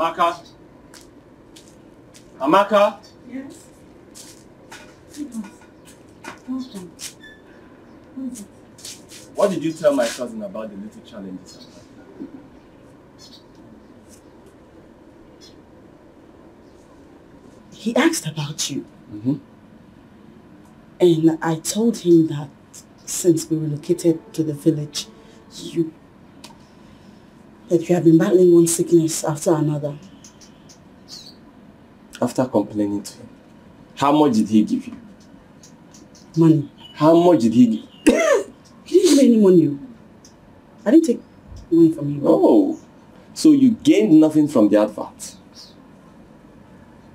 Amaka? Amaka? Yes? What did you tell my cousin about the little challenges? He asked about you. And I told him that since we relocated to the village, that you have been battling one sickness after another. After complaining to him, how much did he give you? Money. How much did he give? He didn't give me any money. I didn't take money from you. Oh, so you gained nothing from the advert?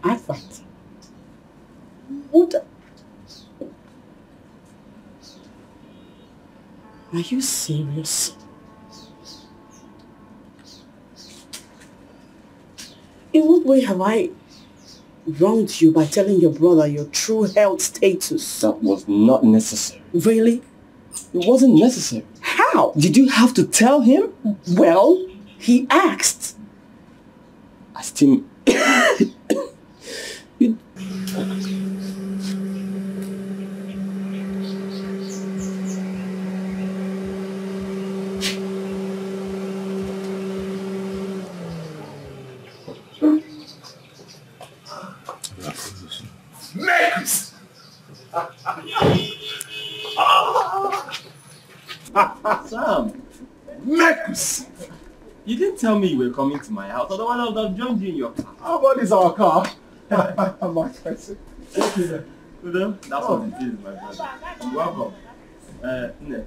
Advert? What? Are you serious? In what way have I wronged you by telling your brother your true health status? That was not necessary. Really? It wasn't necessary. How? Did you have to tell him? Well, he asked. I still... Next! Sam! Next! You didn't tell me you were coming to my house, otherwise I would have joined you in your car. How about this our car? My person. That's what it is, my brother. You're welcome. Nne,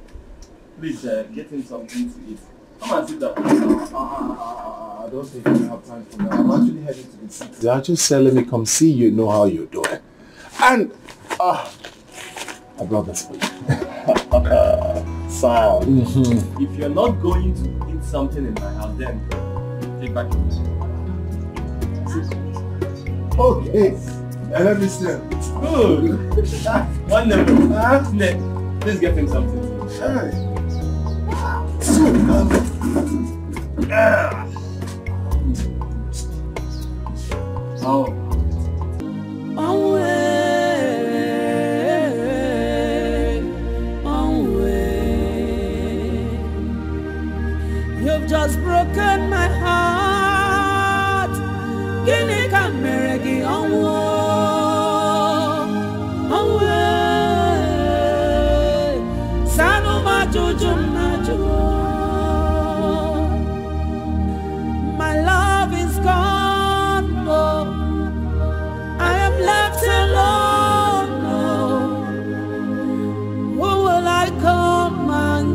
please get him something to eat. Come and sit down. I don't think I have time for that. I'm actually heading to the city. They are just said, let me come see you, know how you're doing. And, I brought this for you. Sam, if you're not going to eat something in my house, then take back your money. Okay. And let me see. Good. One level. Please get him something. Oh. You've just broken my heart. Gini kameregi onwo. Sanu majuju maju. My love is gone. Oh. I am left alone. Oh. Who will I come and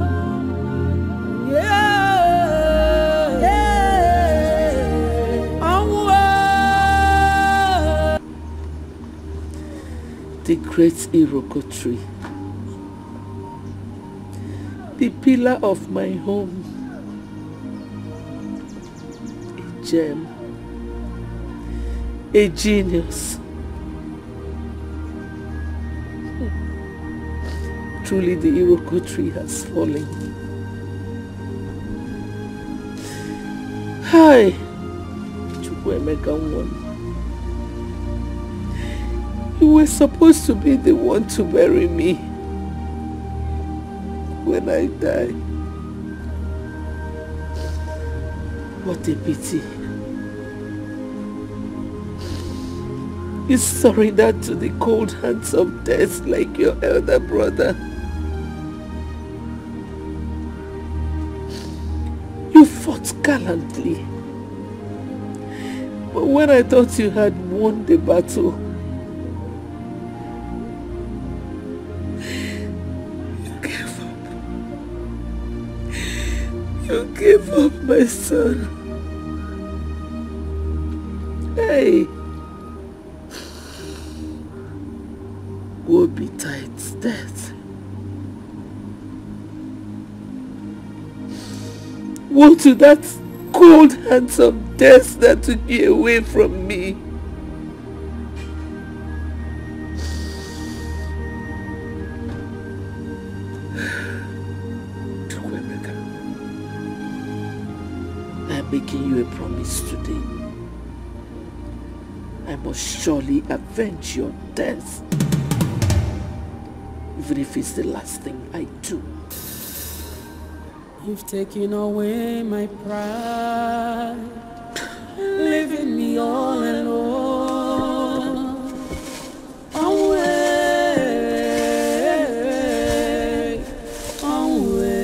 the great Iroko tree, the pillar of my home, a gem, a genius. Truly the Iroko tree has fallen. Hi, Chukwuemeka one. You were supposed to be the one to bury me when I die. What a pity. You surrendered to the cold hands of death like your elder brother. You fought gallantly. But when I thought you had won the battle, you gave up, my son. Hey. Woe betides death. Woe to that cold hands of death that took you away from me. I'm making you a promise today. I must surely avenge your death. Even if it's the last thing I do. You've taken away my pride, leaving me all alone. Away, away.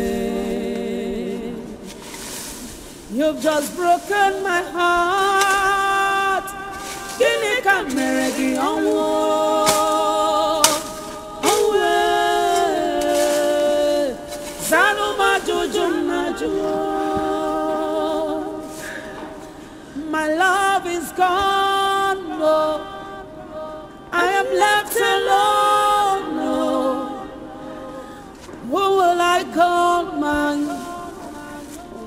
You've just broken my heart. Kini kameregi away. My love is gone, no. I am left alone, no. Who will I call mine?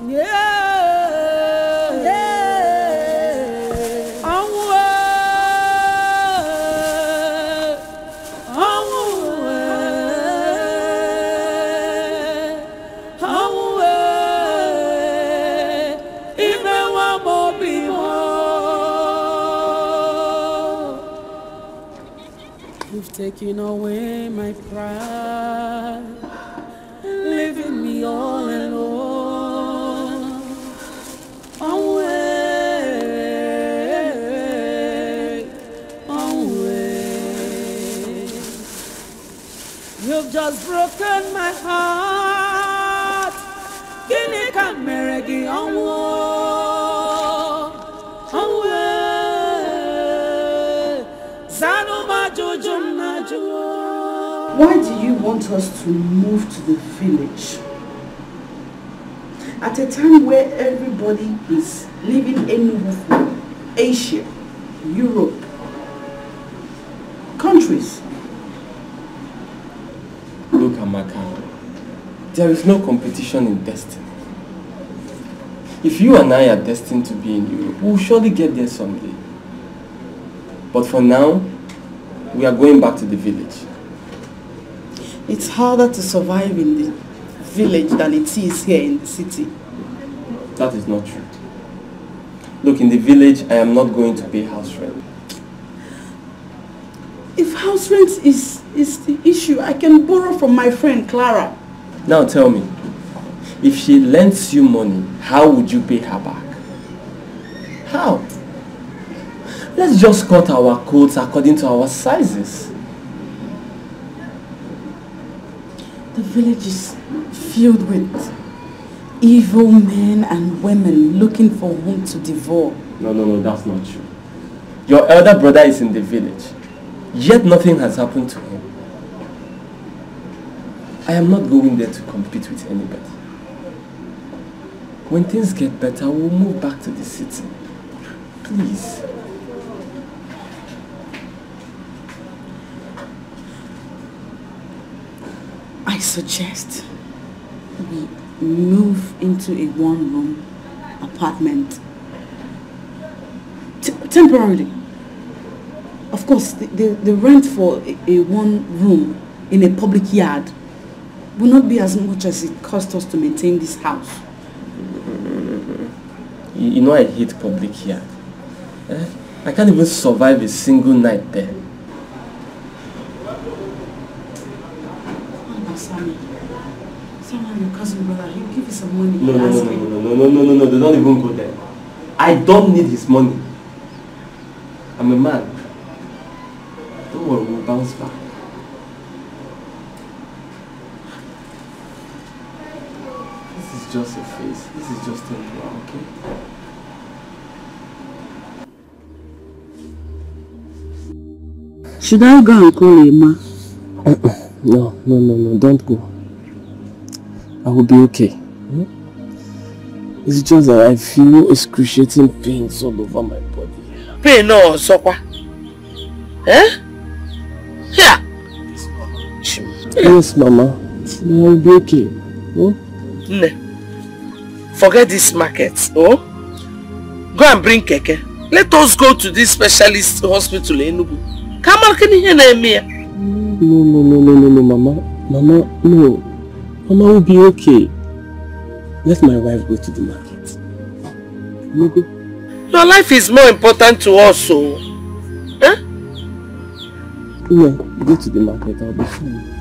Yeah, yeah. Away, away, away. Even one more before. You've taken away my pride, leaving me all alone. Away, away. You've just broken my heart. Kini kameregi Why do you want us to move to the village? At a time where everybody is living in Asia, Europe, countries. Look, Amaka, there is no competition in destiny. If you and I are destined to be in Europe, we'll surely get there someday. But for now, we are going back to the village. It's harder to survive in the village than it is here in the city. That is not true. Look, in the village, I am not going to pay house rent. If house rent is the issue, I can borrow from my friend Clara. Now tell me, if she lends you money, how would you pay her back? How? Let's just cut our coats according to our sizes. The village is filled with evil men and women looking for whom to devour. No, that's not true. Your elder brother is in the village, yet nothing has happened to him. I am not going there to compete with anybody. When things get better, we'll move back to the city. Please. I suggest we move into a one-room apartment. Temporarily. Of course, the rent for a one room in a public yard will not be as much as it cost us to maintain this house. You know I hate public yard. I can't even survive a single night there. Your cousin brother, he'll give you some money. No, they don't even go there. I don't need his money. I'm a man. Don't worry, we'll bounce back. This is just a phase. This is just temporary, okay? Should I go and call Emma? No, don't go. I will be okay. It's just that I feel excruciating pains all over my body. Pain no, Sokwa. Eh? Here. Yes, Mama. I will be okay. Forget this market. Oh? Go and bring Keke. Let us go to this specialist hospital in Enugu. Come on, can you hear me? No, Mama. Mama, no. Mama will be okay. Let my wife go to the market. Your life is more important to us, so. Yeah, go to the market, I'll be fine.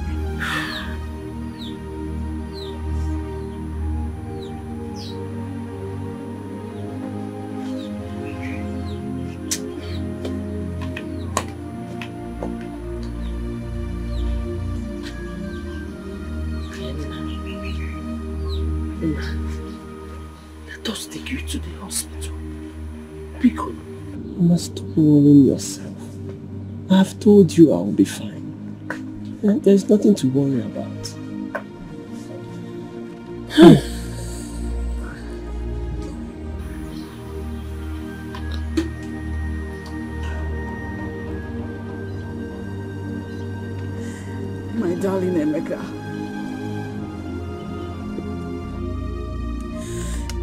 Let us take you to the hospital. Pico. You must stop worrying yourself. I've told you I'll be fine. And there's nothing to worry about. My darling Emeka.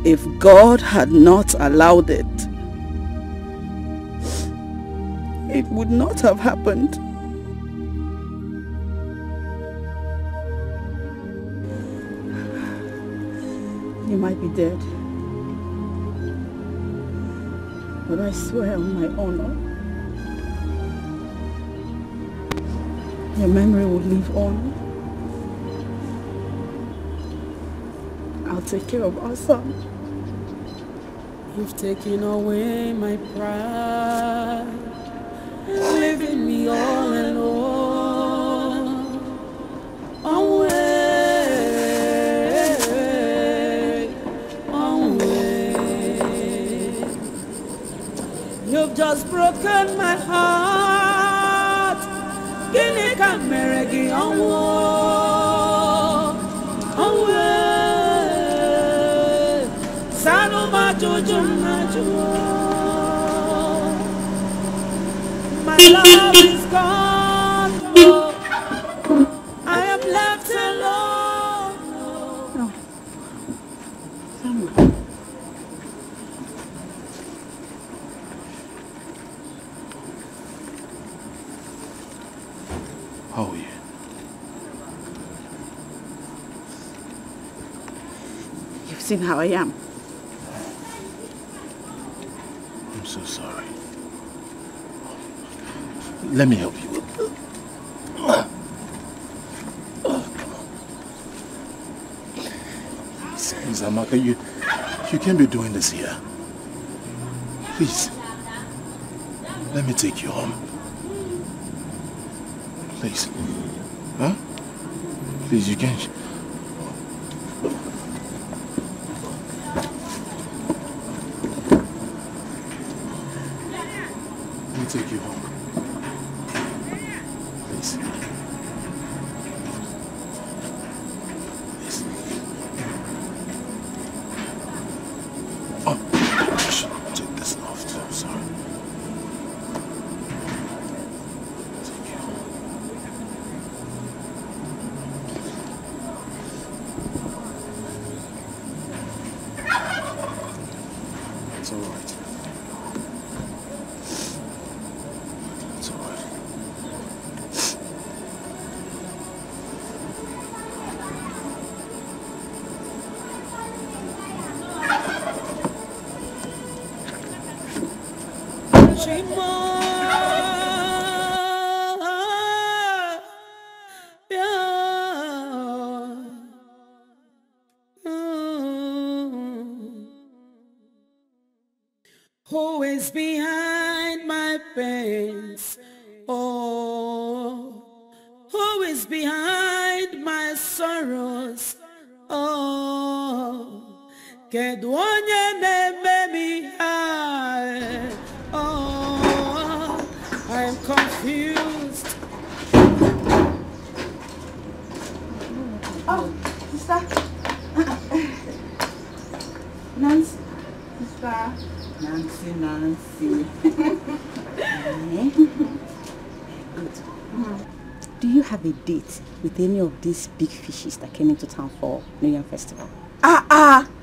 If God had not allowed it, it would not have happened. You might be dead, but I swear on my honor, your memory will live on. I'll take care of our son. You've taken away my pride, leaving me all alone. Away, away. You've just broken my heart. Gini kameregi away. My love is gone. I am left alone. No. Samuel. How are you? You've seen how I am. I'm so sorry. Let me help you. Oh, come on. Please, Amaka, you can't be doing this here. Please. Let me take you home. Please. Huh? Please, you can't. Let me take you home. Please. Please. Oh, I should take this off too. I'm sorry. Take you home. It's all right. It's all right. Who is behind my pains? Oh, who is behind my sorrows? Oh, kedu onye na-eme m ihe? Oh, I am confused. Oh, sister. Nancy. Sister. Nancy. Good. Do you have a date with any of these big fishes that came into town for New Year Festival?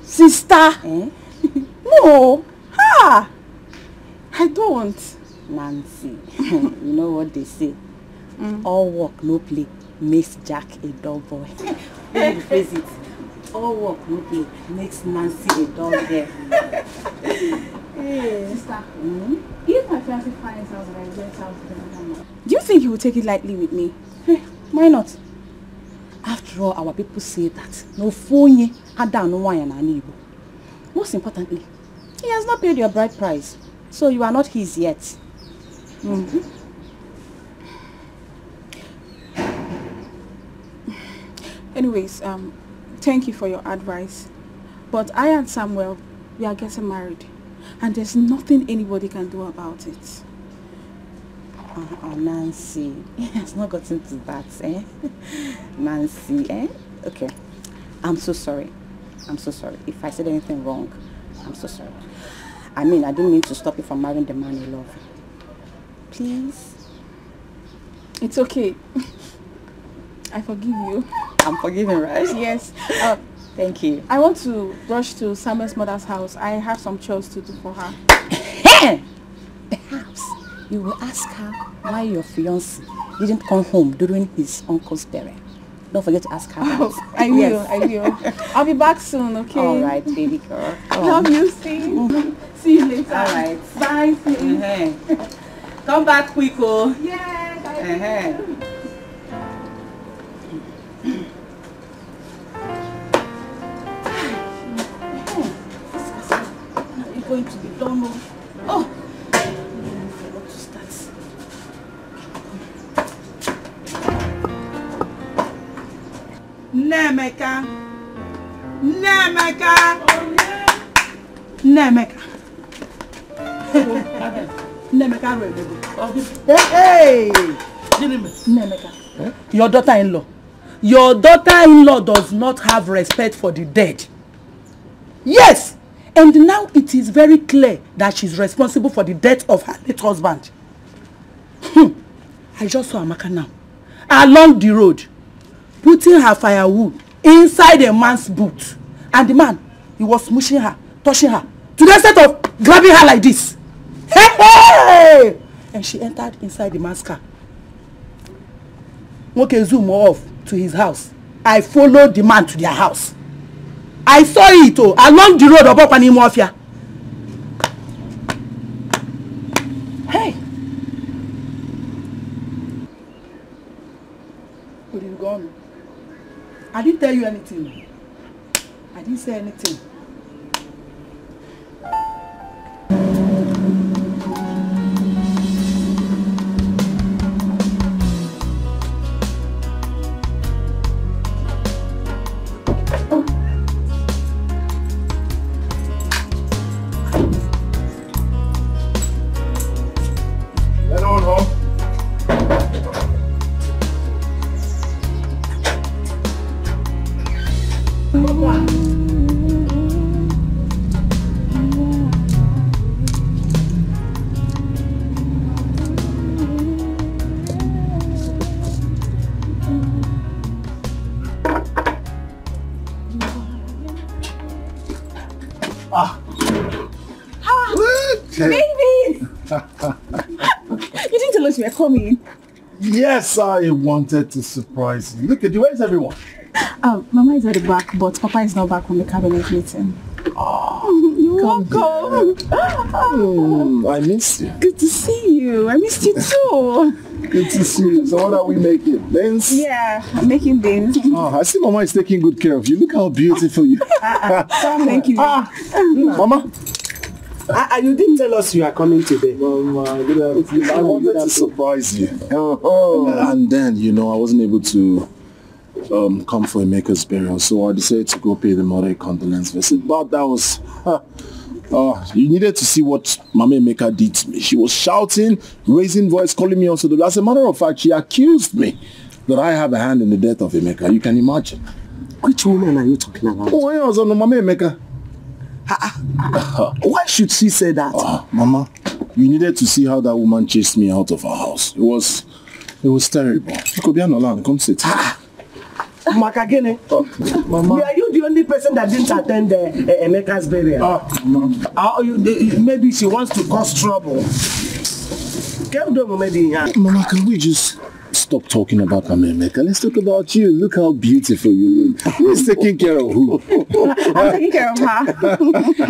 Sister. Eh? No. Ha! I don't. Nancy, you know what they say? All work, no play makes Jack a dull boy. Let me rephrase it. All work no play makes Nancy a dog here. Hey. Sister, if my fiancé finds out that I went out with another man, Do you think he will take it lightly with me? Hey, why not? After all, our people say that no phone ada no wine and Igbo. Most importantly, he has not paid your bride price, so you are not his yet. anyways, thank you for your advice. But I and Samuel, we are getting married. And there's nothing anybody can do about it. Oh, Nancy, it has not gotten to that, eh? Nancy, eh? Okay. I'm so sorry. I'm so sorry. If I said anything wrong, I'm so sorry. I mean, I didn't mean to stop you from marrying the man you love. Please? It's okay. I forgive you. I'm forgiven, right? Yes. Thank you. I want to rush to Samuel's mother's house. I have some chores to do for her. Perhaps you will ask her why your fiancé didn't come home during his uncle's burial. Don't forget to ask her that. Oh, I will, yes. I will. I'll be back soon, okay? All right, baby girl. Love you, see. See you later. All right. Bye, please. Come back quick, oh. Yes, I will. Going to be done. Oh, what to start? Nemeka, Nemeka. Hey, Nemeka. Your daughter-in-law. Your daughter-in-law does not have respect for the dead. Yes. And now it is very clear that she's responsible for the death of her late husband. I just saw Amaka now, along the road, putting her firewood inside a man's boot. And the man, he was smushing her, touching her, to the extent of grabbing her like this. Hey! And she entered inside the man's car. Okay, zoom off to his house. I followed the man to their house. I saw it along the road of Opani Mafia. Hey! Where you gone? I didn't tell you anything. I didn't say anything. We are coming. Yes, I wanted to surprise you. Look at you. Where's everyone? Mama is at the back, but Papa is not back from the cabinet meeting. Oh, you're welcome. I missed you. Good to see you. I missed you too. Good to see you. So what are we making? Beans? Yeah, I'm making beans. Oh, I see Mama is taking good care of you. Look how beautiful you are. Thank you. Mama? You didn't tell us you are coming today. I wanted to surprise you. And then, you know, I wasn't able to come for Emeka's burial, so I decided to go pay the mother a condolence visit. But that was... you needed to see what Mama Emeka did to me. She was shouting, raising voice, calling me also. As a matter of fact, she accused me that I have a hand in the death of Emeka. You can imagine. Which woman are you talking about? Oh, I was on Mama Emeka. Why should she say that? Mama, you needed to see how that woman chased me out of her house. It was terrible. You could be on land. Come sit. Makagene, Mama. Are you the only person that didn't attend Emeka's burial? Maybe she wants to cause trouble. Mama, can we just stop talking about Emeka. Let's talk about you. Look how beautiful you look. Who's taking care of who? I'm taking care of her.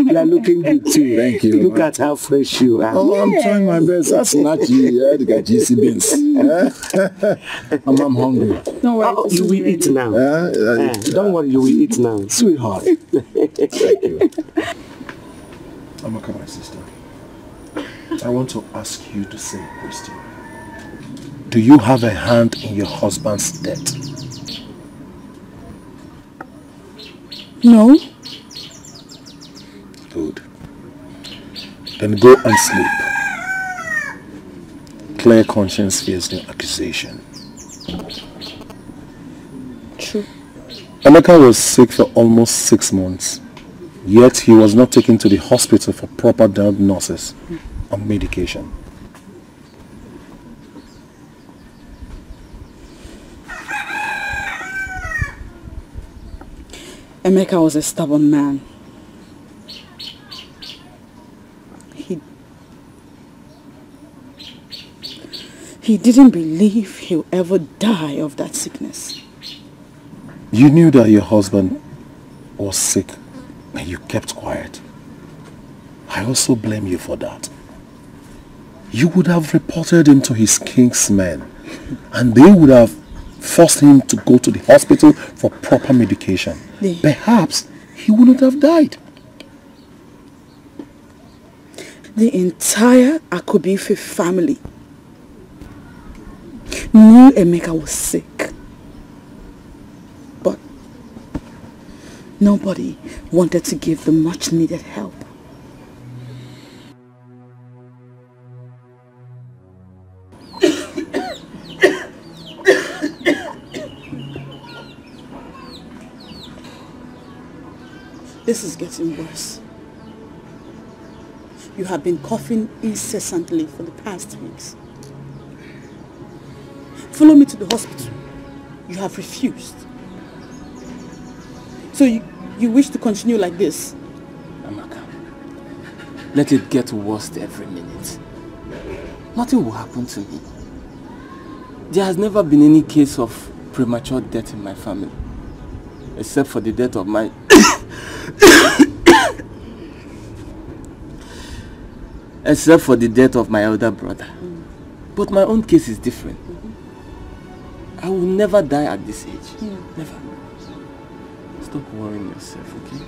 You are looking good too. Thank you. Look at how fresh you are. Oh, I'm trying my best. That's not you. Look at GC Beans. I'm hungry. Don't worry. Oh, you will eat now. Don't worry, you will eat now. Sweetheart. Thank you. Amaka, my sister, I want to ask you to say a question. Do you have a hand in your husband's death? No. Good. Then go and sleep. Clear conscience fears no accusation. True. Emeka was sick for almost 6 months, yet he was not taken to the hospital for proper diagnosis and medication. Emeka was a stubborn man. He didn't believe he'll ever die of that sickness. You knew that your husband was sick and you kept quiet. I also blame you for that. You would have reported him to his king's men and they would have forced him to go to the hospital for proper medication. Perhaps he wouldn't have died. The entire Akobife family knew Emeka was sick. But nobody wanted to give the much needed help. This is getting worse. You have been coughing incessantly for the past weeks. Follow me to the hospital. You have refused. So you wish to continue like this? Amaka, let it get worse every minute. Nothing will happen to me. There has never been any case of premature death in my family, except for the death of my... except for the death of my elder brother. But my own case is different. I will never die at this age. Never. Stop worrying yourself, okay?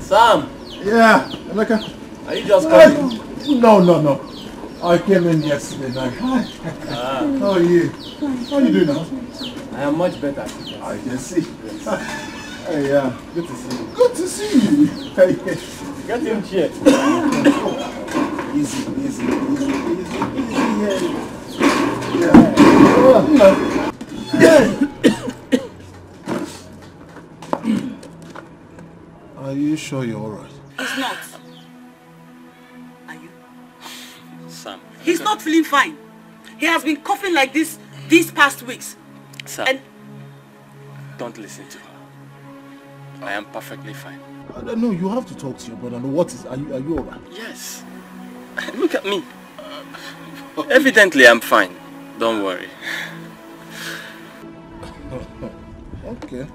Sam! Yeah, Emeka. Are you just coming? No. I came in yesterday night. Hi. How are you? How are you doing now? I am much better. I can see. Hey, Good to see you. good to see you. Hey. Get him chair. Easy. Are you sure you're alright? He's not. Are you? Sam. He's not feeling fine. He has been coughing like this these past weeks. Sam, And don't listen to her. I am perfectly fine. I don't know. You have to talk to your brother. What is? Are you alright? Yes. Look at me. Evidently, I'm fine. Don't worry. Okay.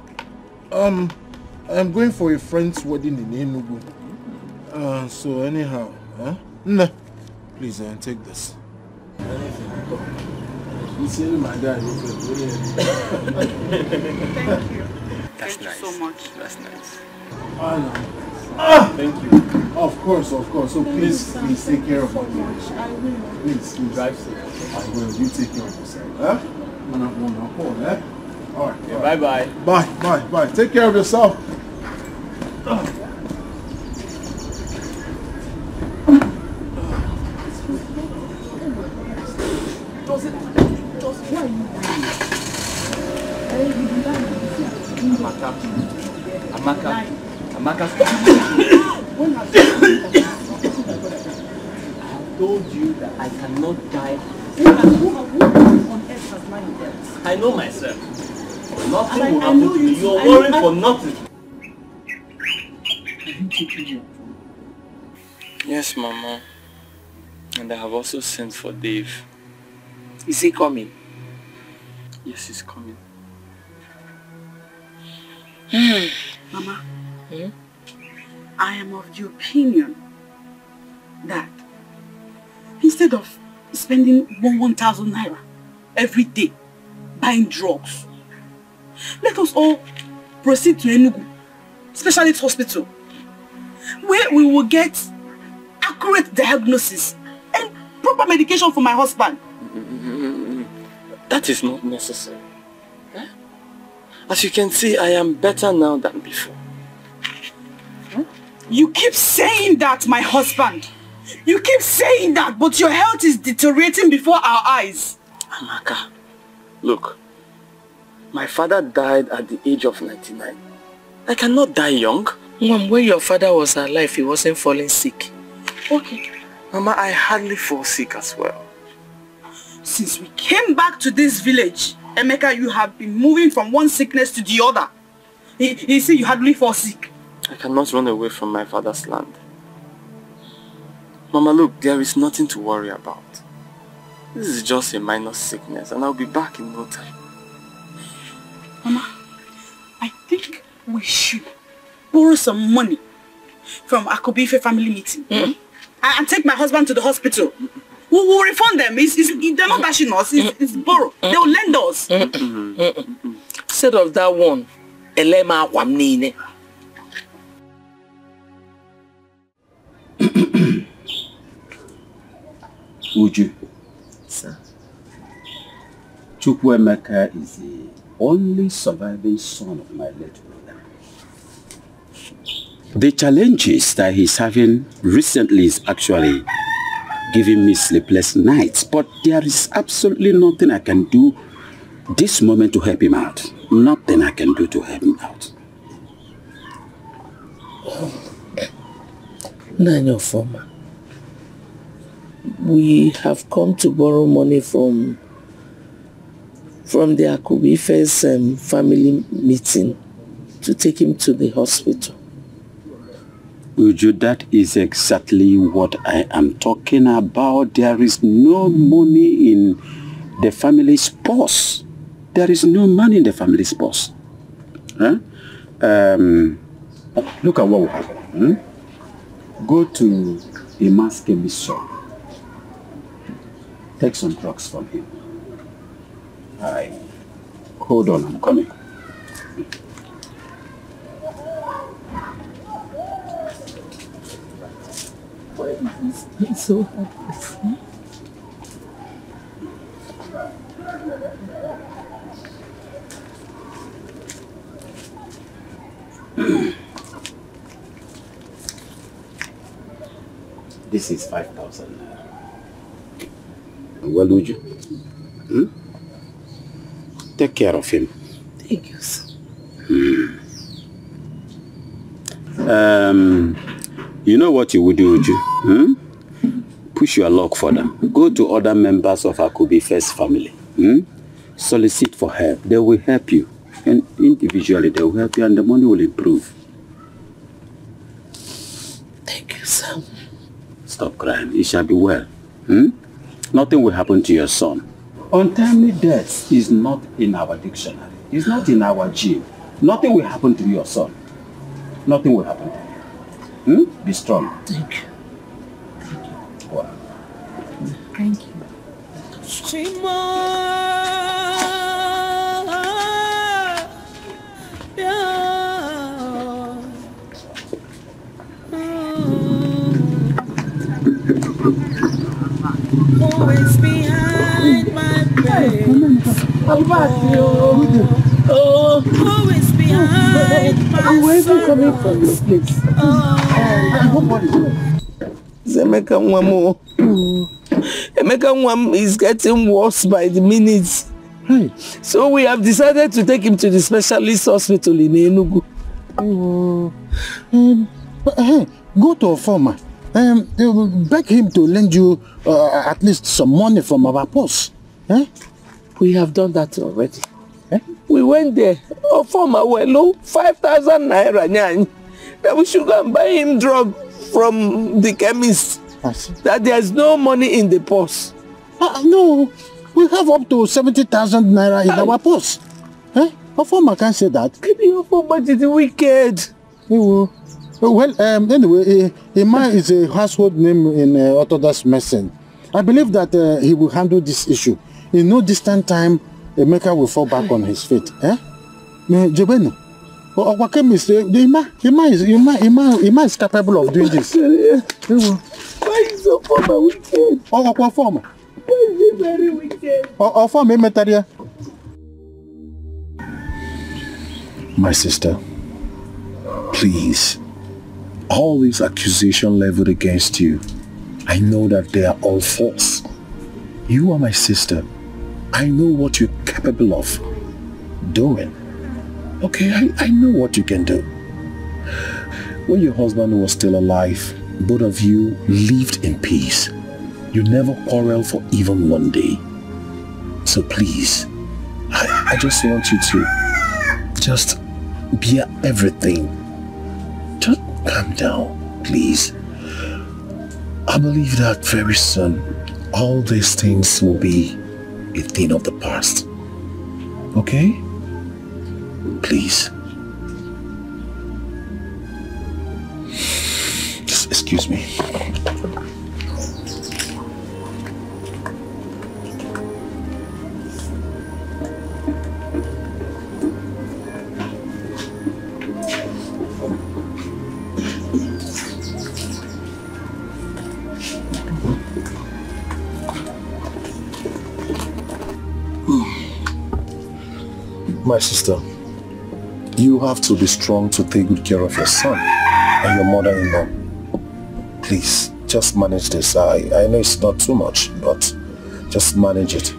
I am going for a friend's wedding in Enugu. So anyhow, Nah, please take this. You see my guy. thank you. That's Thank nice. you so much. That's nice. I know. Thank you. Of course. So please take care of my marriage. I will. Please. Drive safe. I will. You take care of yourself. Huh? All right. Yeah, bye-bye. Bye. Take care of yourself. Amaka. Amaka, stop. When have you I told you that I cannot die. Who on earth has my death? I know myself. Nothing will happen to me. You're worrying for nothing. Yes, Mama. And I have also sent for Dave. Is he coming? Yes, he's coming. Mama, I am of the opinion that instead of spending 1,000 naira every day buying drugs, let us all proceed to Enugu Specialist Hospital, where we will get accurate diagnosis and proper medication for my husband. That is not necessary. As you can see, I am better now than before. You keep saying that, my husband. You keep saying that, but your health is deteriorating before our eyes. Amaka, look. My father died at the age of 99. I cannot die young. Mom, when your father was alive, he wasn't falling sick. Okay. Mama, I hardly fall sick as well. Since we came back to this village, Emeka, you have been moving from one sickness to the other. You see, you hardly fall sick. I cannot run away from my father's land. Mama, look, there is nothing to worry about. This is just a minor sickness and I'll be back in no time. Mama, I think we should borrow some money from Akobife family meeting and take my husband to the hospital. We will refund them. They're not bashing us. It's borrow. They will lend us. Instead of that one, Elema Wamnine. Uju. Sir. Chukwuemeka is the only surviving son of my late brother. The challenges that he's having recently is actually giving me sleepless nights, but there is absolutely nothing I can do this moment to help him out. Nothing I can do to help him out. Nano Former, we have come to borrow money from the Akubife's family meeting to take him to the hospital. Uju, that is exactly what I am talking about. There is no money in the family's purse. There is no money in the family's purse. Huh? Look at what will happen. Go to a mass chemist shop. Take some drugs from him. Hold on, I'm coming. Why is this so hopeless? This is 5,000. Well, would you? Take care of him. Thank you, sir. You know what you would do, Uju? Push your luck further. Go to other members of Akubife's family. Solicit for help. They will help you. And individually they will help you and the money will improve. Thank you, sir. Stop crying. It shall be well. Nothing will happen to your son. Untimely death is not in our dictionary. It's not in our gene. Nothing will happen to your son. Nothing will happen to you. Be strong. Thank you. Wow. Thank you. Always behind my back. Always behind my I'm coming from this place. I hope what is wrong. Emeka Nwam is getting worse by the minute. So we have decided to take him to the specialist hospital in Enugu. Go to a farmer. Beg him to lend you at least some money from our purse. We have done that already. We went there. Oh, farmer, well, 5,000 naira. That we should go and buy him drug from the chemist. That there's no money in the purse. No, we have up to 70,000 naira in our purse. A farmer can't say that. Your farmer is wicked. Well, anyway, Ima is a household name in Orthodox medicine. I believe that he will handle this issue. In no distant time, Emeka will fall back on his feet. Jebenu, our chemist, Ima is capable of doing this. Why is your farmer wicked? Our farmer. Why is he very wicked? Our farmer, My sister, please, all these accusations leveled against you, I know that they are all false. You are my sister. I know what you're capable of doing. Okay, I know what you can do. When your husband was still alive, both of you lived in peace. You never quarreled for even one day. So please, I just want you to just bear everything. Just calm down, please. I believe that very soon, all these things will be a thing of the past. Okay? Please. Just excuse me. My sister, you have to be strong to take good care of your son and your mother-in-law. Please, just manage this. I know it's not too much, but just manage it.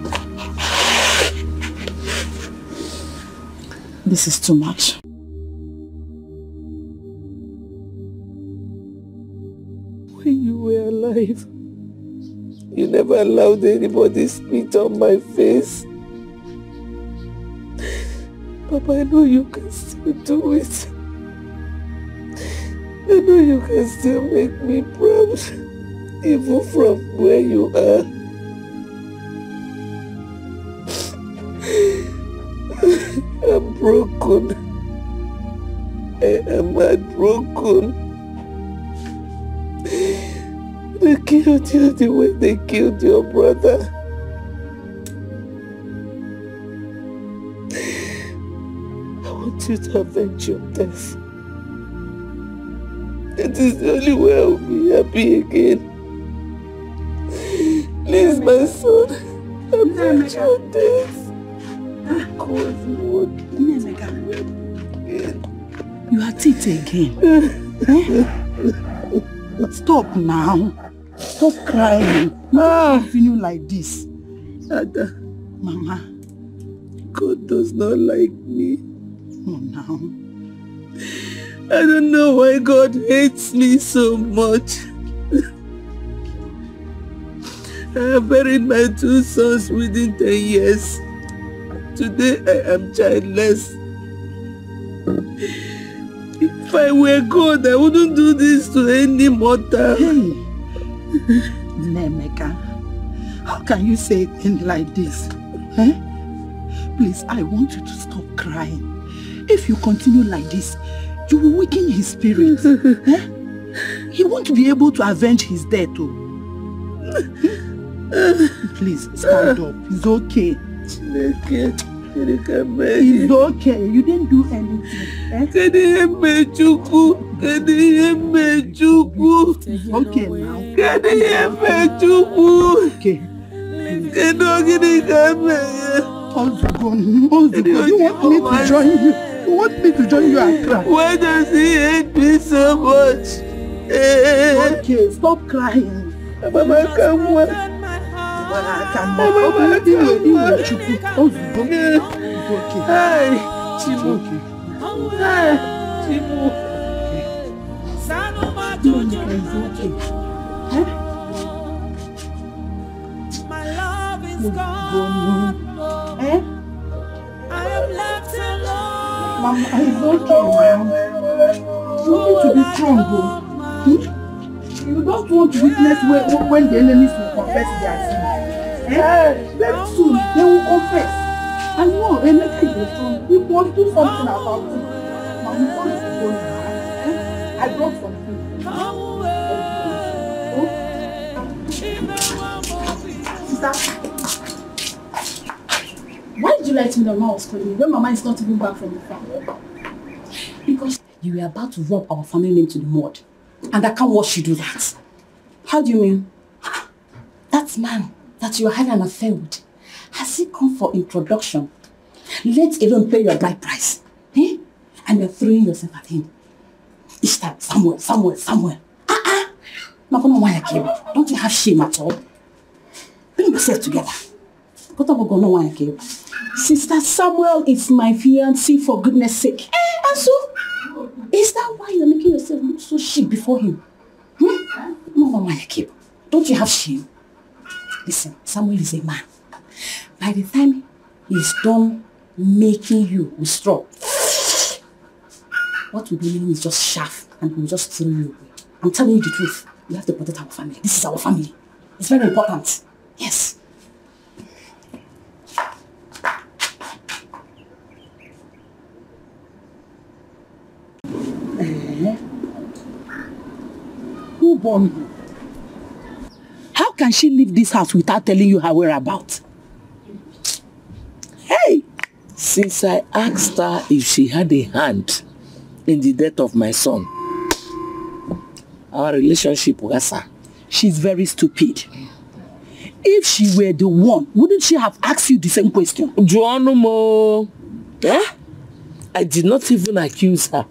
This is too much. When you were alive, you never allowed anybody to spit on my face. Papa, I know you can still do it. I know you can still make me proud, even from where you are. I'm broken. I am heartbroken. They killed you the way they killed your brother. I want you to avenge your death. It is the only way I will be happy again. Please, my son, avenge your death. Because you want me to again. You are it again. Stop now. Stop crying. Don't continue like this. Ada, Mama. God does not like me. Oh, now. I don't know why God hates me so much. I have buried my 2 sons within 10 years. Today I am childless. If I were God, I wouldn't do this to any mortal. Hey, Nemeka, how can you say things like this? Please, I want you to stop crying. If you continue like this, you will weaken his spirit. He won't be able to avenge his death. Please, stand up. It's okay. It's okay. You didn't do anything. Okay now. Okay. Wazico, you want me to join you? You want me to join you and cry? Why does he hate me so much? Okay, stop crying. Mama, come on. My love is gone. I am left alone. Mama, it's okay, ma'am. You need to be strong, though. You don't want to witness when the enemies will confess their sin. Very soon, they will confess. And no, Emeka is strong. We must do something about it. Mama, what is going on? I brought some food. Sister, why did you lie to me that Mama was calling me when Mama is not even back from the farm? Because you were about to rub our family name to the mud. And I can't watch you do that. How do you mean? That man that you are having an affair with, has he come for introduction? Let alone pay your bride price. Eh? And you're throwing yourself at him. Each time, somewhere. Don't you have shame at all? Bring yourself together. Sister, Samuel is my fiancé, for goodness sake. And so, is that why you're making yourself look so cheap before him? Don't you have shame? Listen, Samuel is a man. By the time he's done making you with straw, what will be meaning is just chaff, and we'll just throw you away. I'm telling you the truth. We have to protect our family. This is our family. It's very important. Yes. Who born you? How can she leave this house without telling you her whereabouts? Hey! Since I asked her if she had a hand in the death of my son, our relationship was her. She's very stupid. If she were the one, wouldn't she have asked you the same question? Joanumo, I did not even accuse her.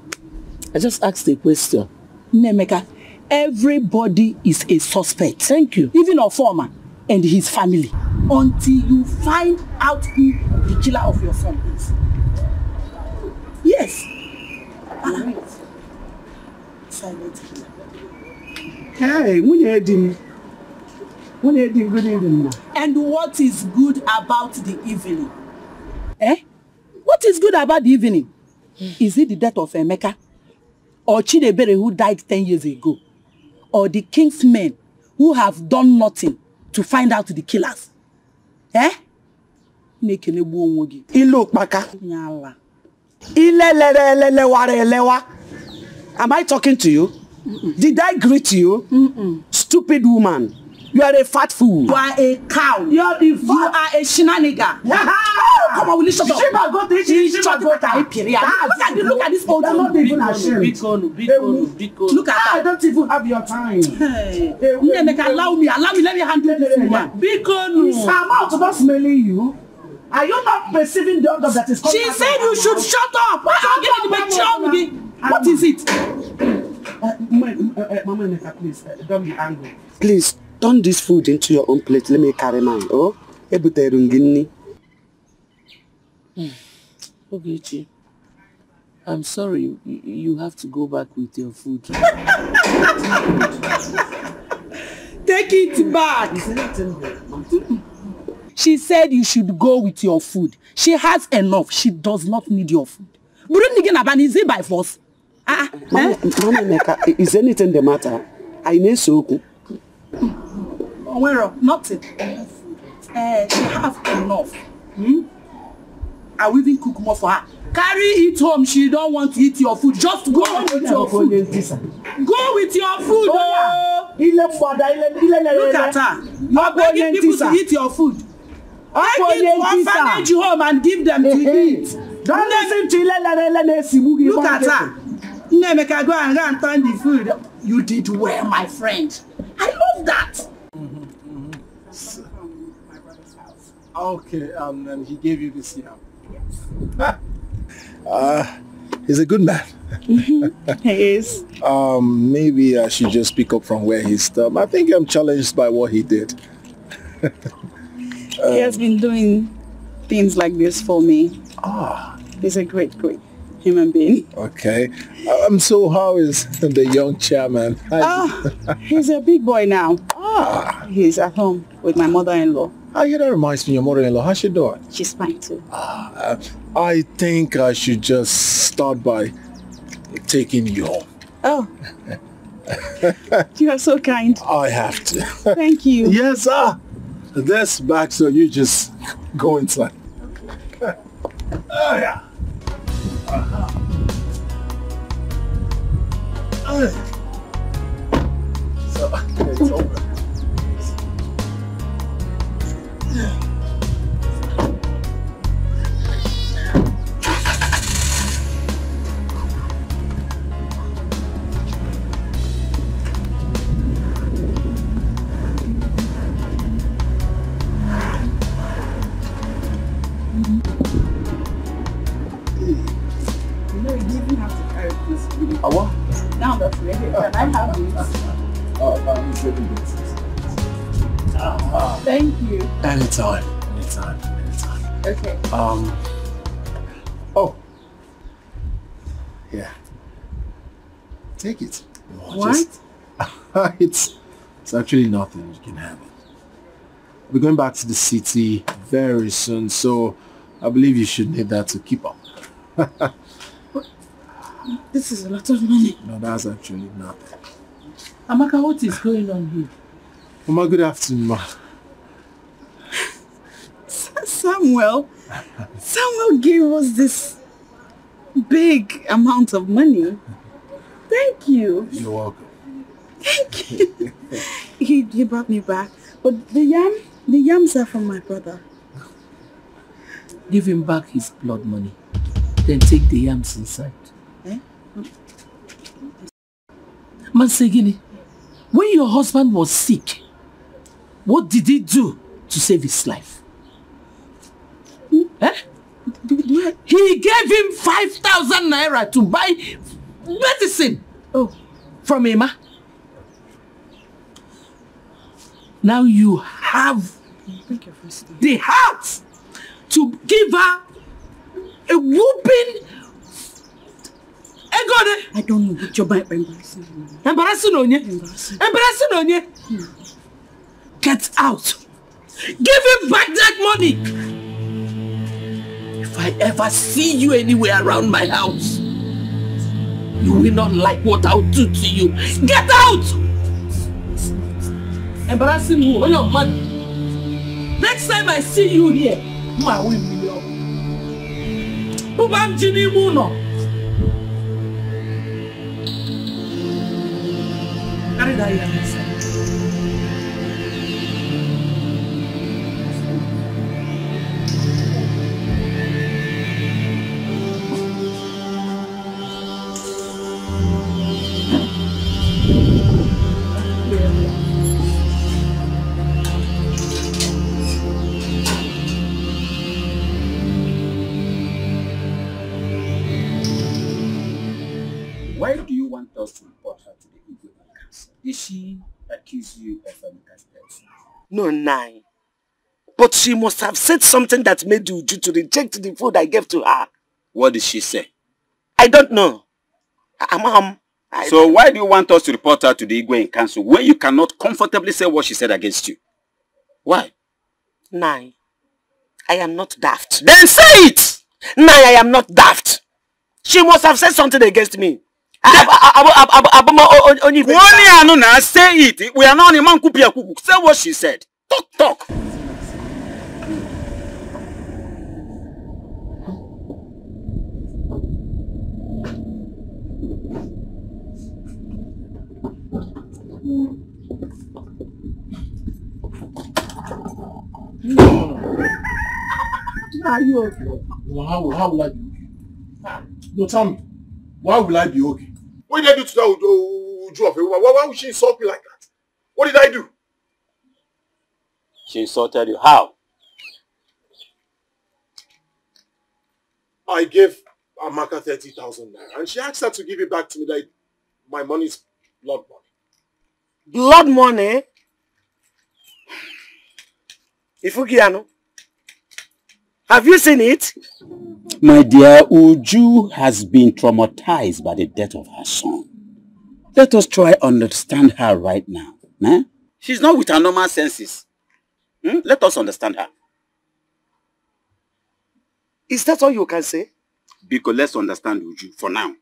I just asked a question. Nemeka, everybody is a suspect. Thank you. Even our former and his family. Until you find out who the killer of your son is. Yes. Silent killer. Hey, good evening. And what is good about the evening? What is good about the evening? Is it the death of Emeka? Or Chidebere who died 10 years ago? Or the king's men who have done nothing to find out the killers? Look, Maka. Am I talking to you? Did I greet you? Stupid woman. You are a fat fool. You are a cow. You are a shenanigan. Come on, will you shut up? Look at this old woman. Not even ashamed. Look at her. I don't even have your time. Allow me, let me handle this woman. Is her mouth not smelling you? Are you not perceiving the odor that is coming? She said you should shut up. What is it? Mama Neka, please, don't be angry. Please, turn this food into your own plate. Let me carry mine. Oh, Ogechi, I'm sorry. You have to go back with your food. Take it back. She said you should go with your food. She has enough. She does not need your food. Is it by force? Mama Neka, is anything the matter? I need soap. Nothing. She has enough. I will even cook more for her. Carry it home. She don't want to eat your food. Just go with your food. Go with your food. Look at her. You are begging people to eat your food. Take it to orphanage home and give them to eat. Don't listen to Look at her. Nemeka, go and turn the food. You did well, my friend. I love that. Okay, and he gave you this here. Yes. He's a good man. He is. Maybe I should just pick up from where he stopped. I think I'm challenged by what he did. He has been doing things like this for me. Ah. He's a great. human being. Okay. So how is the young chairman? He's a big boy now. He's at home with my mother-in-law. Yeah, that reminds me, your mother-in-law, how's she doing? She's fine too. I think I should just start by taking you home. Oh. You are so kind. I have to. Thank you. Yes, sir. This back, so you just go inside. Okay. Oh, yeah. So, it's over. What? Now that's ready. Can I have it? Thank you. Anytime. Okay. Oh. Yeah. Take it. What? It's actually nothing. You can have it. We're going back to the city very soon, so I believe you should need that to keep up. This is a lot of money. No, that's actually nothing. Amaka, what is going on here? Mama, good afternoon, ma. Samuel gave us this big amount of money. Thank you. You're welcome. Thank you. He brought me back. But the yams are from my brother. Give him back his blood money. Then take the yams inside. Eh? Mansegini, when your husband was sick, what did he do to save his life? Eh? He gave him 5,000 naira to buy medicine from Emma. Now you have the heart to give her a whooping. I don't know what you're embarrassing. Embarrassing on you. Get out. Give him back that money. If I ever see you anywhere around my house, you will not like what I'll do to you. Get out. Embarrassing who? On your money. Next time I see you here, I will be your. Ubam Jini Muno. Carry that here inside. Why do you want us to report her to the Igwe Council? Did she accuse you of Emeka's death? No, Nai. But she must have said something that made you to reject the food I gave to her. What did she say? I don't know. So why do you want us to report her to the Igwe Council when you cannot comfortably say what she said against you? Why? Nai, I am not daft. Then say it! Nai, I am not daft. She must have said something against me. Say it. We are not in man. Say what she said. Talk. Are you okay? Well, how will I be okay? No, tell me. Why will I be okay? What did I do to that Uju of a woman? Why would she insult me like that? What did I do? She insulted you. How? I gave Amaka 30,000 naira and she asked her to give it back to me that my money is blood money. Blood money? Ifugiano? Have you seen it? My dear, Uju has been traumatized by the death of her son. Let us try to understand her right now. Eh? She's not with her normal senses. Let us understand her. Is that all you can say? Because let's understand Uju for now.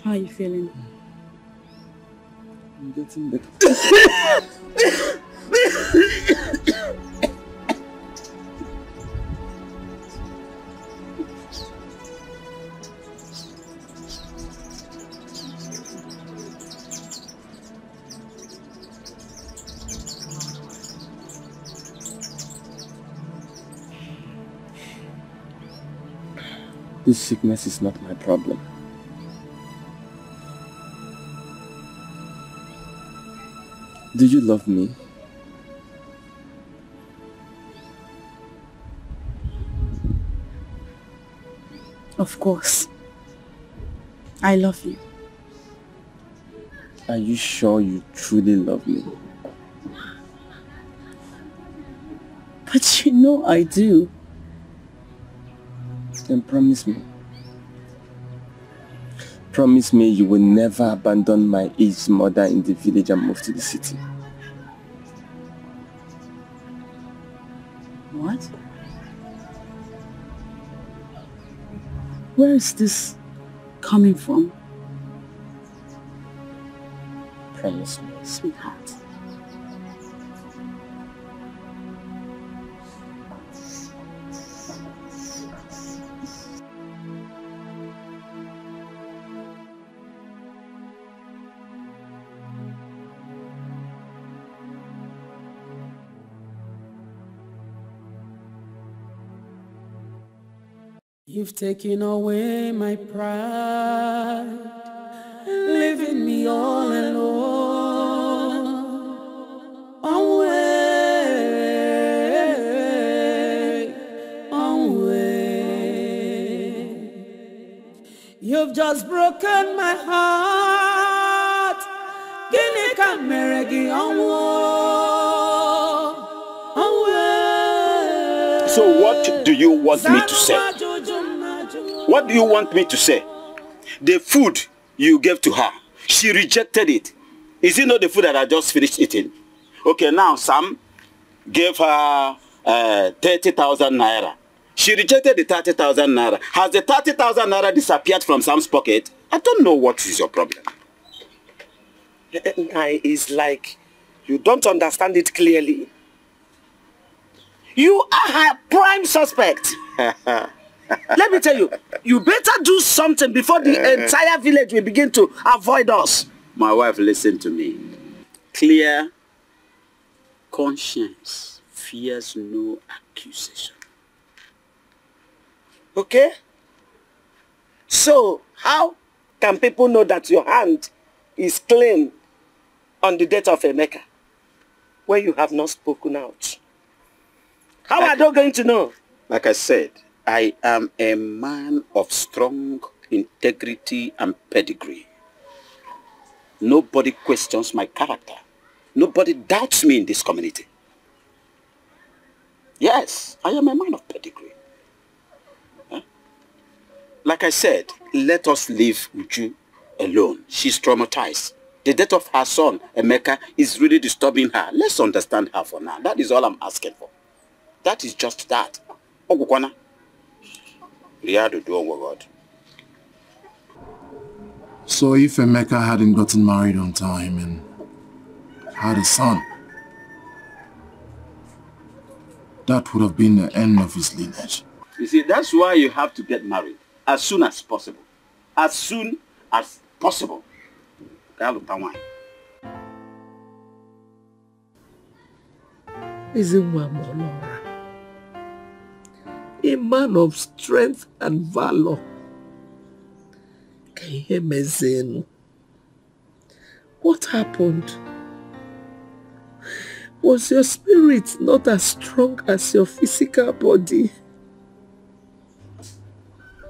How are you feeling? I'm getting better. This sickness is not my problem. Do you love me? Of course. I love you. Are you sure you truly love me? But you know I do. Then promise me. Promise me you will never abandon my aged mother in the village and move to the city. What? Where is this coming from? Promise me. Sweetheart. You've taken away my pride, leaving me all alone. On way. You've just broken my heart. Gini ka mere gi So what do you want me to say? What do you want me to say? The food you gave to her, she rejected it. Is it not the food that I just finished eating? Okay, now Sam gave her 30,000 naira. She rejected the 30,000 naira. Has the 30,000 naira disappeared from Sam's pocket? I don't know what is your problem. It's like you don't understand it clearly. You are her prime suspect. Let me tell you, you better do something before the entire village will begin to avoid us. My wife, listen to me. Clear conscience fears no accusation. Okay? So, how can people know that your hand is clean on the death of Emeka when you have not spoken out? How are they going to know? Like I said, I am a man of strong integrity and pedigree. Nobody questions my character. Nobody doubts me in this community. Yes, I am a man of pedigree. Huh? Like I said, let us leave Uju alone. She's traumatized. The death of her son, Emeka, is really disturbing her. Let's understand her for now. That is all I'm asking for. That is just that. Ogukwana. So if Emeka hadn't gotten married on time and had a son, that would have been the end of his lineage. You see, that's why you have to get married as soon as possible. As soon as possible. Is a man of strength and valor. What happened? Was your spirit not as strong as your physical body?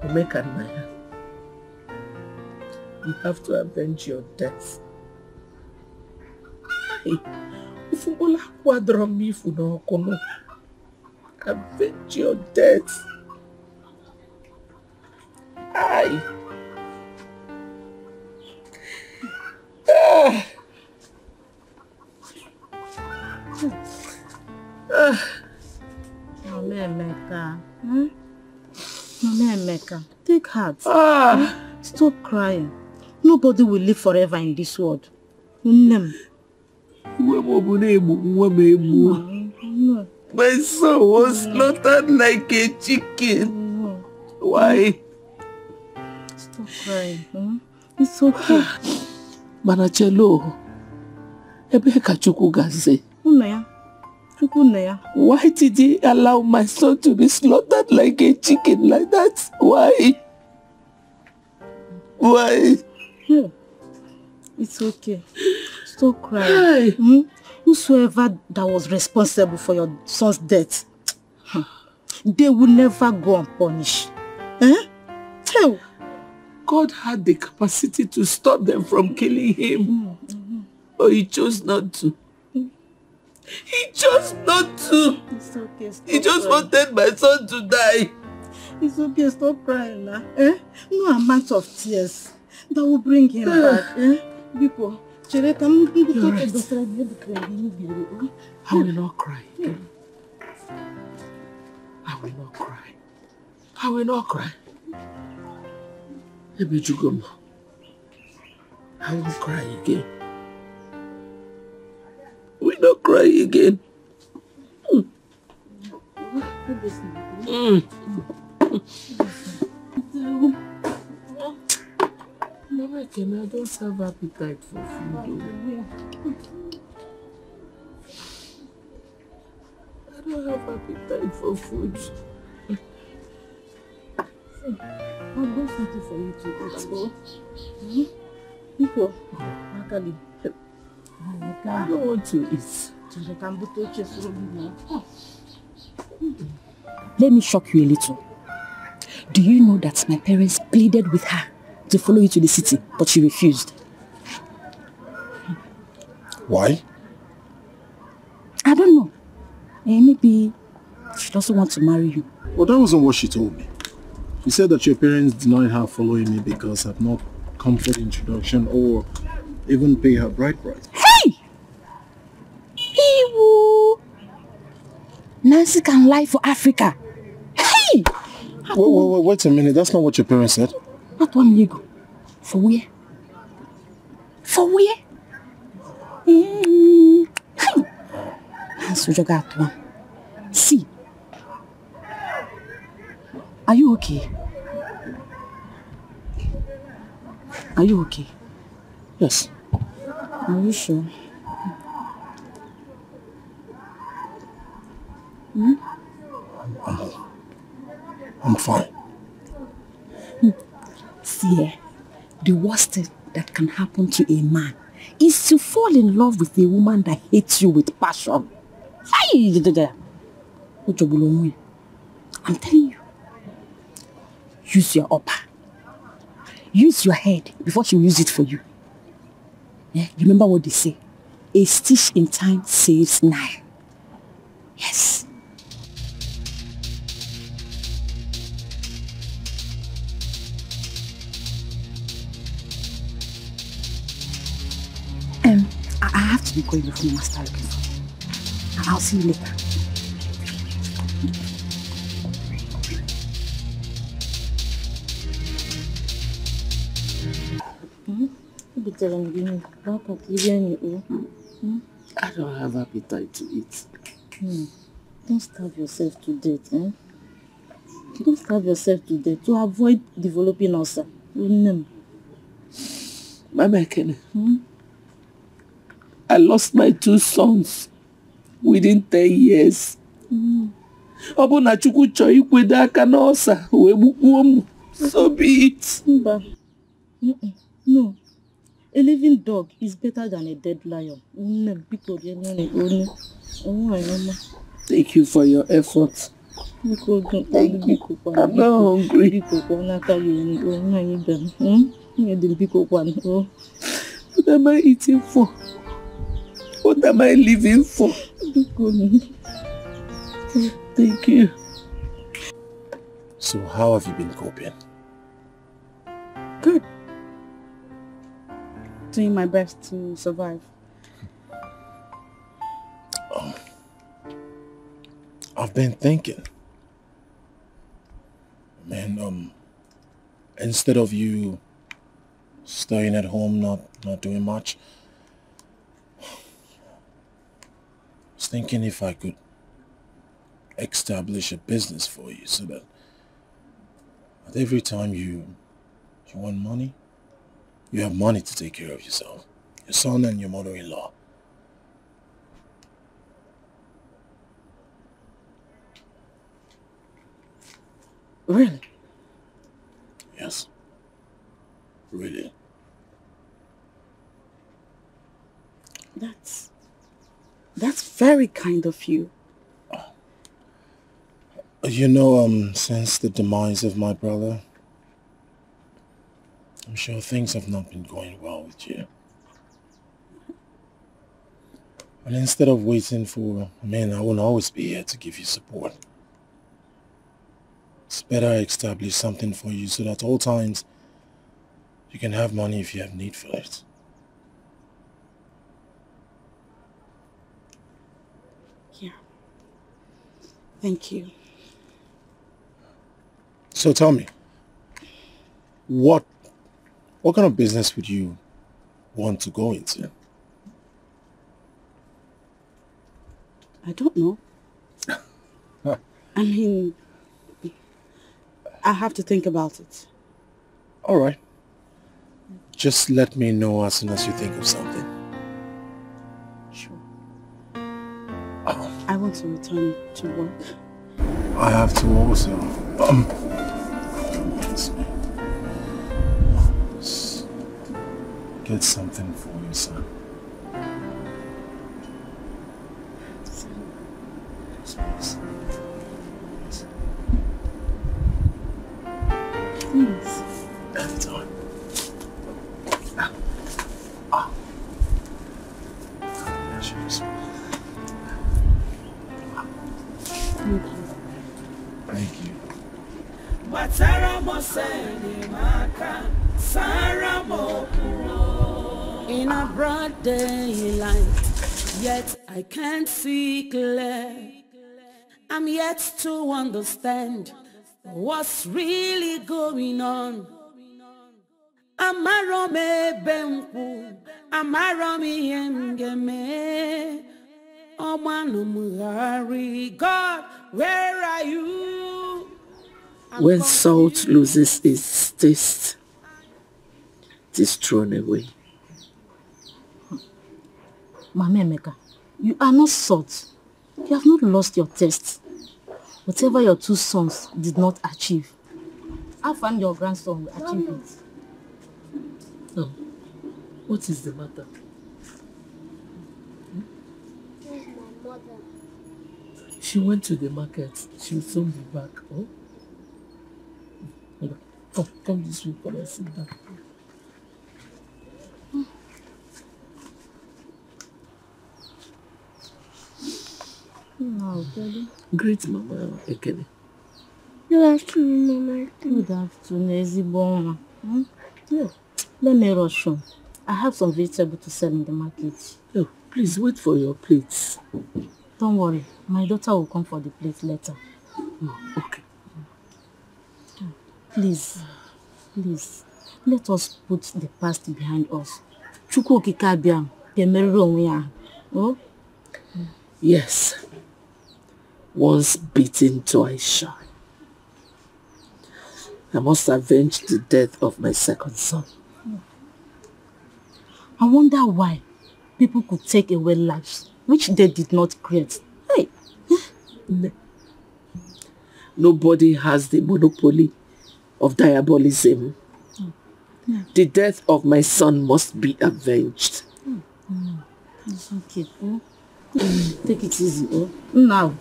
Omekanaya, you have to avenge your death. Avenge your death. Aye. Mama Emeka. Mama Emeka, take heart. Stop crying. Nobody will live forever in this world. My son was slaughtered like a chicken. Why? Stop crying. It's okay. Manachelo, Ebeka Chukugaze. Why did he allow my son to be slaughtered like a chicken like that? Why? Why? It's okay. Stop crying. Whosoever that was responsible for your son's death, they will never go unpunished. Tell. God had the capacity to stop them from killing him. But he chose not to. He chose not to. It's okay. Stop he just crying. wanted my son to die. It's okay. Stop crying now. No amount of tears that will bring him back. Biko, You're right. I will not cry again. I will not cry. I will not cry. I won't cry again. We don't cry again. Mama, I don't have appetite for food. I don't have appetite for food. I'll go something for you to eat. People, Makali. I don't want to eat. Let me shock you a little. Do you know that my parents pleaded with her to follow you to the city, but she refused? Why? I don't know. Maybe she doesn't want to marry you. Well, that wasn't what she told me. She said that your parents denied her following me because I've not come for the introduction or even pay her bride price. Hey! Ew! Nancy can lie for Africa. Hey! Wait a minute. That's not what your parents said. Not 1 year ago. For where? For where? Hey! See. Are you okay? Are you okay? Yes. Are you sure? I'm fine. See, the worst thing that can happen to a man is to fall in love with a woman that hates you with passion. I'm telling you. Use your upper. Use your head before she will use it for you. Yeah? Remember what they say. A stitch in time saves 9. Yes. I have to be going before Mama start looking for me. I'll see you later. I don't have appetite to eat. Don't starve yourself to death, eh? Don't starve yourself to death to avoid developing ulcer. Mama Ekene, I lost my 2 sons within 10 years. Ọ bụ na Chukwu chọọ ikwedo aka n'ọsa wee gbukpuo m, so be it. No. A living dog is better than a dead lion. Thank you for your effort. Thank you. I'm not hungry. What am I eating for? What am I living for? Thank you. So how have you been coping? Good. Doing my best to survive. I've been thinking. Man, instead of you staying at home, not doing much, I was thinking if I could establish a business for you so that every time you want money, you have money to take care of yourself, your son and your mother-in-law. Really? Yes. Really. That's very kind of you. You know, since the demise of my brother, I'm sure things have not been going well with you. And instead of waiting for, I won't always be here to give you support. It's better I establish something for you so that at all times you can have money if you have need for it. Yeah. Thank you. So tell me, what kind of business would you want to go into? I don't know. I mean, I have to think about it. All right. Just let me know as soon as you think of something. Sure. I want to return to work. I have to also. Get something for you, son. Please. Anytime. Thank you. In a broad daylight, yet I can't see clear. I'm yet to understand what's really going on. Amarome benku, amarome yengeme. Omanumari, God, where are you? When salt loses its taste, it is thrown away. Mama Emeka, you are not salt. You have not lost your taste. Whatever your 2 sons did not achieve, I found your grandson will achieve it. No. What is the matter? Where's my mother? She went to the market. She'll soon be back. Oh? Come this way. Come and sit down. No, Daddy. Great Mama Ekene. Good afternoon, Mama. Good afternoon, Eziboma. Yeah. Let me rush on. I have some vegetables to sell in the market. Oh, please wait for your plates. Don't worry. My daughter will come for the plate later. Oh, okay. Please, let us put the past behind us. Chukwu okike abịa ga-emerịrị onwe ya. Oh? Yes. Once beaten, twice shy. I must avenge the death of my second son. I wonder why people could take away lives which they did not create. Hey! Nobody has the monopoly of diabolism. The death of my son must be avenged. It's okay. Take it easy. Now,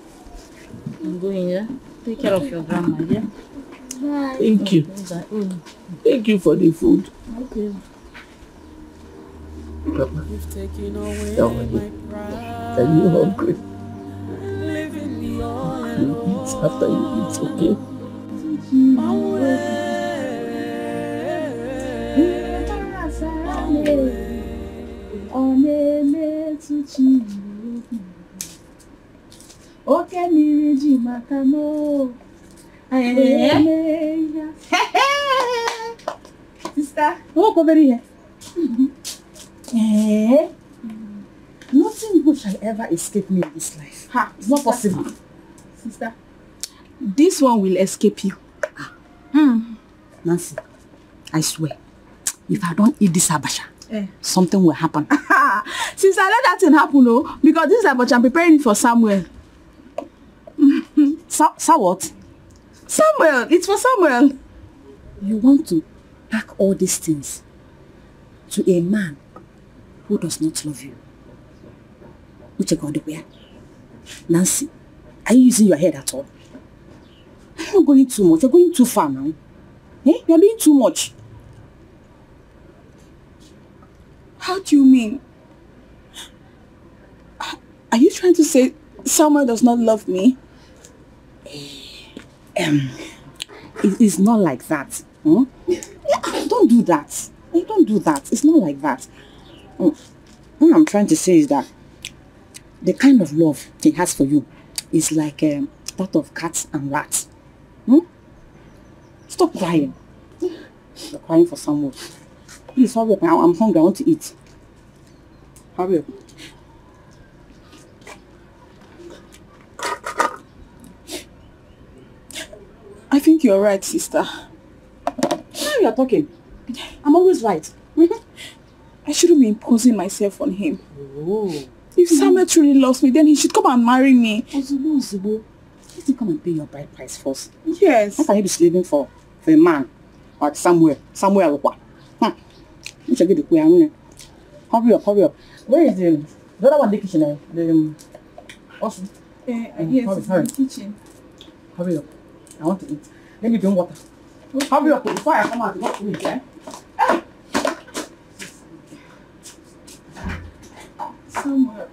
I'm going, yeah? Take care of your grandma, yeah? Bye. Thank you. Thank you for the food. Okay. You've taken away my pride. Are you hungry? Leaving me all You alone. eat after you eat, okay? Okay, Miriji Makano. Sister, walk over here. Nothing good shall ever escape me in this life. It's not possible. Sister, this one will escape you. Nancy, I swear, if I don't eat this abacha, something will happen. Since I let that thing happen, no, because this abacha I'm preparing it for Samuel. What? Samuel, it's for Samuel. You want to pack all these things to a man who does not love you? Nancy, are you using your head at all? You're going too much. You're going too far now. You're doing too much. How do you mean? Are you trying to say Samuel does not love me? It's not like that. Don't do that. Don't do that. It's not like that. What I'm trying to say is that the kind of love he has for you is like that of cats and rats. Stop crying. You're crying for someone. Please hurry up. I'm hungry. I want to eat. Hurry up. I think you're right, sister. Now you're talking. I'm always right. I shouldn't be imposing myself on him. Oh. If Samuel truly loves me, then he should come and marry me. Ozubo. Let him come and pay your bride price first. Yes. How can you be slaving for a man like Samuel? Samuel, what? You should get the queen. Hurry up, hurry up. Where is the other one in the kitchen? Yes, hurry. in the kitchen. Hurry up. I want to eat. Let me drink water. Okay. Hurry up before I come out. You want to eat, eh? Samuel.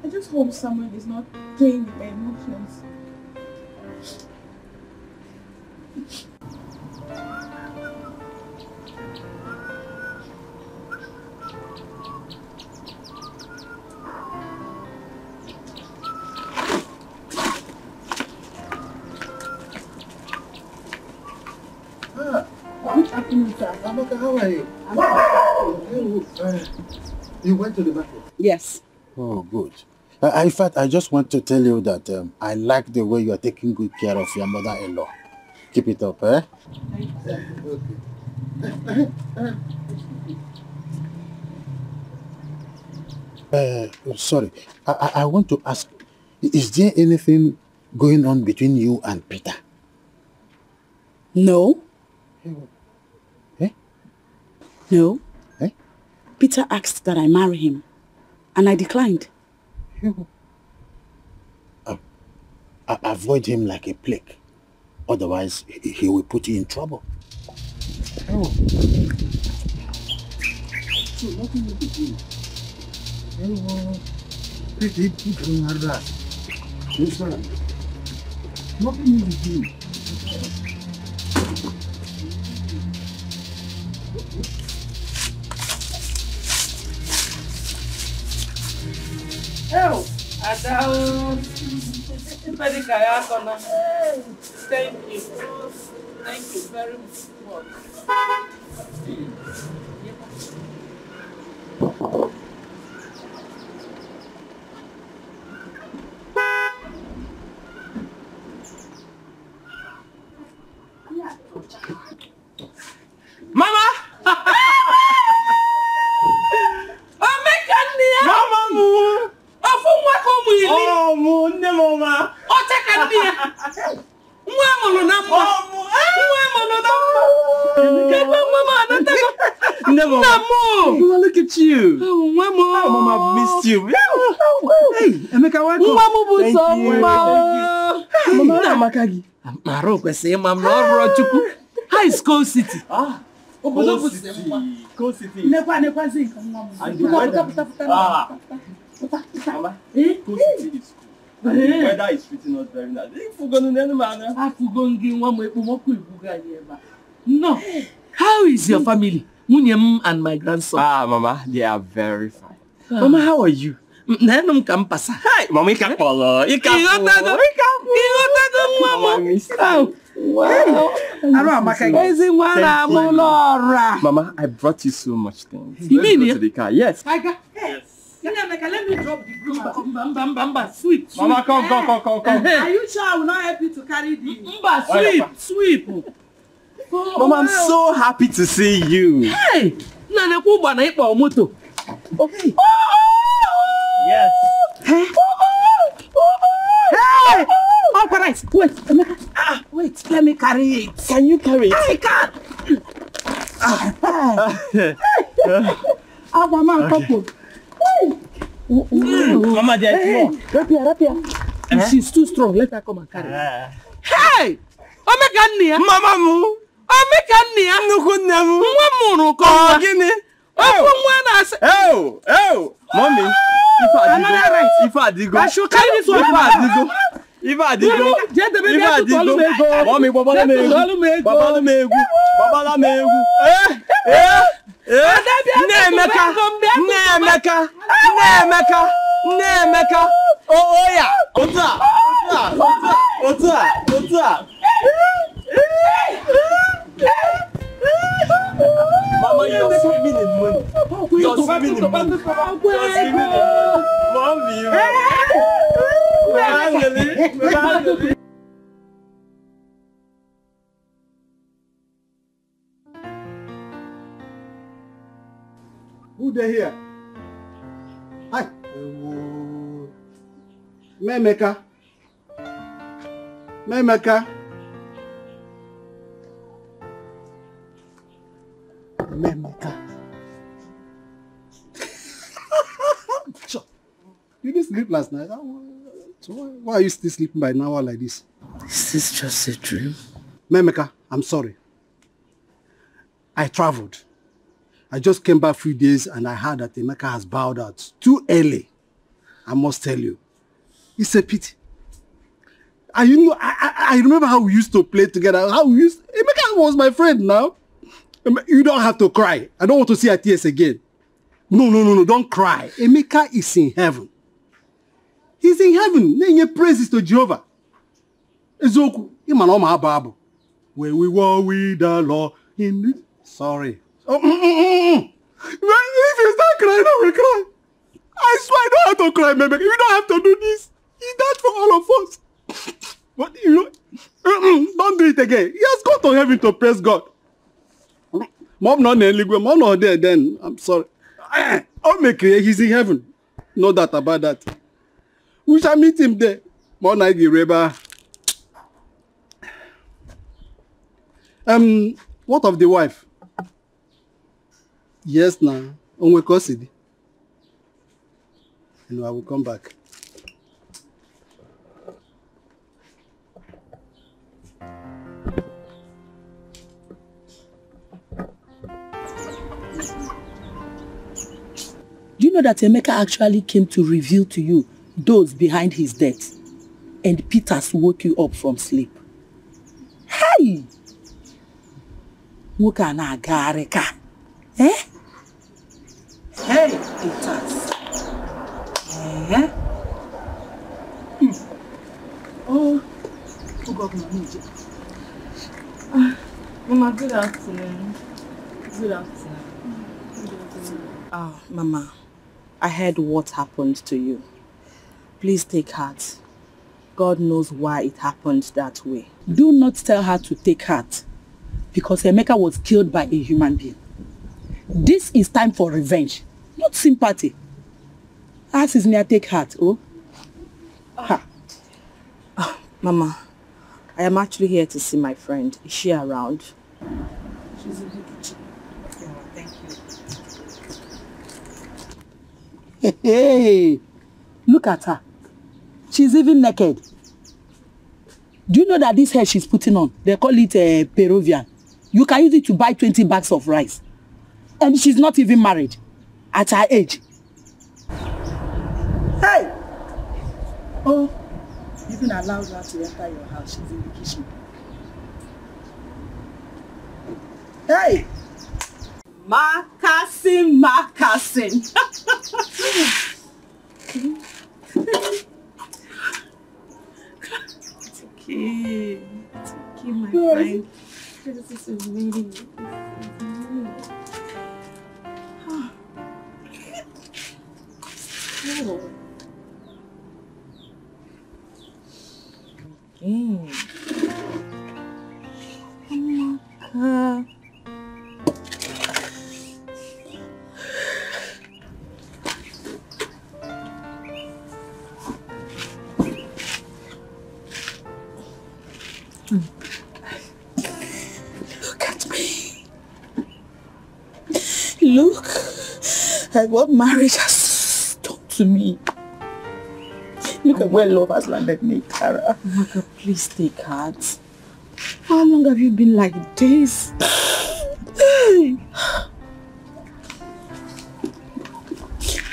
I just hope Samuel is not playing with my emotions. Amaka, how are you? You went to the market? Yes. Oh, good. In fact, I just want to tell you that I like the way you are taking good care of your mother-in-law. Keep it up, eh? Okay. Sorry, I want to ask, is there anything going on between you and Peter? No. Eh? No. Eh? Peter asked that I marry him, and I declined. Avoid him like a plague. Otherwise, he will put you in trouble. Oh. So, nothing will be doing. Nothing will be doing. Oh, Adao. Thank you. Thank you very much. Oh, Mama, look at you. Oh, Mama. Oh, Mama, I've missed you. Hey, Emeka, welcome. Mama, Makagi. Maroko say, Mama, no Chuku. High School City. Ah, Cold City. Cold City. Never And the weather. Mama, Cold City is cool. And the weather is treating us very nice. No. How is your family? Munyem and my grandson. Ah, Mama, they are very fine. Mama, how are you? Nanum Kampasa. Hi, Mama, you can't follow. You can't follow. Mama, I miss you. Wow. Mama, I brought you so much things. You mean go to the car? Yes. Yes. Let me drop the broom. Sweep. Mama, come. Are you sure I will not help you to carry the sweep? Mama, I'm so happy to see you. Hey, Nana Kuba na ipa moto. Okay. Yes. Hey. Oh, Christ. Wait, let me carry it. Can you carry it? I can't. Mama, couple. Mama, there's more. Rapia. If she's too strong, let her come and carry it. Hey! Omeka Mama mu. Omeka Nukunamu. Mwamunu ko. Gini. Oh, Mommy. If I digo. I should carry this one. If I digo. Mommy, Baba Megu. Nemeka. Oh yeah. Ota. Mama, you're swimming in money. You're swimming in money. Mommy. Who they here? Hi. Memeka. Memeka. You didn't sleep last night. So why are you still sleeping by an hour like this? Is this just a dream? Memeka, I'm sorry. I traveled. I just came back a few days and I heard that Emeka has bowed out too early. I must tell you. It's a pity. And you know, I remember how we used to play together. Emeka was my friend now. You don't have to cry. I don't want to see your tears again. No, don't cry. Emeka is in heaven. He's in heaven. Name praises to Jehovah. Ezoku, where we were with the Lord in the... Sorry. If you start crying, I will cry. I swear I don't have to cry, Emeka. You don't have to do this. He died for all of us. But you know, don't do it again. He has gone to heaven to praise God. Mom not there then. I'm sorry. I'll make it. He's in heaven. No doubt about that. We shall meet him there. More night the river. What of the wife? Yes, now. On we custody. And I will come back. Do you know that Emeka actually came to reveal to you those behind his death? And Peters woke you up from sleep. Hey! Muka na gareka. Eh? Hey, Peters. Eh? Oh, Mama, good afternoon. Good afternoon. Oh, Mama, I heard what happened to you. Please take heart. God knows why it happened that way. Do not tell her to take heart, because Emeka was killed by a human being. This is time for revenge, not sympathy. As is near take heart, oh? Ha. Oh, Mama, I am actually here to see my friend. Is she around? She's in the kitchen. Okay, thank you. Hey, look at her. She's even naked. Do you know that this hair she's putting on, they call it Peruvian? You can use it to buy 20 bags of rice. And she's not even married at her age. Hey! Oh, you even allowed her to enter your house. She's in the kitchen. Hey! Makasin. It's okay, my friend. This is amazing. Look at me. Look at what marriage has done to me. Look at where love has landed me, Tara. Maka, please take heart. How long have you been like this?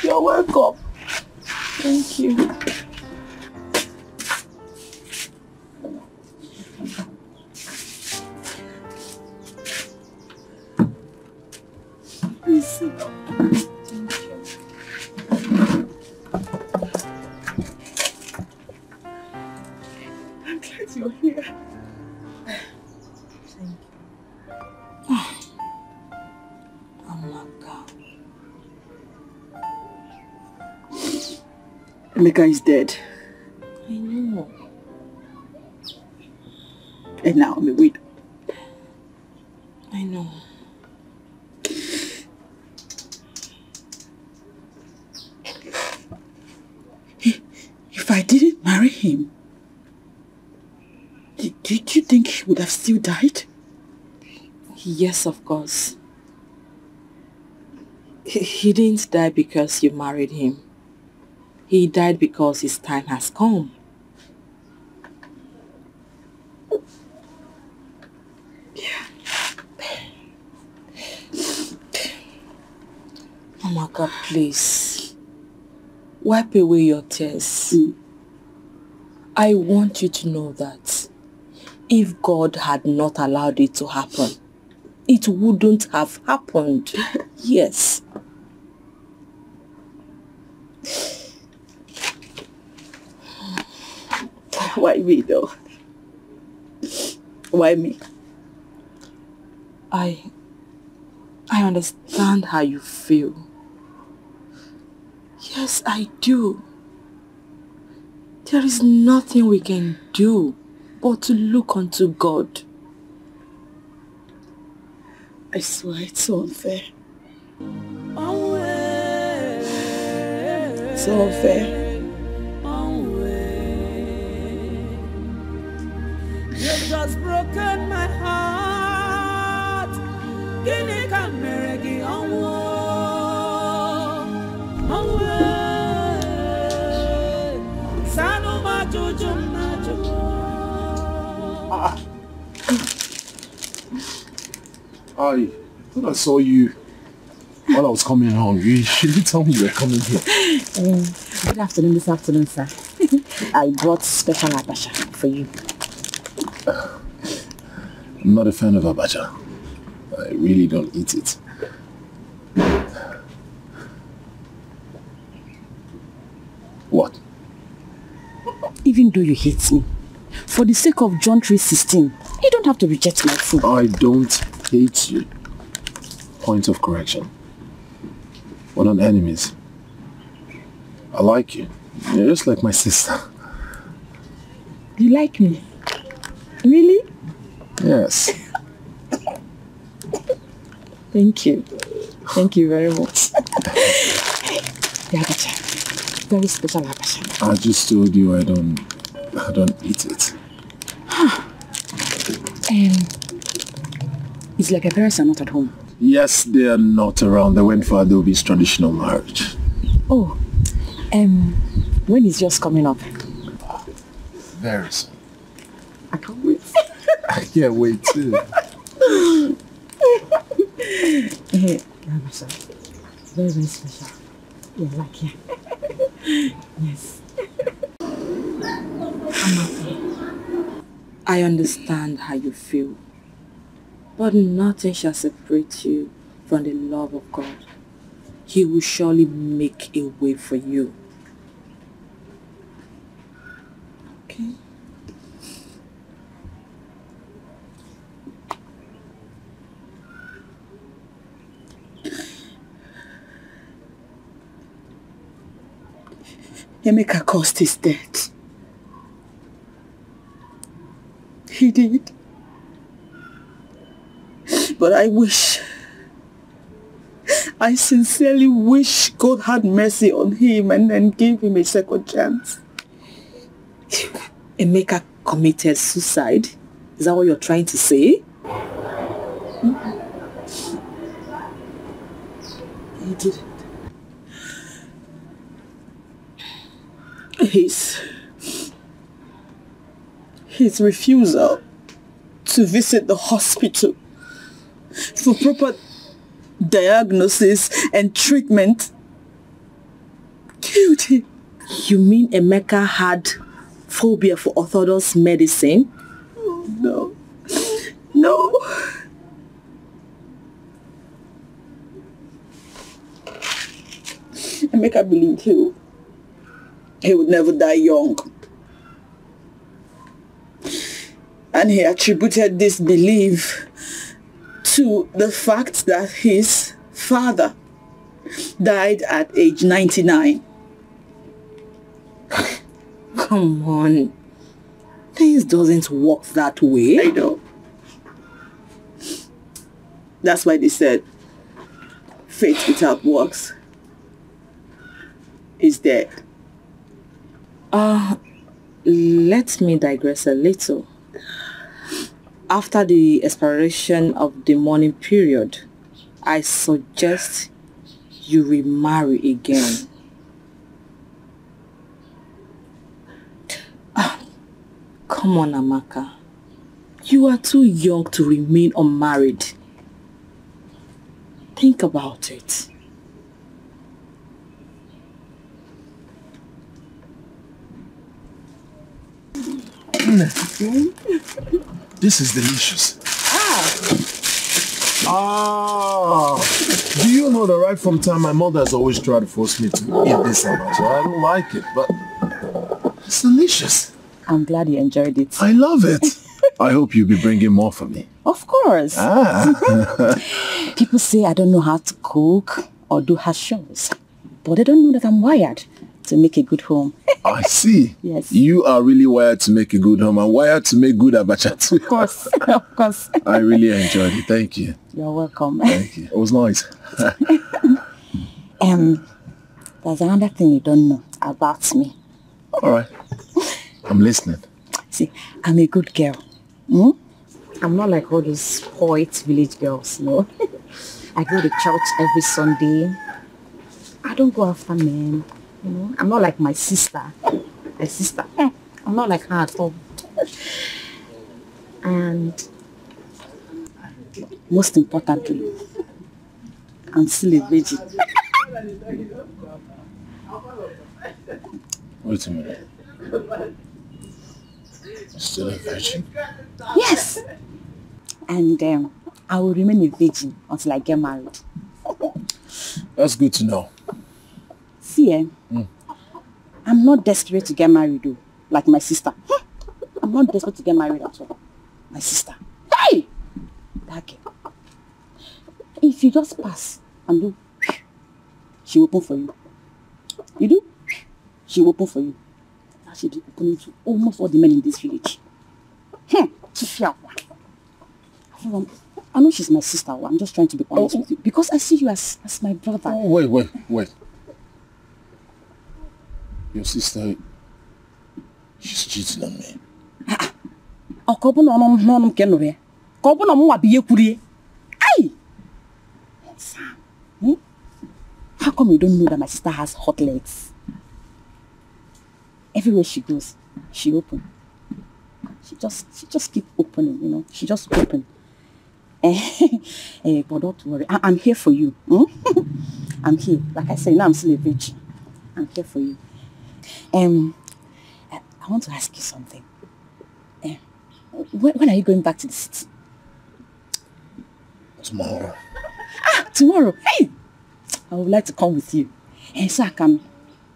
You're welcome. Thank you. Please sit down. Thank you. I'm glad you're here. Thank you. Amaka. Emeka is dead. I know. And now I'm a widow. I know. If I didn't marry him, did you think he would have still died? Yes, of course. He didn't die because you married him. He died because his time has come. Yeah. Amaka, please. Wipe away your tears. I want you to know that if God had not allowed it to happen, it wouldn't have happened. Yes. Why me though? Why me? I understand how you feel. Yes, I do. There is nothing we can do but to look unto God. I swear it's so unfair. So unfair. You've just broken my heart. Gini kameregi onwo. Sanu majuju majuju. I thought I saw you while I was coming home. You didn't tell me you were coming here. Good afternoon, this afternoon, sir. I brought special abacha for you. I'm not a fan of abacha. I really don't eat it. What? Even though you hate me, for the sake of John 3:16, you don't have to reject my food. I don't hate you. Point of correction. We're not enemies. I like you. You're just like my sister. You like me? Really? Yes. Thank you. Thank you very much. The abacha. Very special abacha. I just told you I don't eat it. It's like your parents are not at home. Yes, they are not around. They went for Adobe's traditional marriage. Oh, when is yours coming up? Very soon. I can't wait. I can't wait too. Very, very special. Yeah, like yeah. Yes. I understand how you feel, but nothing shall separate you from the love of God. He will surely make a way for you. Okay? Emeka caused his death. He did. But I sincerely wish God had mercy on him and then gave him a second chance. Emeka committed suicide? Is that what you're trying to say? He didn't. His refusal to visit the hospital for proper diagnosis and treatment killed him. You mean Emeka had phobia for orthodox medicine? No. No. Emeka believed he would never die young. And he attributed this belief to the fact that his father died at age 99. Come on. Things doesn't work that way. I know. That's why they said faith without works is dead. Let me digress a little. After the expiration of the mourning period, I suggest you remarry again. Come on, Amaka. You are too young to remain unmarried. Think about it. This is delicious. Do you know that right from time my mother has always tried to force me to eat this so much. I don't like it, but it's delicious. I'm glad you enjoyed it. I love it. I hope you'll be bringing more for me. Of course. People say I don't know how to cook or do house chores, but they don't know that I'm wired to make a good home. I see. Yes. You are really wired to make a good home and wired to make good abacha too. Of course. Of course. I really enjoyed it. Thank you. You're welcome. Thank you. It was nice. There's another thing you don't know about me. All right. I'm listening. See, I'm a good girl. I'm not like all those poet village girls, no. I go to church every Sunday. I don't go after men, you know. I'm not like my sister. I'm not like her at all. And most importantly, I'm still a virgin. Wait a minute. Still a virgin? Yes. And I will remain a virgin until I get married. That's good to know. See, I'm not desperate to get married though, like my sister. I'm not desperate to get married at all. My sister. Hey! That girl. If you just pass and do, she will open for you. You do? She will open for you. Now she'll be opening to almost all the men in this village. I know she's my sister. I'm just trying to be honest with you. Because I see you as my brother. Oh, wait. Your sister, she's cheating on me. How come you don't know that my sister has hot legs? Everywhere she goes, she open. She just keep opening, you know. She just open. But don't worry, I'm here for you. I'm here. Like I said, now I'm still a virgin. I'm here for you. I want to ask you something. When are you going back to the city? Tomorrow. Tomorrow. Hey! I would like to come with you. And so I can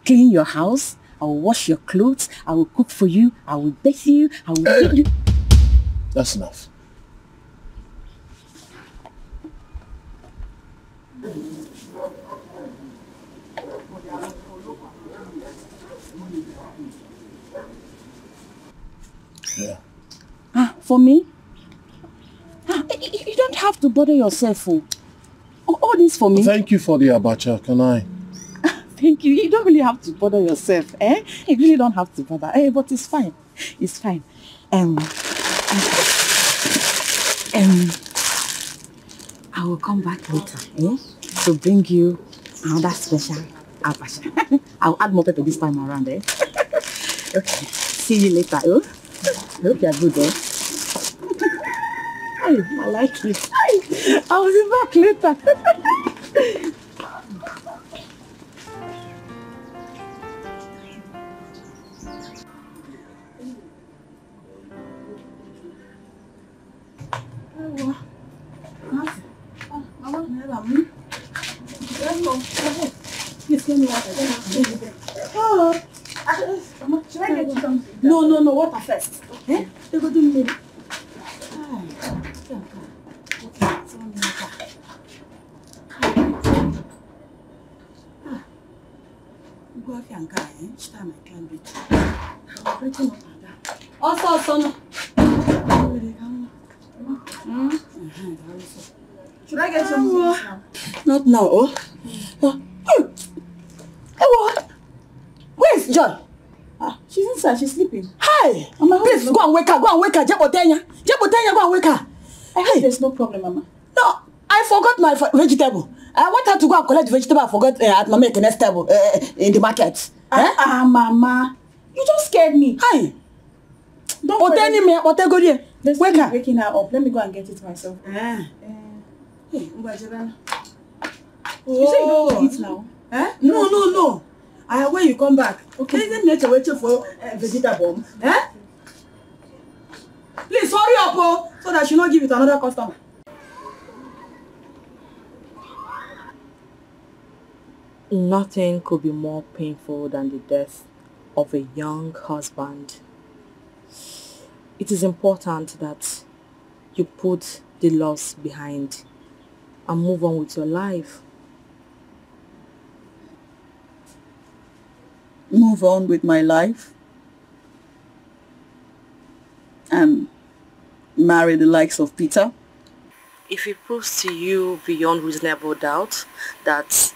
clean your house. I will wash your clothes. I will cook for you. I will bathe you. I will feed you. That's enough. Yeah. For me? You don't have to bother yourself. All this for me. Thank you for the abacha. Can I? Thank you. You don't really have to bother yourself. You really don't have to bother. But it's fine. It's fine. I will come back later. To bring you another special abacha. I'll add more pepper this time around. Okay. See you later. I hope you are good. I like it. I'll be back later. Should I get you something? No, water first. They go do me. Should I get some food now? Not now, Where's Joy? She's inside, she's sleeping. Hi! Please, go and wake her, go and wake her. Go and wake her. I heard there's no problem, Mama. No, I forgot my vegetable. I want her to go and collect the vegetable I forgot at Mama Ekene's table in the market. Mama. You just scared me. Hi. Don't worry. Let's wake her. Waking her up. Let me go and get it myself. Hey, you say you don't want to eat now? No. When you come back. Okay. Isn't nature waiting for vegetable? Please hurry up, so that she not give it to another customer. Nothing could be more painful than the death of a young husband. It is important that you put the loss behind and move on with your life. Move on with my life and marry the likes of Peter? If it proves to you beyond reasonable doubt that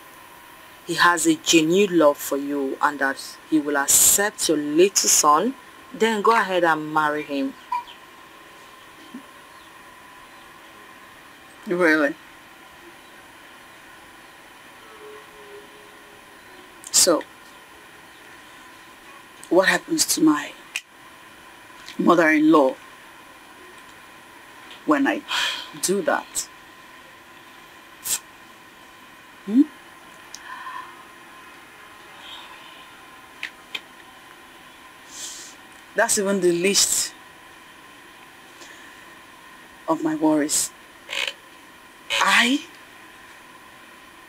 he has a genuine love for you and that he will accept your little son, then go ahead and marry him. Really? So, what happens to my mother-in-law when I do that? That's even the least of my worries. I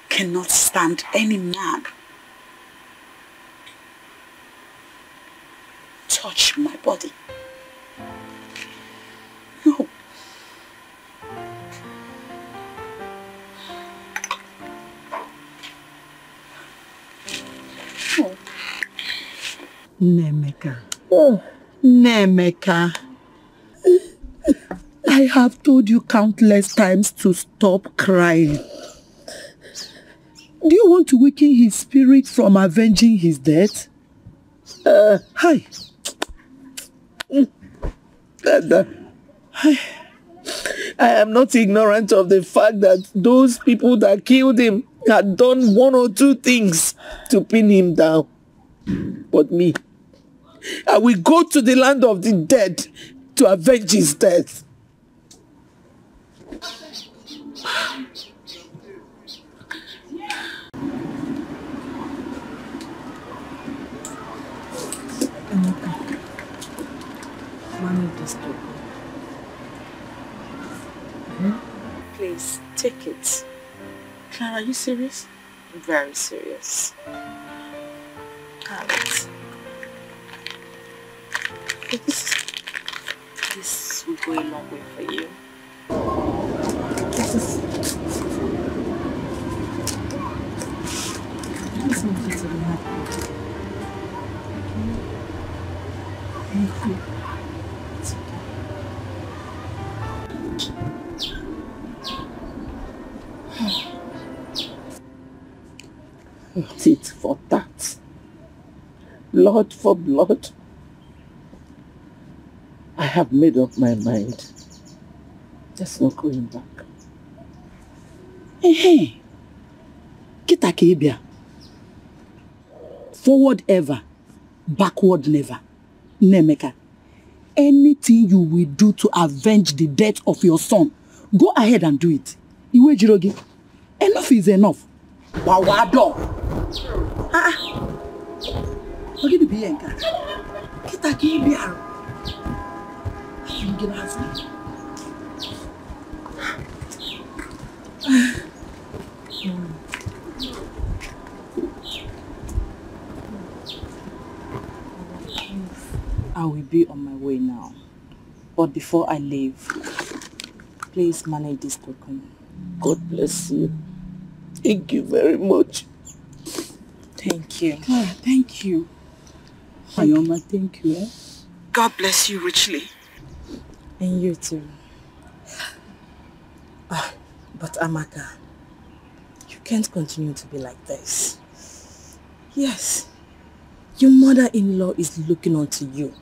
cannot stand any man touch my body. No. Oh. Nemeka. I have told you countless times to stop crying. Do you want to weaken his spirit from avenging his death? Hi. Dada, I am not ignorant of the fact that those people that killed him had done 1 or 2 things to pin him down. But me, I will go to the land of the dead to avenge his death. Please, take it. Clara, are you serious? Very serious. Alright. This will go a long way for you. This want you to be happy. Thank you. It's okay. Tit for tat. Blood for blood. I have made up my mind. There's no going back. Hey, kita kebia. Forward ever, backward never. Nemeka, anything you will do to avenge the death of your son, go ahead and do it. Iwe Jirogi, enough is enough. Wawado. Ogi di biyenka. Kita kebia. You get ask me. I will be on my way now. But before I leave, please manage this token. God bless you. Thank you very much. Thank you. Oh, thank you. Ayoma, thank you. God bless you richly. And you too. But Amaka, you can't continue to be like this. Yes, your mother-in-law is looking onto you.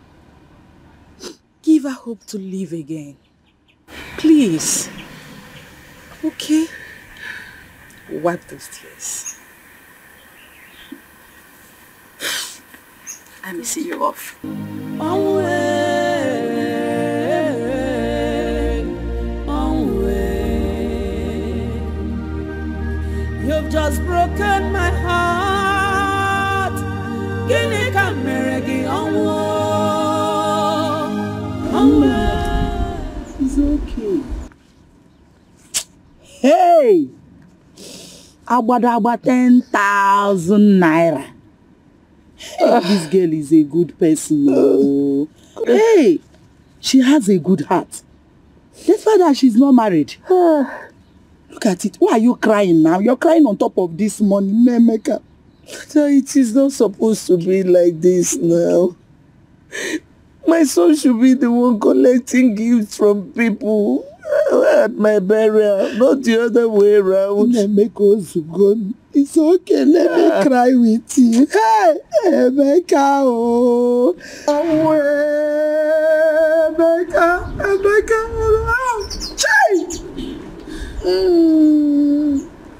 Give her hope to live again. Please. Okay? Wipe those tears. Let me see you off. You've just broken my heart. Guinea Cameragi It's okay. Hey! Abada 10,000 naira. Hey, this girl is a good person. Oh. Hey! She has a good heart. Despite that she's not married. Look at it. Why are you crying now? You're crying on top of this money, Nemeka. It is not supposed to be like this now. My son should be the one collecting gifts from people at my burial, not the other way around. Nemeka, it's okay. Let me cry with you. Hey, Emeka, oh. Emeka. Chai!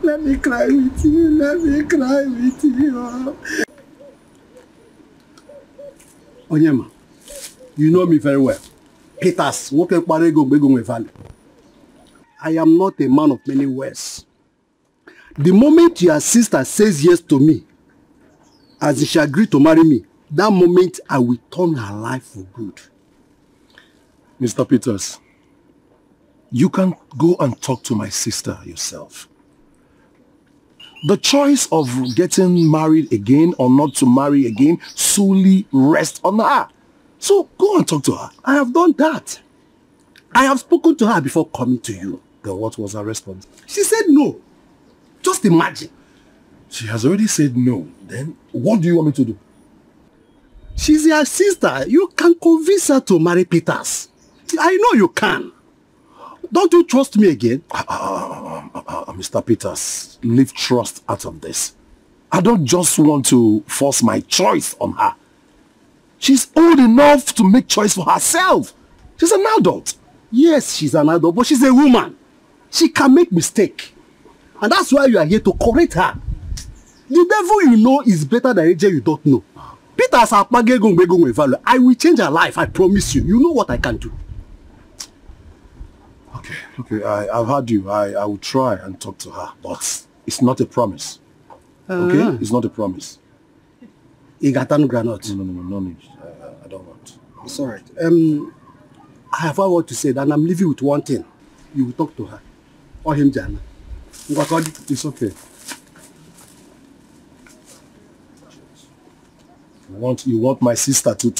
Let me cry with you. Let me cry with you. Onyema, you know me very well. Peters, I am not a man of many words. The moment your sister says yes to me, as she agreed to marry me, that moment I will turn her life for good. Mr. Peters, you can go and talk to my sister yourself. The choice of getting married again or not to marry again solely rests on her. So go and talk to her. I have done that. I have spoken to her before coming to you. Then what was her response? She said no. Just imagine. She has already said no. Then what do you want me to do? She's your sister. You can convince her to marry Peters. I know you can. Don't you trust me again? Mr. Peters, leave trust out of this. I don't just want to force my choice on her. She's old enough to make choice for herself. She's an adult. Yes, she's an adult, but she's a woman. She can make mistake. And that's why you are here to correct her. The devil you know is better than AJ you don't know. Peter I will change her life, I promise you. You know what I can do. Okay, I've heard you. I will try and talk to her, but it's not a promise. Okay? It's not a promise. Granot. No need. I don't want. It's alright. I have one word to say, and I'm leaving with one thing. You will talk to her. Or him, Jana. It's okay. You want my sister to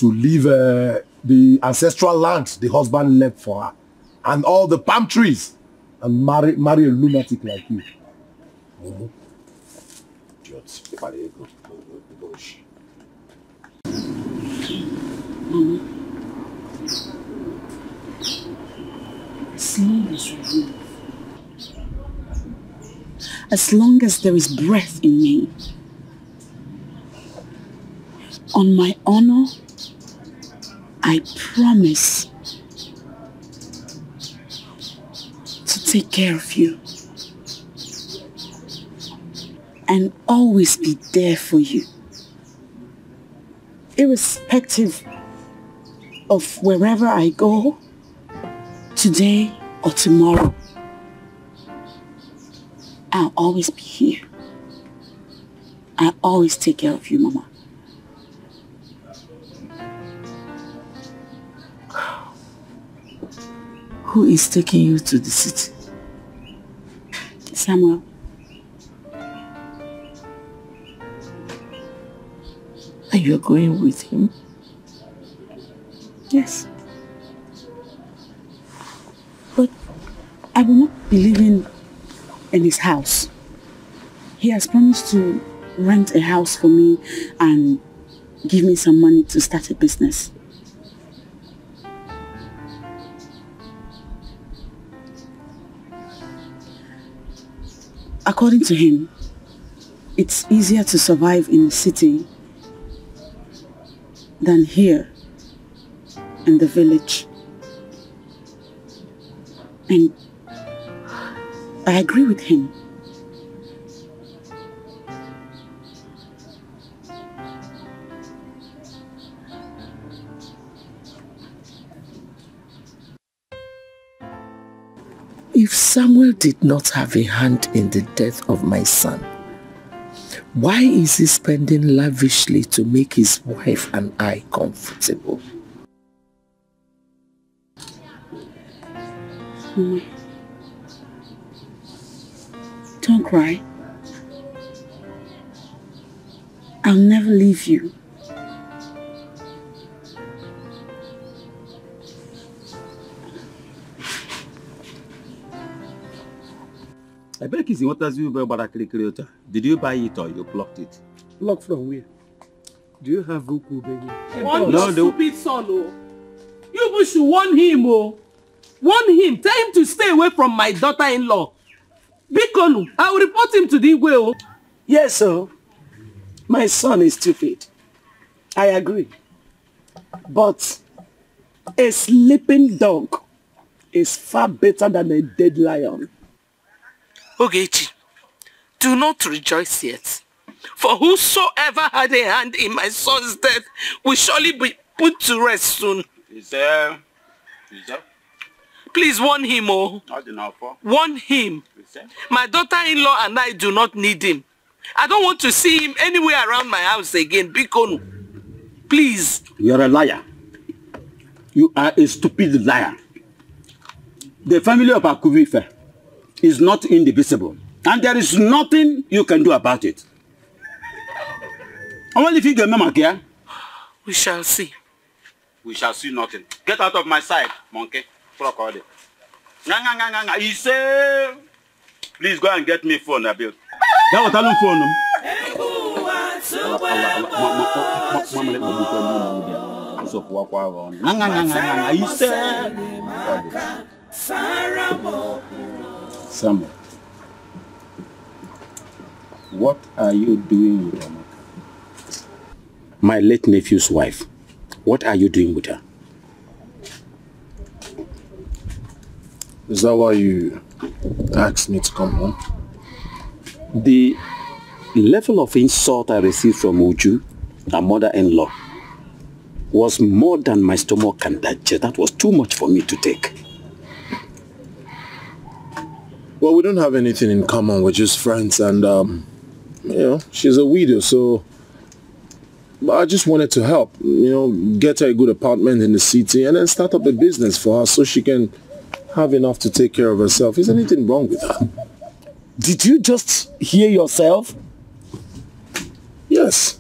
leave the ancestral land the husband left for her, and all the palm trees, and marry a lunatic like you. As long as there is breath in me, on my honor, I promise to take care of you and always be there for you, irrespective of wherever I go, today or tomorrow. I'll always be here. I'll always take care of you, Mama. Who is taking you to the city? Samuel. And you're going with him? Yes. But I will not be living in his house. He has promised to rent a house for me and give me some money to start a business. According to him, it's easier to survive in the city than here in the village. And I agree with him. If Samuel did not have a hand in the death of my son, why is he spending lavishly to make his wife and I comfortable? Mama, don't cry. I'll never leave you. I beg you, what does you buy about? Did you buy it or you plucked it? Plucked from where? Do you have Goku, baby? Warn your stupid son, oh. You should warn him, oh. Warn him. Tell him to stay away from my daughter-in-law. Bikonu, I will report him to the Igwe, oh. Yes, sir. My son is stupid. I agree. But a sleeping dog is far better than a dead lion. Ogechi, do not rejoice yet. For whosoever had a hand in my son's death will surely be put to rest soon. Is there? Please warn him, oh. Not enough for. Warn him. My daughter-in-law and I do not need him. I don't want to see him anywhere around my house again. Bikonu. Please. You're a liar. You are a stupid liar. The family of Akuvife is not indivisible. And there is nothing you can do about it. I want if you get Mama here. We shall see. We shall see nothing. Get out of my sight, monkey. He say, please go and get me phone, Abil. That was a phone. Samuel, what are you doing with Amaka? My late nephew's wife. What are you doing with her? Is that why you asked me to come home. The level of insult I received from Uju, her mother-in-law, was more than my stomach can digest. That was too much for me to take. Well, we don't have anything in common. We're just friends, and you know, she's a widow, so I just wanted to help. You know, get her a good apartment in the city, and then start up a business for her so she can have enough to take care of herself. Is anything wrong with that? Did you just hear yourself? Yes.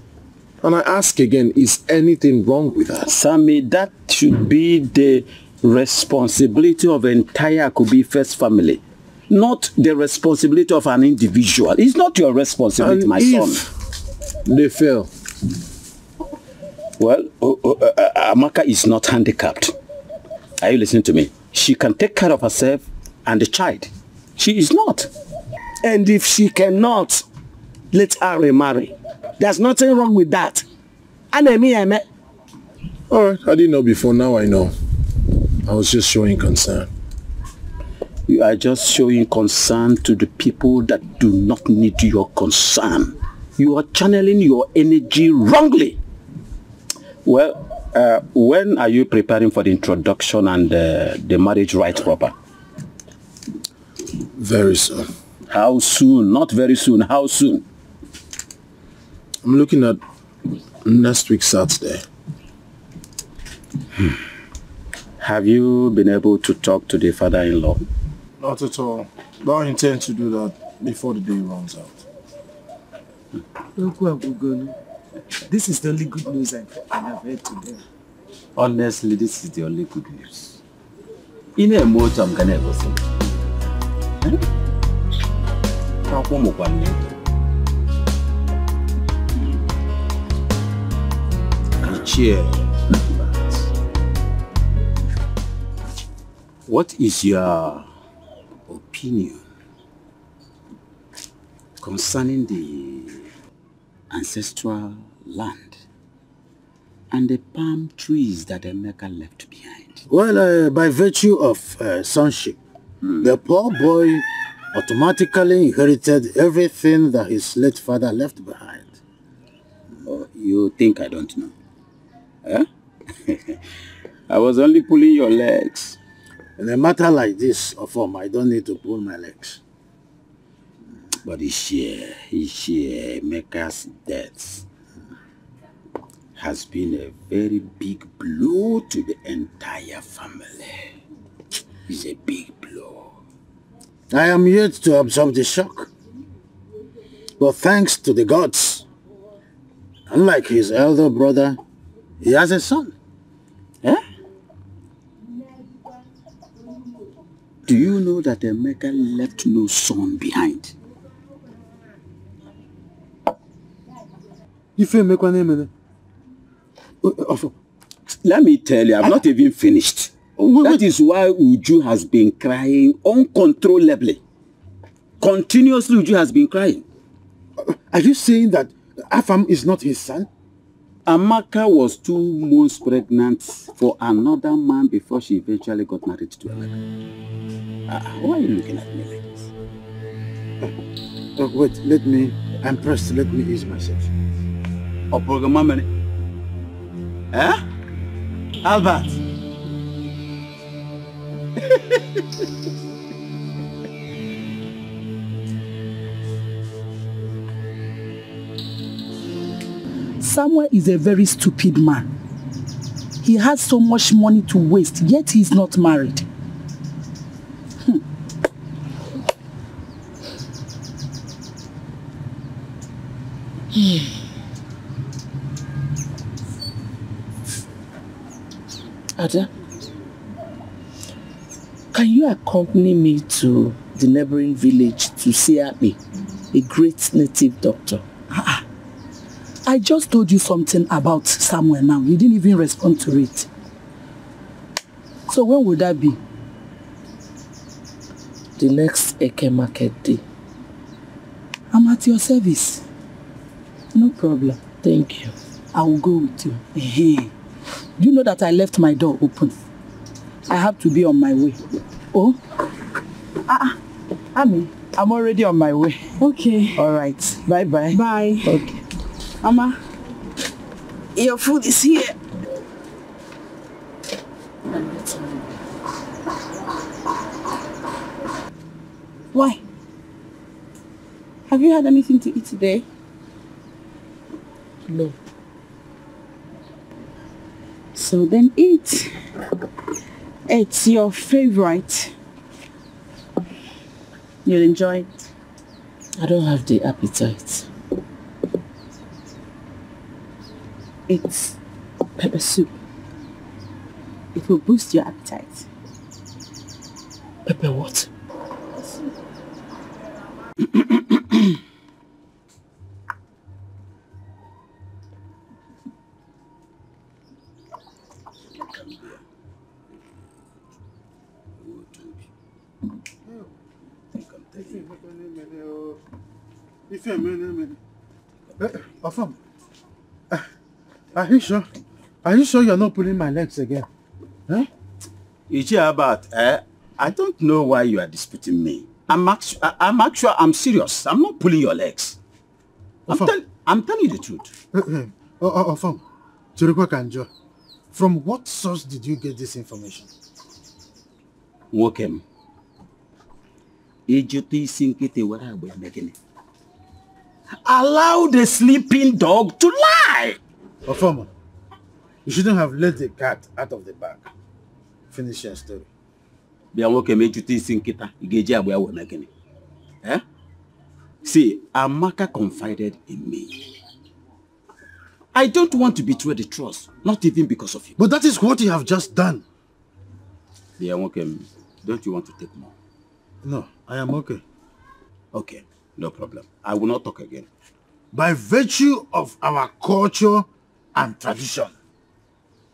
And I ask again, is anything wrong with that? Sammy, that should be the responsibility of the entire Akubi first family, not the responsibility of an individual. It's not your responsibility, and my if son. They fail. Well, Amaka is not handicapped. Are you listening to me? She can take care of herself and the child. She is not. And if she cannot, let her remarry. There's nothing wrong with that. Alright, I didn't know before, now I know. I was just showing concern. You are just showing concern to the people that do not need your concern. You are channeling your energy wrongly. Well, when are you preparing for the introduction and the marriage rites proper? Very soon. How soon? Not very soon. How soon? I'm looking at next week Saturday. Have you been able to talk to the father-in-law? Not at all. But I intend to do that before the day runs out. This is the only good news I have heard today. Honestly, this is the only good news. In a motor, I'm going to go see. What is your opinion concerning the ancestral land and the palm trees that Emeka left behind? Well, by virtue of sonship, the poor boy automatically inherited everything that his late father left behind. Oh, you think I don't know? Huh? I was only pulling your legs. In a matter like this, Ofom, I don't need to pull my legs. But Emeka's death has been a very big blow to the entire family. It's a big blow. I am yet to absorb the shock. But thanks to the gods, unlike his elder brother, he has a son. Eh? Do you know that Emeka left no son behind? Let me tell you, I'm not even finished. That is why Uju has been crying uncontrollably. Continuously, Uju has been crying. Are you saying that Afam is not his son? Amaka was 2 months pregnant for another man before she eventually got married to Emeka. Why are you looking at me like this? Wait, I'm pressed, let me ease myself. Eh? Albert? Samuel is a very stupid man. He has so much money to waste, yet he is not married. Ada, can you accompany me to the neighboring village to see Abi, a great native doctor? I just told you something about Samuel now. You didn't even respond to it. So when would that be? The next Eke market day. I'm at your service. No problem. Thank you. I will go with you. Hey. Do you know that I left my door open? I have to be on my way. Oh? Ami, I'm already on my way. Okay. All right. Bye-bye. Bye. Okay. Mama, your food is here. Why? Have you had anything to eat today? No. So then eat. It's your favorite. You'll enjoy it. I don't have the appetite. It's pepper soup. It will boost your appetite. Pepper what? Afam, are you sure? Are you sure you're not pulling my legs again? Huh? I don't know why you are disputing me. I'm serious. I'm not pulling your legs. I'm telling you the truth. Afam, Chirikwa Kanjo, from what source did you get this information? Wokem. Allow the sleeping dog to lie. Afam, you shouldn't have let the cat out of the bag. Finish your story. See, Amaka confided in me. I don't want to betray the trust, not even because of you. But that is what you have just done. Don't you want to take more? No, I am okay. Okay, no problem. I will not talk again. By virtue of our culture and tradition,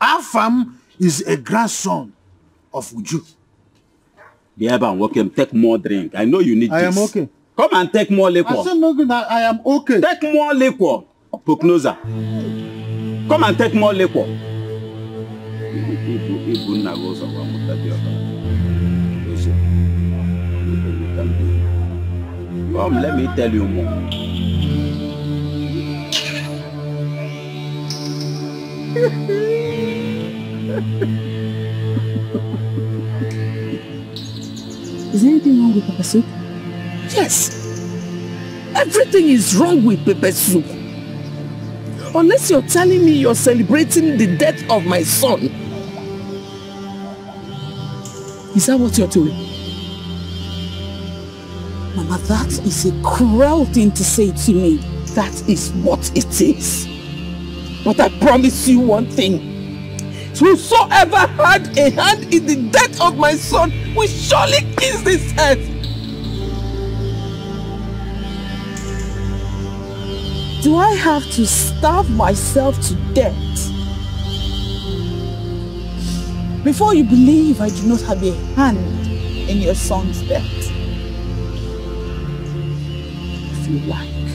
Afam is a grandson of Uju. Take more drink. I know you need this. I am okay. Come and take more liquor. I said no, I am okay. Take more liquor. Pugnosa. Come and take more liquor. Come, let me tell you more. Is there anything wrong with pepper soup? Yes. Everything is wrong with pepper soup. Unless you're telling me you're celebrating the death of my son. Is that what you're doing? Mama, that is a cruel thing to say to me. That is what it is. But I promise you one thing. Whosoever had a hand in the death of my son will surely kiss this earth. Do I have to starve myself to death before you believe I do not have a hand in your son's death? If you like,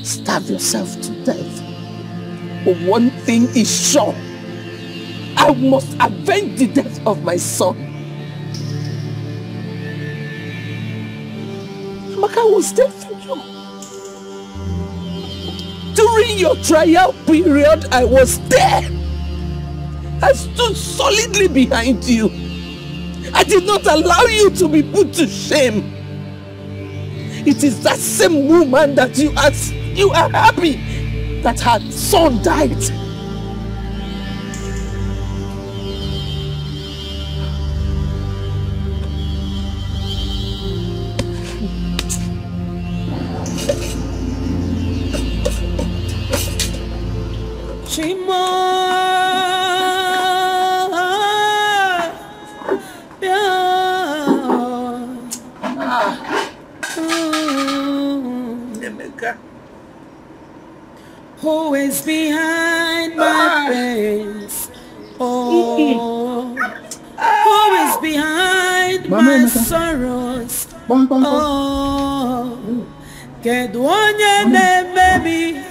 starve yourself to death. But one thing is sure. I must avenge the death of my son. Amaka was there for you. During your trial period, I was there. I stood solidly behind you. I did not allow you to be put to shame. It is that same woman that you are happy that her son died. Who is behind my face? Oh, who is behind my sorrows? Oh, get one name, baby.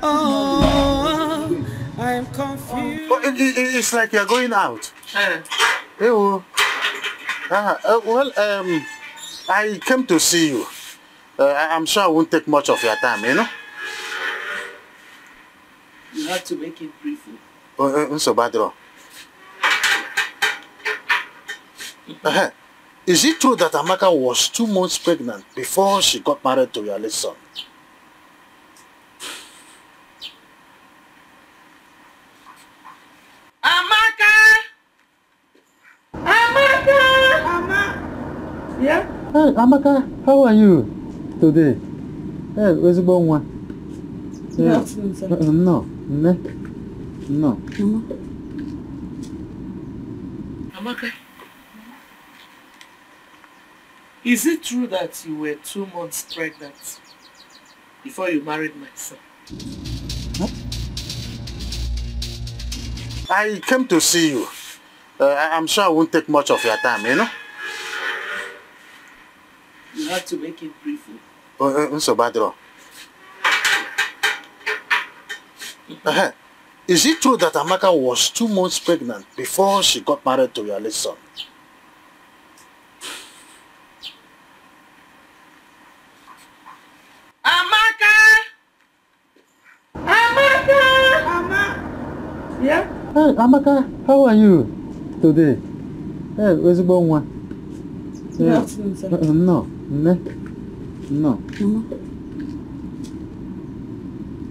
Oh, I'm confused. It's like you're going out. Hey, oh. I came to see you. I'm sure I won't take much of your time, you know? You have to make it brief. So bad. Is it true that Amaka was 2 months pregnant before she got married to your late son? Amaka! Yeah? Hey, Amaka, how are you today? Hey, where's the bone one? Good afternoon, sir. No. Amaka, is it true that you were 2 months pregnant before you married my son? I came to see you. I'm sure I won't take much of your time, you know? You have to make it brief. So bad. Is it true that Amaka was 2 months pregnant before she got married to your late son? Amaka! Yeah? Hey, Amaka, how are you today? Hey, where's the bone one? Good afternoon, sir. No.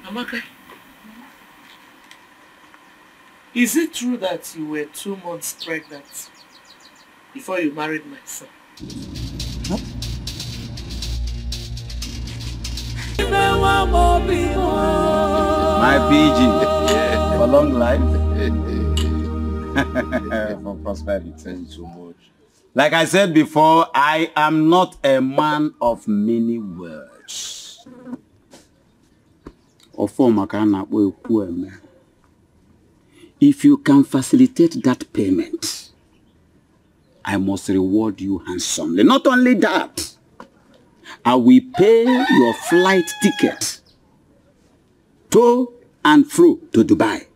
Amaka, is it true that you were 2 months pregnant before you married my son? My PG. For long life. For prosperity. Thank you so much. Like I said before, I am not a man of many words. If you can facilitate that payment, I must reward you handsomely. Not only that, I will pay your flight ticket to and fro to Dubai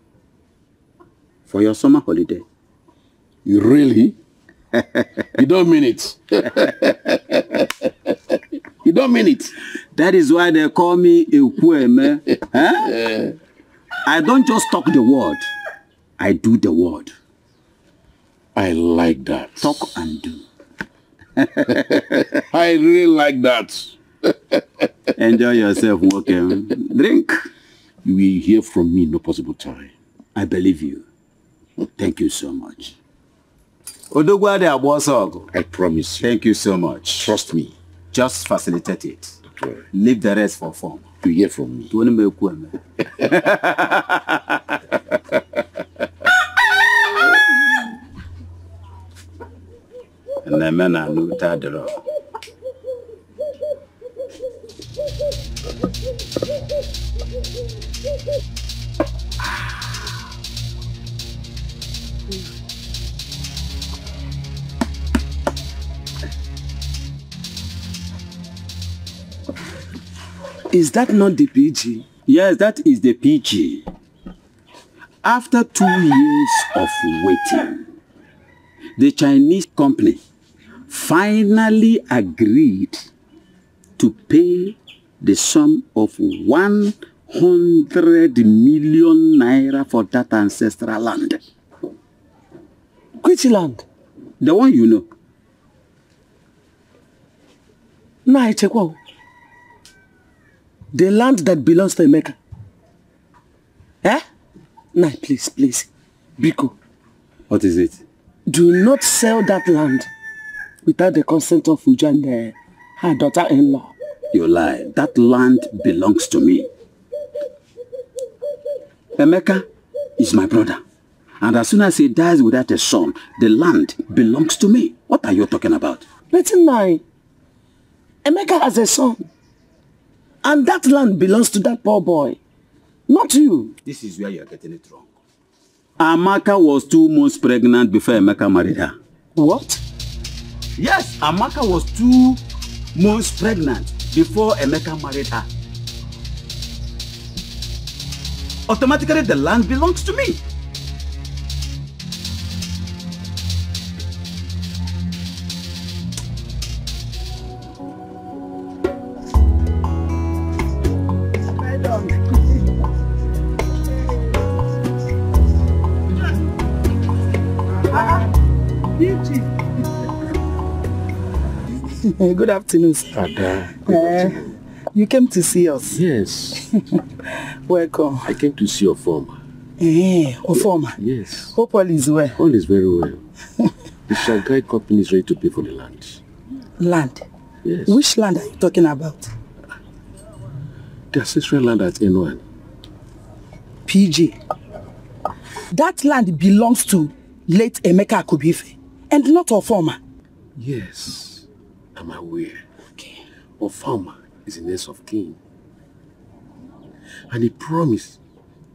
for your summer holiday. You really? You don't mean it. You don't mean it. That is why they call me Ekweme. Huh? I don't just talk the word. I do the word. I like that. Talk and do. I really like that. Enjoy yourself, Wokem. Drink. You will hear from me in no possible time. I believe you. Thank you so much. Odogwade Abwasogo. I promise you. Thank you so much. Trust me. Just facilitate it. Okay. Leave the rest for form. You hear from me. Is that not the PG? Yes, that is the PG. After 2 years of waiting, the Chinese company finally agreed to pay the sum of 100 million naira for that ancestral land. Which land? The one you know. Naichekwa. The land that belongs to Emeka. Eh? Nah, please. Biko. What is it? Do not sell that land without the consent of Uju and her daughter-in-law. You lie. That land belongs to me. Emeka is my brother. And as soon as he dies without a son, the land belongs to me. What are you talking about? But now, Emeka has a son. And that land belongs to that poor boy. Not you. This is where you are getting it wrong. Amaka was 2 months pregnant before Emeka married her. What? Yes, Amaka was 2 months pregnant before Emeka married her. Automatically, the land belongs to me. Good afternoon, sir. You came to see us? Yes. Welcome. I came to see your farmer. Ofoma? Yes. Hope all is well. All is very well. The Shanghai company is ready to pay for the land. Land? Yes. Which land are you talking about? The ancestral land at N1. PG. That land belongs to late Emeka Akubife and not Ofoma. Yes, I'm aware. Okay. Ofoma is the next of kin. And he promised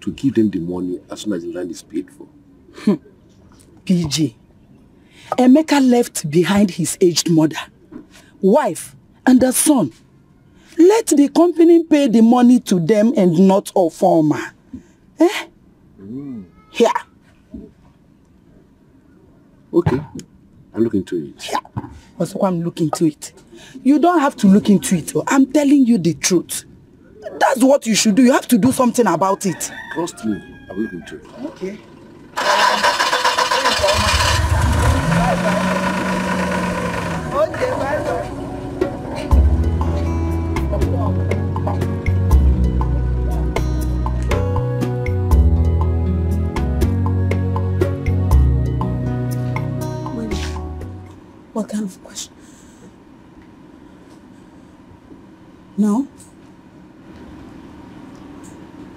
to give them the money as soon as the land is paid for. PG. Emeka left behind his aged mother, wife, and a son. Let the company pay the money to them and not Ofoma. Here. Okay. I'm looking into it. Yeah. Also, I'm looking into it. You don't have to look into it. I'm telling you the truth. That's what you should do. You have to do something about it. Trust me. I will look into it. Okay. Okay, bye-bye. What kind of question? No.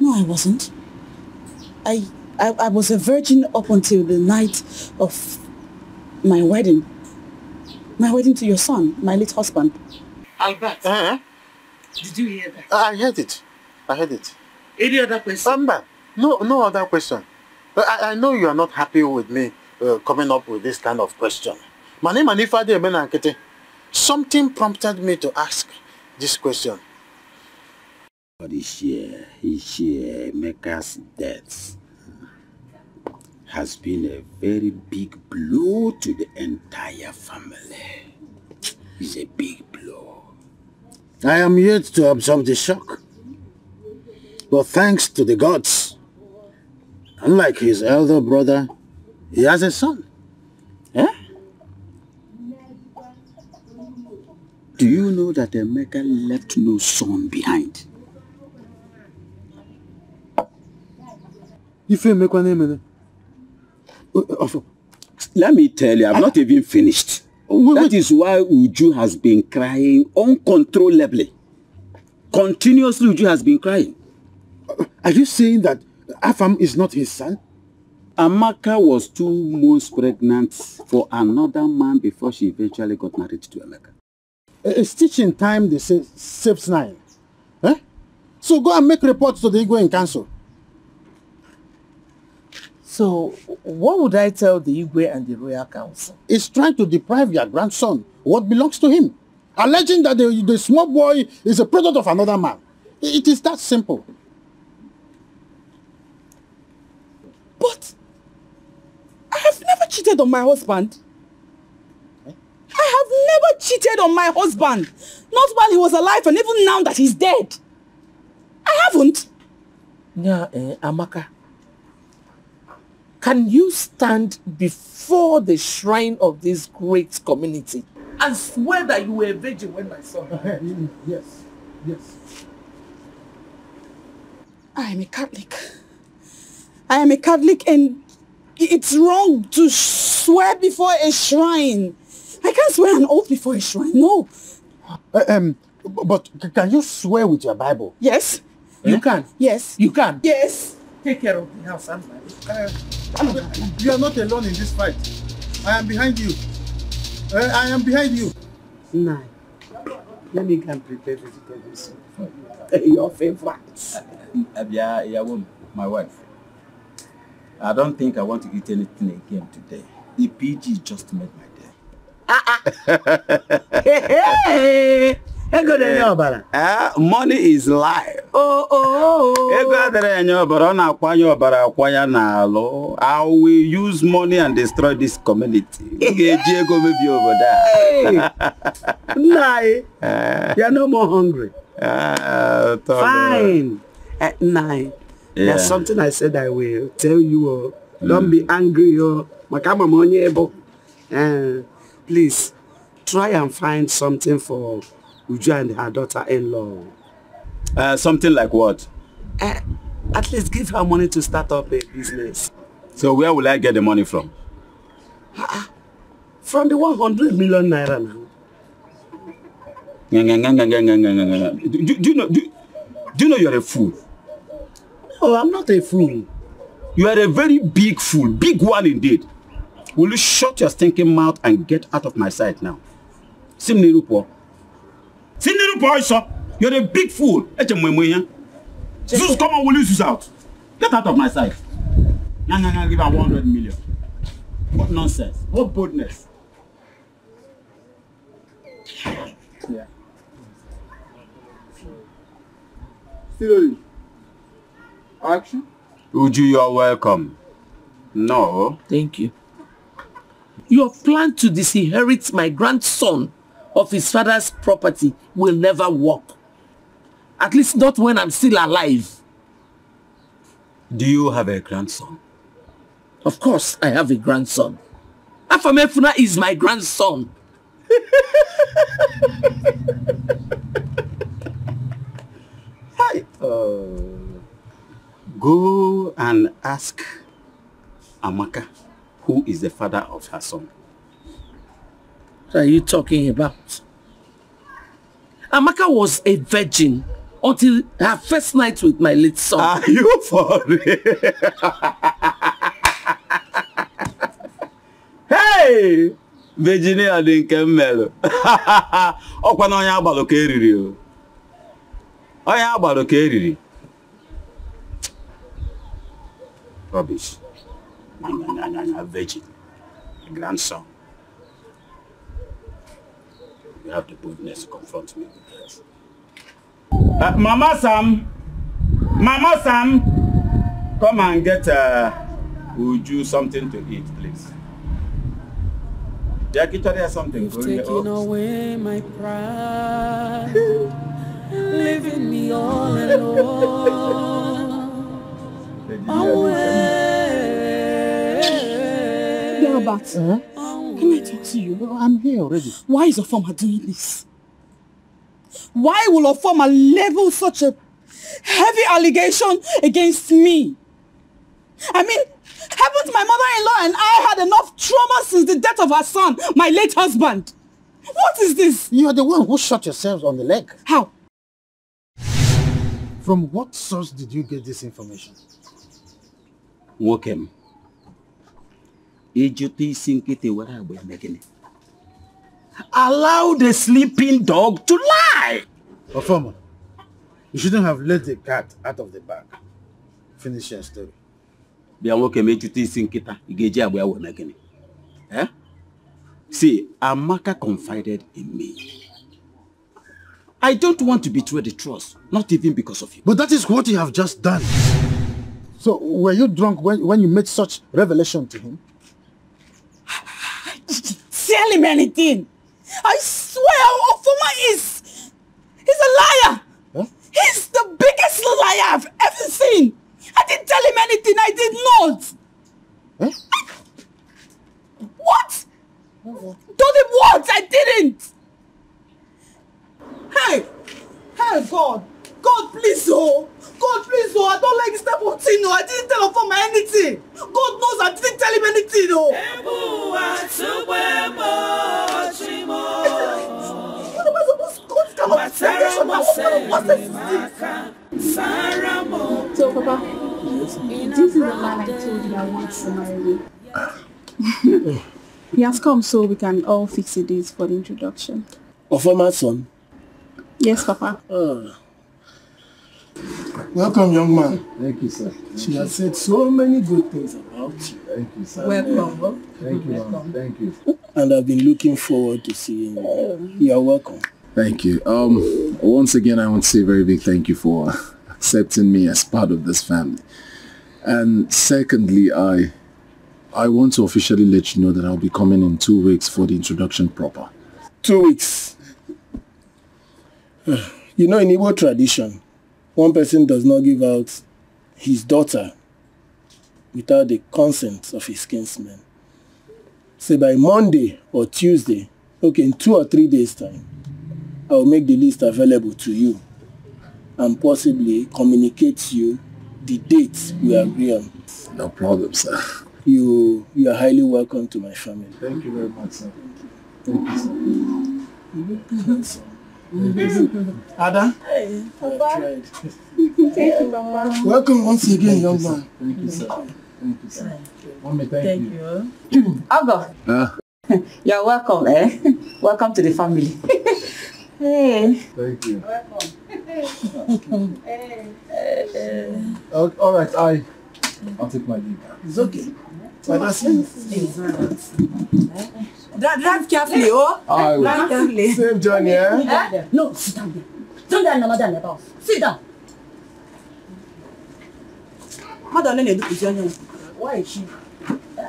No, I wasn't. I was a virgin up until the night of my wedding. My wedding to your son, my late husband. Albert, did you hear that? I heard it. Any other question? No other question. I know you are not happy with me coming up with this kind of question. Something prompted me to ask this question. But Emeka's death has been a very big blow to the entire family. It's a big blow. I am yet to absorb the shock. But thanks to the gods, unlike his elder brother, he has a son. Do you know that Emeka left no son behind? Let me tell you, I've not even finished. That is why Uju has been crying uncontrollably. Continuously, Uju has been crying. Are you saying that Afam is not his son? Amaka was 2 months pregnant for another man before she eventually got married to Emeka. A stitch in time, they say, saves 9. So go and make reports to the Igwe in council. So, what would I tell the Igwe and the Royal Council? It's trying to deprive your grandson what belongs to him, alleging that the small boy is a product of another man. It is that simple. But I have never cheated on my husband. I have never cheated on my husband. Not while he was alive and even now that he's dead. I haven't. Yeah, Amaka. Can you stand before the shrine of this great community and swear that you were a virgin when my son died? Yes. I am a Catholic. And it's wrong to swear before a shrine. I can't swear an oath before a shrine, no. But can you swear with your Bible? Yes. You can? Yes. You can? Yes. Take care of the house, you are not alone in this fight. I am behind you. I am behind you. Nah. Let me go and prepare vegetables for you. Your favorites. My wife. I don't think I want to eat anything again today. The PG just made my day. Money is life. I will use money and destroy this community. Nah, you're no more hungry. Fine. At 9. There's something I said I will tell you. Don't be angry. Please, try and find something for Uju and her daughter-in-law. Something like what? At least give her money to start up a business. So where will I get the money from? From the 100 million naira now. Do you know you're a fool? No, I'm not a fool. You are a very big fool. Big one indeed. Will you shut your stinking mouth and get out of my sight now? Simnirupo. Simnirupo, you're a big fool. Zeus, come on, will you Zeus out? Get out of my sight. Give her 100 million. What nonsense. What boldness. Yeah. Still action? Uju, you are welcome. No. Thank you. Your plan to disinherit my grandson of his father's property will never work. At least not when I'm still alive. Do you have a grandson? Of course, I have a grandson. Afamefuna is my grandson. Hi. Go and ask Amaka who is the father of her son. What are you talking about? Amaka was a virgin until her first night with my late son. Are you for real? Hey! Virginia didn't melo. Okwa na onye agbalo ka eriri o. Onye agbalo ka eriri. Rubbish. Virgin. A grandson. You have the boldness to confront me with this. Mama Sam! Mama Sam! Come and get Uju something to eat, please. Jackie, tell her something. You've taken away my pride, leaving me all alone. Robert, can I talk to you? I'm here already. Why is Ofoma doing this? Why will Ofoma level such a heavy allegation against me? I mean, haven't my mother-in-law and I had enough trauma since the death of her son, my late husband? What is this? You are the one who shot yourself on the leg. How? From what source did you get this information? Wokem. Allow the sleeping dog to lie. Ofoma, you shouldn't have let the cat out of the bag. Finish your story. See, Amaka confided in me. I don't want to betray the trust, not even because of you. But that is what you have just done. So, were you drunk when you made such revelation to him? I didn't tell him anything. I swear Ofoma he's a liar. Huh? He's the biggest liar I've ever seen. I didn't tell him anything. I did not. Huh? What? Told him what? I didn't. Hey! Hey, God! God, please, oh! God, please, oh! I don't like this type of thing, no! I didn't tell Ofoma anything! God knows I didn't tell him anything, oh! What am I supposed to do? What kind of celebration now? What kind of process is this? So, Papa, this is the man I told you I want to marry. He has come so we can all fix a date for the introduction. Ofoma son? Yes, Papa. Welcome, young man. Thank you, sir. She has said so many good things about you. Thank you, sir. Welcome. Thank you, Mom. Thank you. And I've been looking forward to seeing you. You're welcome. Thank you. Once again, I want to say a very big thank you for accepting me as part of this family. And secondly, I want to officially let you know that I'll be coming in 2 weeks for the introduction proper. 2 weeks. You know, in Igbo tradition, one person does not give out his daughter without the consent of his kinsmen. Say by Monday or Tuesday, Okay, in 2 or 3 days' time, I will make the list available to you and possibly communicate to you the dates we agree on. No problem, sir. You are highly welcome to my family. Thank you very much, sir. Thank you, sir. Ada? Hey, Papa. Thank you, Papa. Welcome once again, young man. Thank you, sir. Thank you, sir. Mommy, Thank you. Ogo. You're welcome, eh? Welcome to the family. Hey. Thank you. Welcome. All right, I'll take my leave. It's okay. Drive carefully, oh. I will. Drive carefully. Same journey, eh? No, sit down there. Don't get another than above. Sit down. Why is she?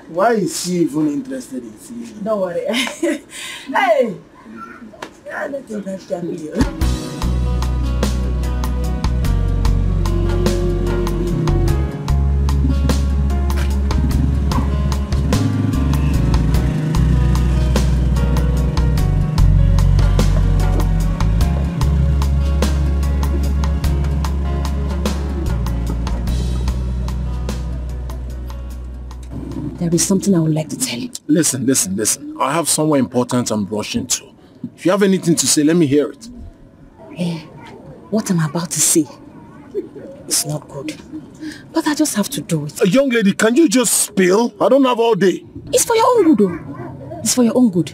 Why is she even interested in seeing you? Don't worry. Hey! I don't think that's carefully. There is something I would like to tell you. Listen. I have somewhere important I'm rushing to. If you have anything to say, let me hear it. What I'm about to say is not good. But I just have to do it. A young lady, can you just spill? I don't have all day. It's for your own good, though. It's for your own good.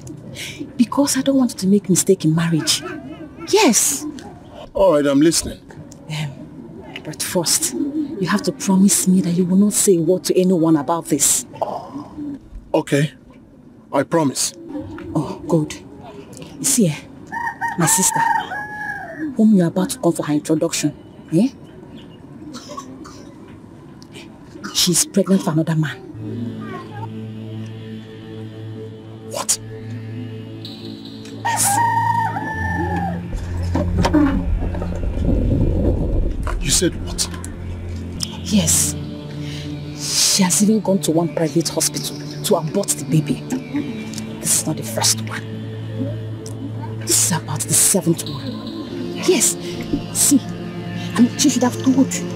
Because I don't want you to make mistake in marriage. Yes. All right, I'm listening. But first, you have to promise me that you will not say a word to anyone about this. Okay. I promise. Oh, good. You see, my sister, whom you're about to come for her introduction, she's pregnant for another man. What? Yes. You said what? Yes. She has even gone to one private hospital to abort the baby. This is not the first one. This is about the 7th one. Yes. See, she should have told you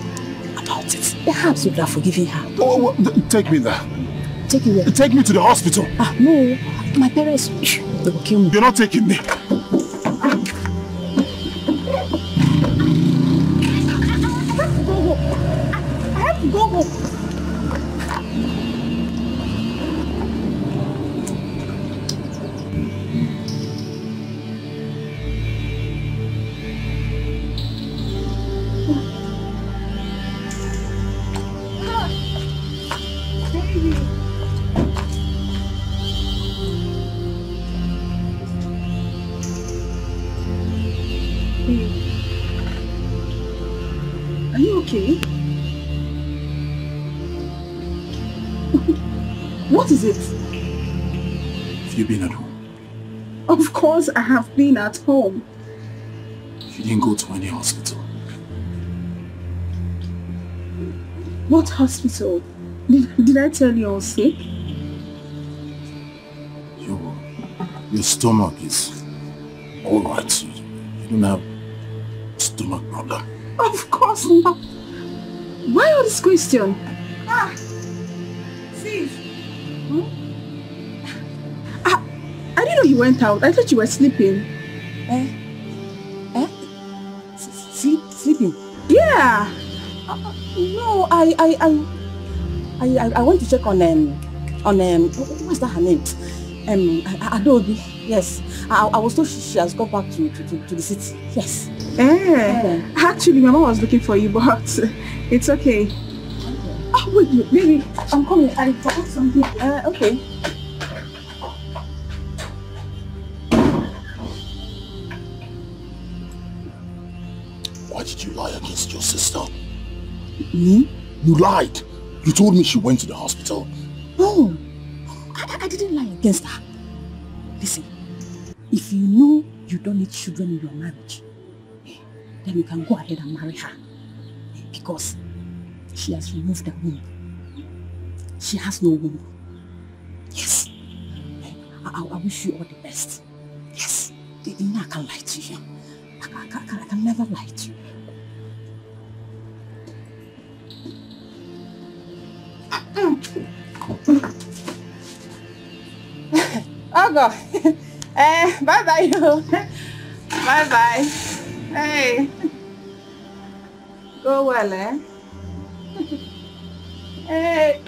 about it. Perhaps you would have forgiven her. Oh, take me there. Take you where? Take me to the hospital. No. My parents, they will kill me. You're not taking me. I have to go home. Are you okay? What is it? Have you been at home? Of course I have been at home. You didn't go to any hospital. What hospital? Did I tell you I was sick? Your stomach is all right. You don't have stomach problem. Of course not. Why all this question? Sis. I didn't know you went out. I thought you were sleeping. Sleeping? Yeah. No, I went to check on what's that her name? Adobe. Yes. I was told she has gone back to the city. Yes. Actually, my mom was looking for you, but it's okay. Oh, wait, baby. I'm coming. I forgot something. Okay. Why did you lie against your sister? Me? You lied. You told me she went to the hospital. No. I didn't lie against her. Listen, if you know you don't need children in your marriage, then you can go ahead and marry her. Because she has removed the womb. She has no womb. Yes. I wish you all the best. I can't lie to you. I can never lie to you. Oh God. Bye-bye. Bye-bye. Hey. Go well, eh? Hey.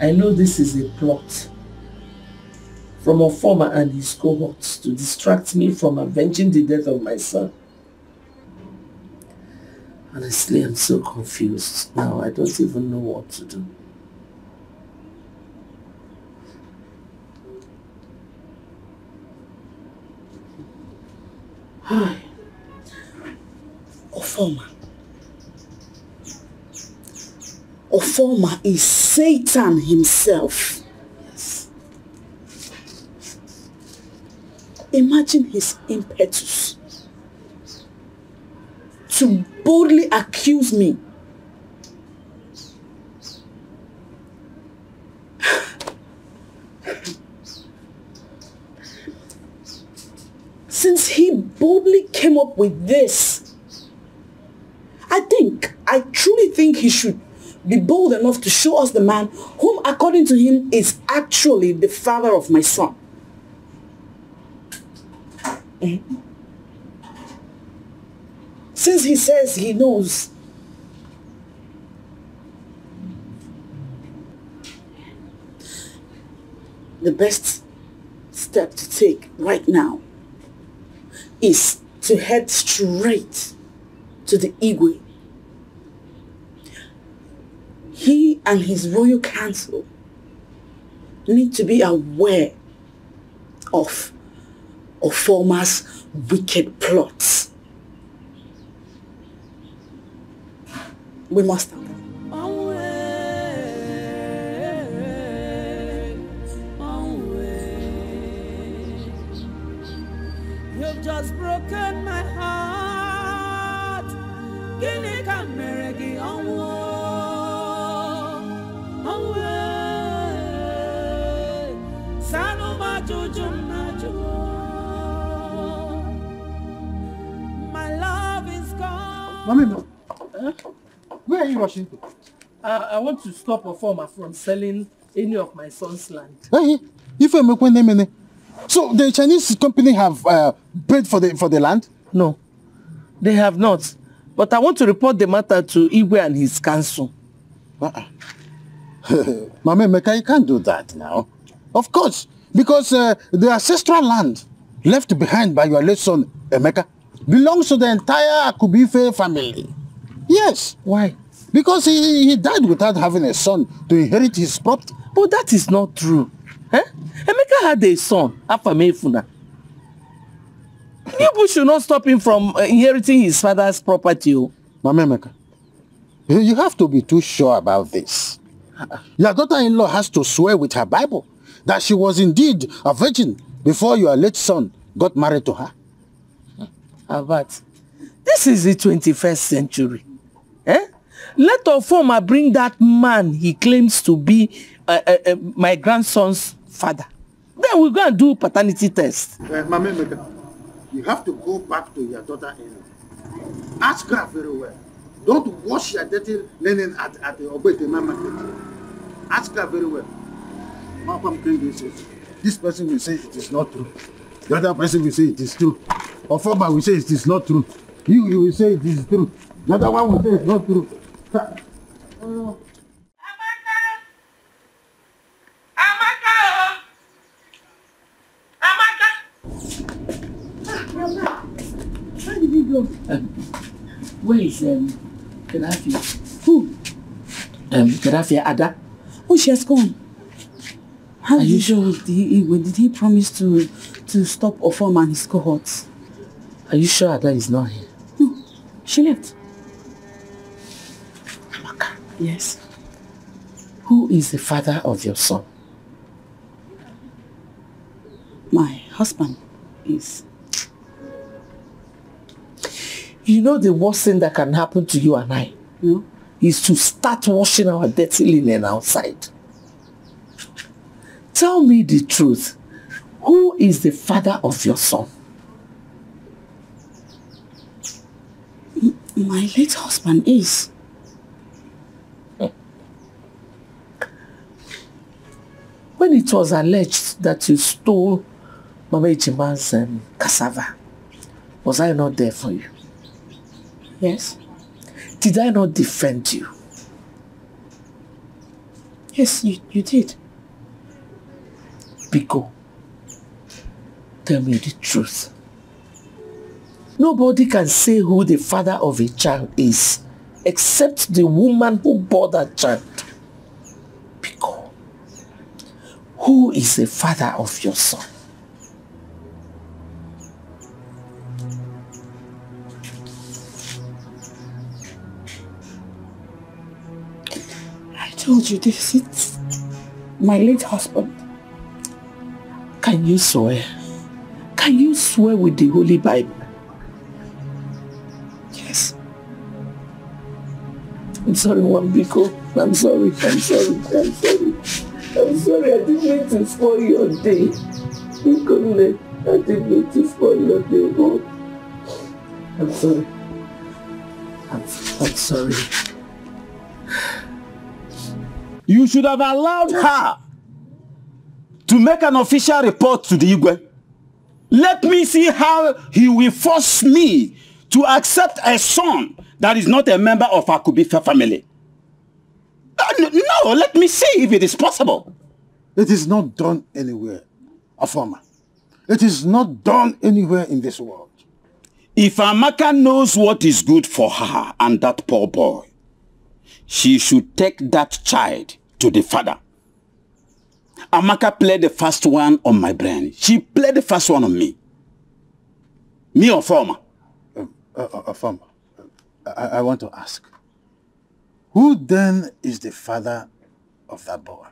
I know this is a plot from Ofoma and his cohorts to distract me from avenging the death of my son. Honestly, I'm so confused now. I don't even know what to do. Ofoma. Ofoma is Satan himself. Yes. Imagine his impetus to boldly accuse me. Since he boldly came up with this, I truly think he should be bold enough to show us the man whom, according to him, is actually the father of my son. Since he says he knows, the best step to take right now is to head straight to the Igwe. He and his royal council need to be aware of Ofoma's wicked plots. We must have them. You've just broken my heart. Gini kameregi onwo. Sanu majujum najuo. My love is gone. Mommy, where are you rushing to? I want to stop Ofoma from selling any of my son's land. Hey, so the Chinese company have paid for the land? No, they have not. But I want to report the matter to Igwe and his council. Mama Emeka, you can't do that now. Of course, because the ancestral land left behind by your late son Emeka belongs to the entire Akubife family. Yes. Why? Because he died without having a son to inherit his property. But that is not true. Eh? Emeka had a son, Afamefuna. People should not stop him from inheriting his father's property. Mama Emeka, you have to be too sure about this. Your daughter-in-law has to swear with her Bible that she was indeed a virgin before your late son got married to her. Abat, this is the 21st century. Eh? Let Ofoma bring that man he claims to be my grandson's father. Then we'll go and do paternity test. Mama Emeka, you have to go back to your daughter-in-law. Ask her very well. Don't wash your dirty linen at the Obetema market. Ask her very well. This person will say it is not true. The other person will say it is true. Ofoma will say it is not true. You will say it is true. The other one will say it's not true. Where did he go? Where is Gaddafi? Who? Gaddafi Ada. Oh, she has gone. Are you sure? Did he promise to stop Ofoma and his cohorts? Are you sure Ada is not here? No, she left. Amaka. Yes. Who is the father of your son? My husband is. You know the worst thing that can happen to you and I is to start washing our dirty linen outside. Tell me the truth. Who is the father of your son? My late husband is. When it was alleged that you stole Mama Ichiman's cassava, was I not there for you? Yes. Did I not defend you? Yes, you did. Biko, tell me the truth. Nobody can say who the father of a child is except the woman who bore that child. Biko, who is the father of your son? I told you this, it's my late husband. Can you swear? Can you swear with the Holy Bible? Yes. I'm sorry, Wambiko. I'm sorry. I'm sorry. I didn't mean to spoil your day. Biko, I didn't mean to spoil your day. Oh. I'm sorry. I'm sorry. You should have allowed her to make an official report to the Igwe. Let me see how he will force me to accept a son that is not a member of our Akubife family. No, let me see if it is possible. It is not done anywhere, Afama. It is not done anywhere in this world. If Amaka knows what is good for her and that poor boy, she should take that child to the father. Amaka played the first one on my brain. She played the first one on me. Me or Afama? Afama, I want to ask. Who then is the father of that boy?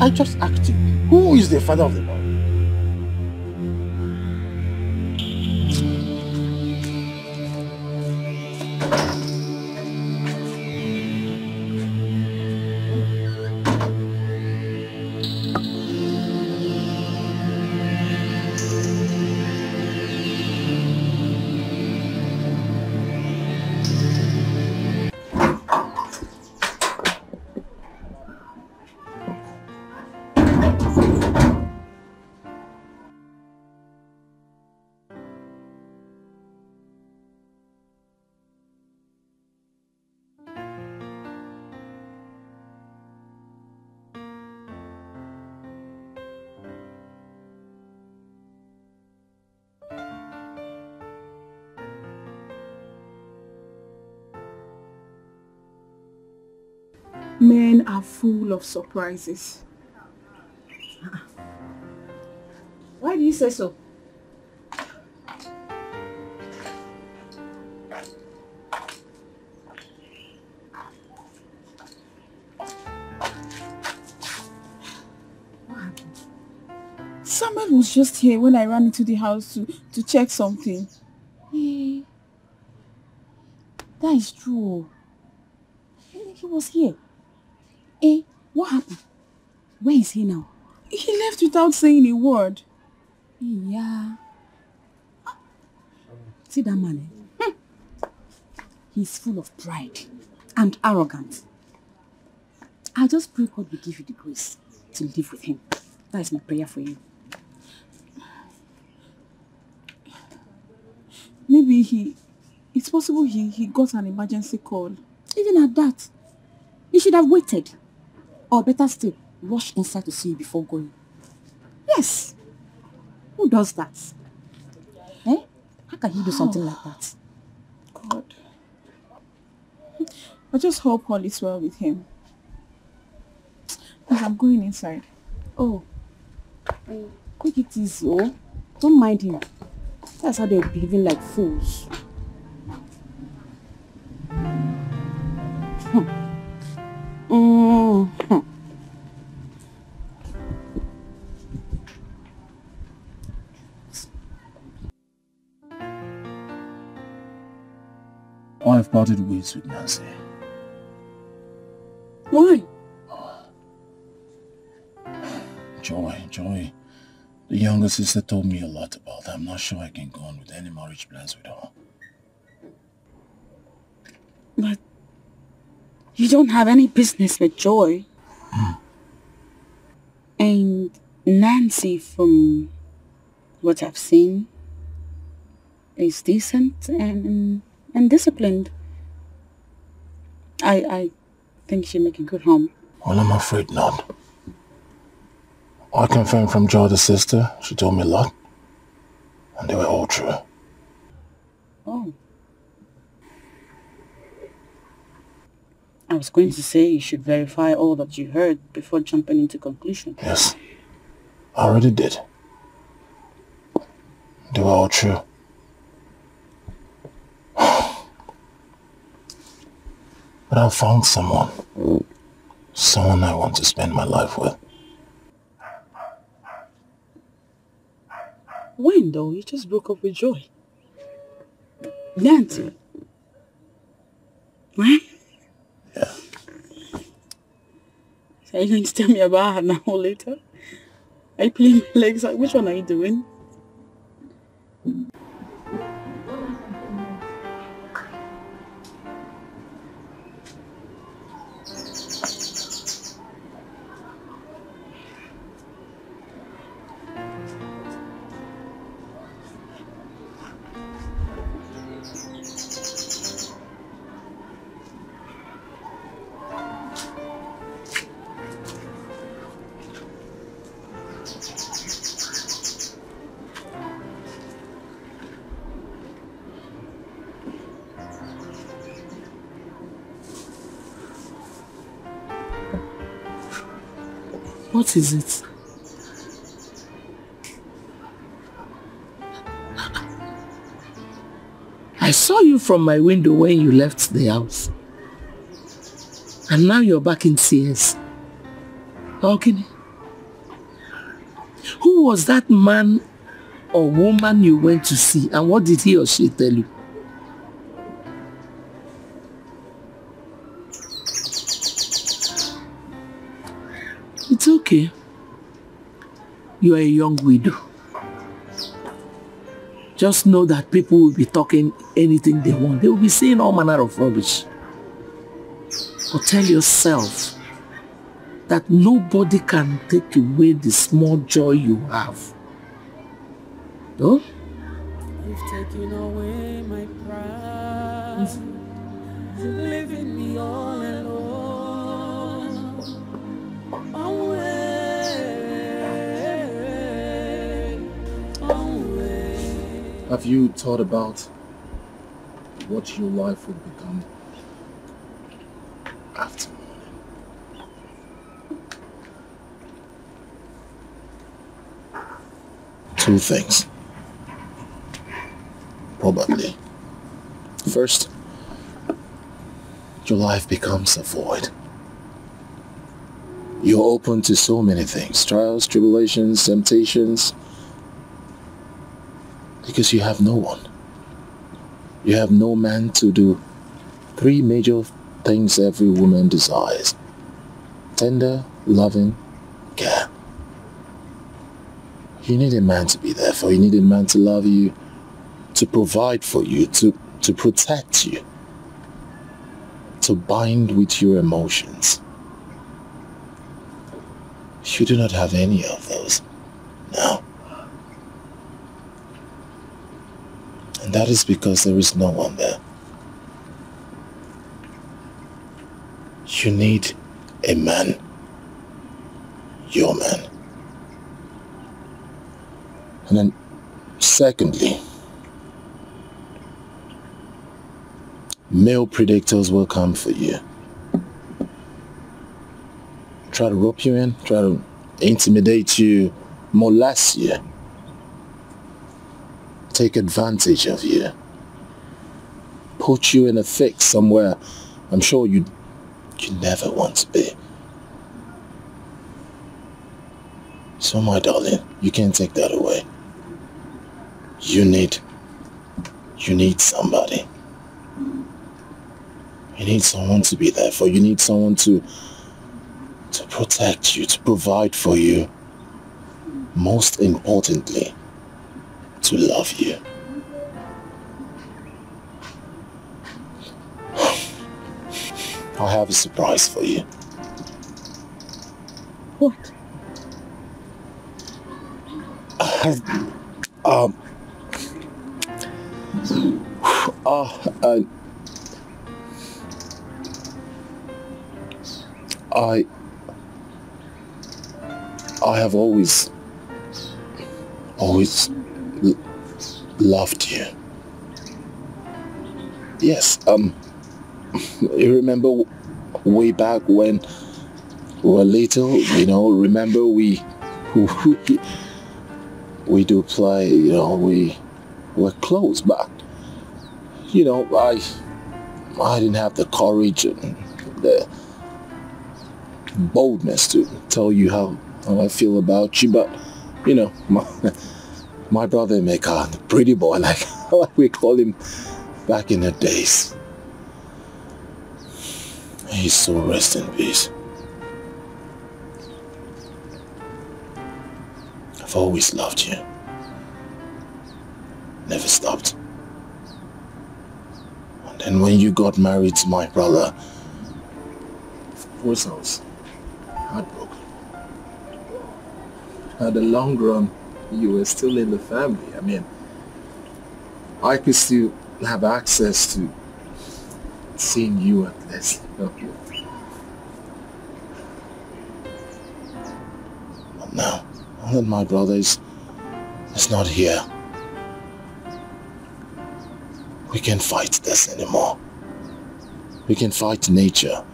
I just asked you. Who is the father of the boy? Men are full of surprises. Why do you say so? Samuel was just here when I ran into the house to check something. Hey, that is true. He was here. Hey, what happened? Where is he now? He left without saying a word. Yeah. See that man? He's full of pride and arrogant. I just pray God will give you the grace to live with him. That is my prayer for you. Maybe it's possible he got an emergency call. Even at that, you should have waited. Or better still, rush inside to see you before going. Yes. Who does that? Eh? How can he do something like that? God. I just hope all is well with him. I'm going inside. Oh. Quick it easy, oh. Don't mind him. That's how they're behaving like fools. wife parted ways with Nancy. Why? Joy. The younger sister told me a lot about her. I'm not sure I can go on with any marriage plans with her. But you don't have any business with Joy. And Nancy, from what I've seen, is decent and disciplined. I think she'll make a good home. Well, I'm afraid not. I confirmed from Joy, the sister. She told me a lot. And they were all true. Oh. I was going to say you should verify all that you heard before jumping into conclusion. Yes. I already did. They were all true. But I found someone. Someone I want to spend my life with. When though? You just broke up with Joy. Nancy. When? Yeah. So are you going to tell me about her now or later? Are you playing my legs? Which one are you doing? What is it? I saw you from my window when you left the house. And now you're back in tears. Talking. Who was that man or woman you went to see, and what did he or she tell you? It's okay. You are a young widow. Just know that people will be talking anything they want. They will be saying all manner of rubbish. But tell yourself that nobody can take away the small joy you have. No? You've taken away my pride, leaving me all alone. Away. Have you thought about what your life would become after morning? Two things. Probably. First, your life becomes a void. You're open to so many things, trials, tribulations, temptations, because you have no one. You have no man to do three major things every woman desires: tender, loving, care. You need a man to be there for you. You need a man to love you, to provide for you, to protect you, to bind with your emotions. You do not have any of those now. And that is because there is no one there. You need a man, your man. And then, secondly, male predators will come for you. Try to rope you in, try to intimidate you, molest you, take advantage of you, put you in a fix somewhere I'm sure you never want to be. So my darling, you can't take that away. You need somebody. You need someone to be there for you. You need someone to protect you, to provide for you. Most importantly, to love you. I have a surprise for you. What? I have always loved you. Yes, you remember way back when we were little, you know, remember we do play, you know, we were close, but, you know, I didn't have the courage and the boldness to tell you how I feel about you, but, you know, my brother Emeka, the pretty boy, like we call him back in the days, he's so rest in peace. I've always loved you. Never stopped. And then when you got married to my brother, of course I was heartbroken. At the long run, you were still in the family. I mean, I could still have access to seeing you at least. But now that my brother is not here, we can't fight this anymore. We can fight nature.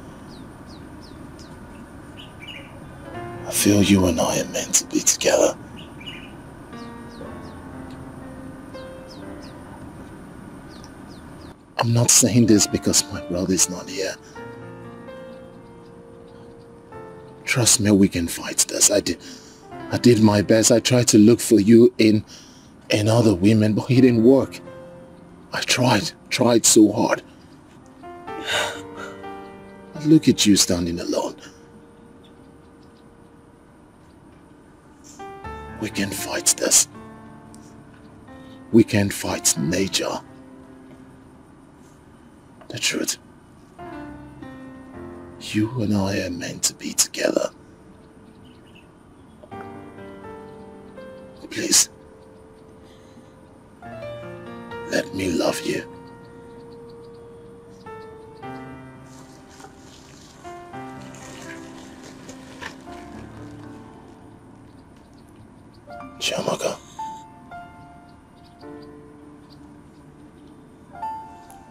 I feel you and I are meant to be together. I'm not saying this because my brother is not here. Trust me, we can fight this. I did my best. I tried to look for you in other women, but it didn't work. I tried so hard. But look at you standing alone. We can fight this. We can fight nature. The truth. You and I are meant to be together. Please. Let me love you. Chiamaka,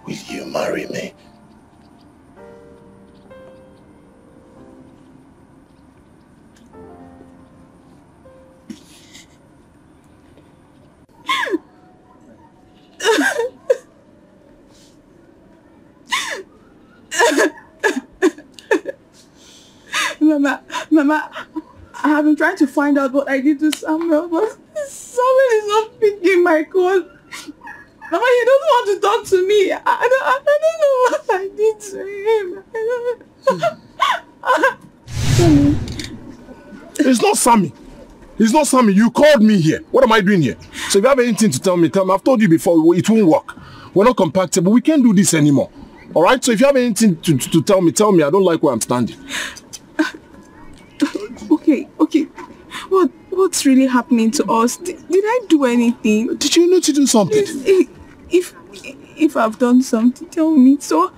will you marry me? Mama, I have been trying to find out what I did to Samuel, but Samuel is not picking my call. Mama, he doesn't want to talk to me. I don't know what I did to him. It's not Sammy. It's not Sammy. You called me here. What am I doing here? So if you have anything to tell me, tell me. I've told you before, it won't work. We're not compatible. We can't do this anymore. Alright? So if you have anything to tell me, tell me. I don't like where I'm standing. Okay. What's really happening to us? Did I do anything? Did you know to do something? If I've done something, tell me so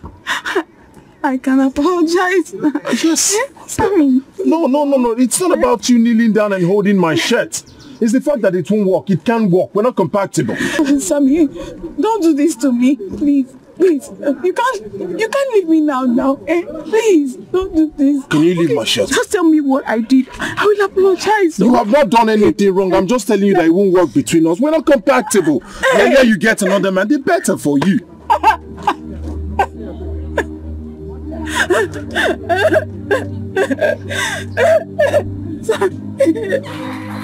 I can apologize. Yes. Sorry. No. It's not about you kneeling down and holding my shirt. It's the fact that it won't work. It can't work. We're not compatible. Sammy, don't do this to me, please. Please, you can't leave me now. Please, don't do this. Can you leave my shirt? Just tell me what I did. I will apologize. You have not done anything wrong. I'm just telling you that it won't work between us. We're not compatible. The earlier you get another man, the better for you.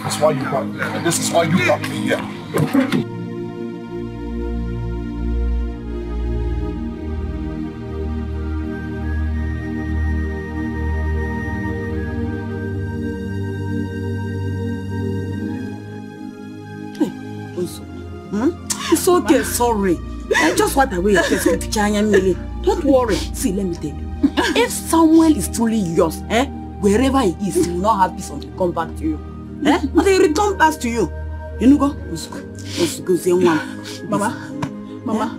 That's why you got me. This is why you got me here. okay, sorry. I just want away your chest with Millie. Don't worry. See, let me tell you. If Samuel is truly yours, wherever he is, he will not have peace until he come back to you. But he return back to you. You know, go. Mama,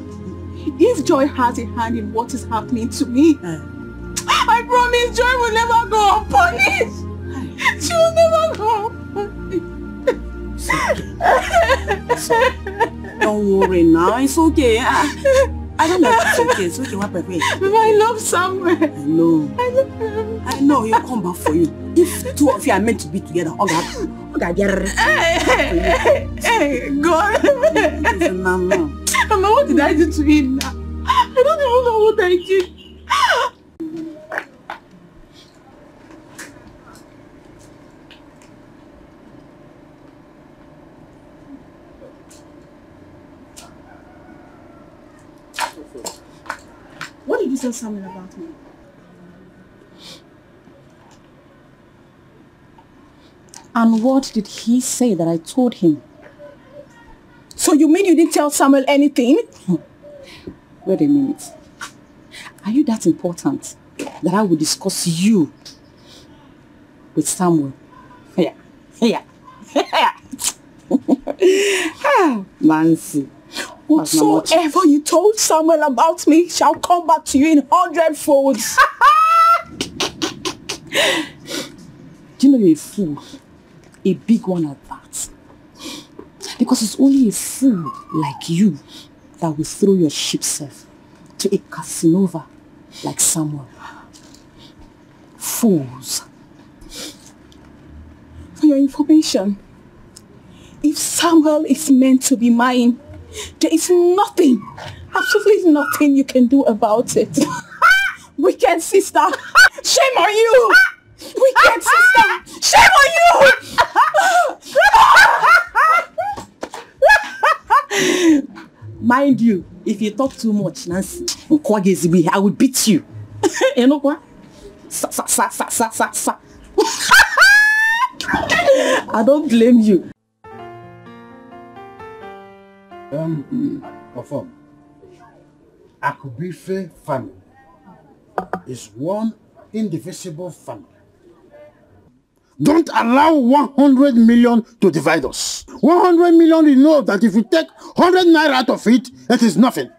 if Joy has a hand in what is happening to me, I promise Joy will never go unpunished. She will never go unpunished. Don't worry now, it's okay. I don't know if it's okay. It's okay, what happened? Mama, I love Samuel. I know. I love him. I know, he'll come back for you. If two of you are meant to be together, Hey, God. Mama, what did I do to him now? I don't even know what I did. What did you tell Samuel about me? And what did he say that I told him? So you mean you didn't tell Samuel anything? Wait a minute. Are you that important that I would discuss you with Samuel? Yeah. Nancy. Whatsoever you told Samuel about me shall come back to you in 100 folds. Do you know you're a fool? A big one at that. Because it's only a fool like you that will throw your ship self to a Casanova like Samuel. Fools. For your information, if Samuel is meant to be mine, there is nothing, absolutely nothing you can do about it. Wicked sister, shame on you! Wicked sister, shame on you! Mind you, if you talk too much, Nancy, I will beat you. You know what? I don't blame you. Perform. Akubife family is one indivisible family. Don't allow 100 million to divide us. 100 million, you know that if you take 100 naira out of it, it is nothing.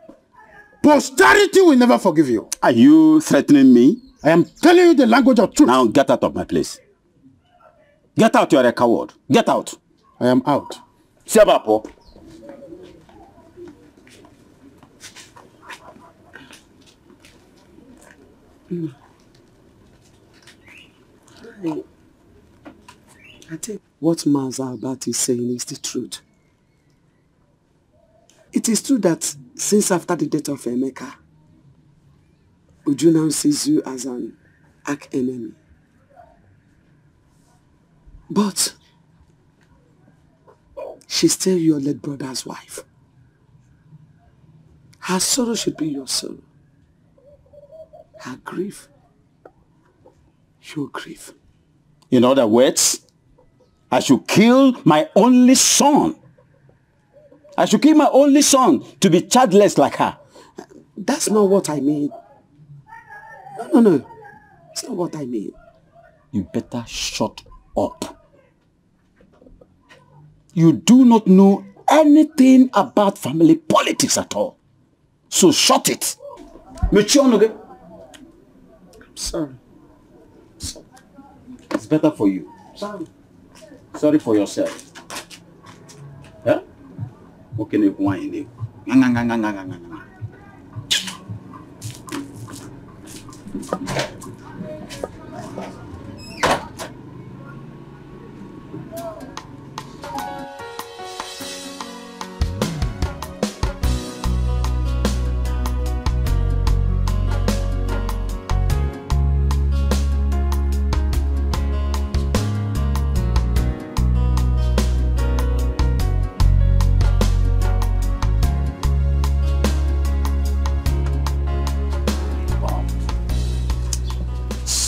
Posterity will never forgive you. Are you threatening me? I am telling you the language of truth. Now get out of my place. Get out, you are a coward. Get out. I am out. Sebapo. I think what Mazabat is saying is the truth. It is true that since after the death of Emeka, Uju now sees you as an arch-enemy. But she's still your late brother's wife. Her sorrow should be your sorrow. Her grief, your grief. In other words, I should kill my only son. I should kill my only son to be childless like her. That's not what I mean. No. It's not what I mean. You better shut up. You do not know anything about family politics at all. So shut it. I'm sorry. It's better for you. Sorry for yourself. Huh? What can you whine?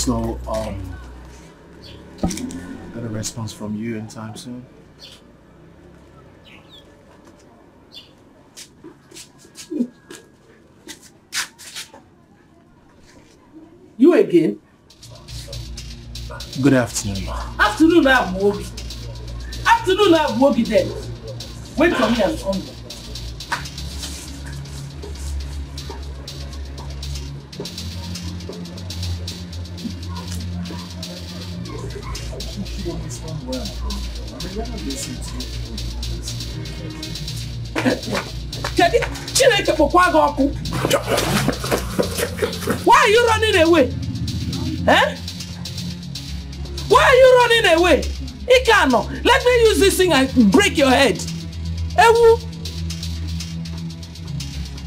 So, get a response from you anytime soon? again? Good afternoon, ma. Afternoon, I have Wogi. Afternoon, I have Wogi then. Wait for me and come. Why are you running away? Eh? Why are you running away? Ikano, let me use this thing and break your head. Ewu.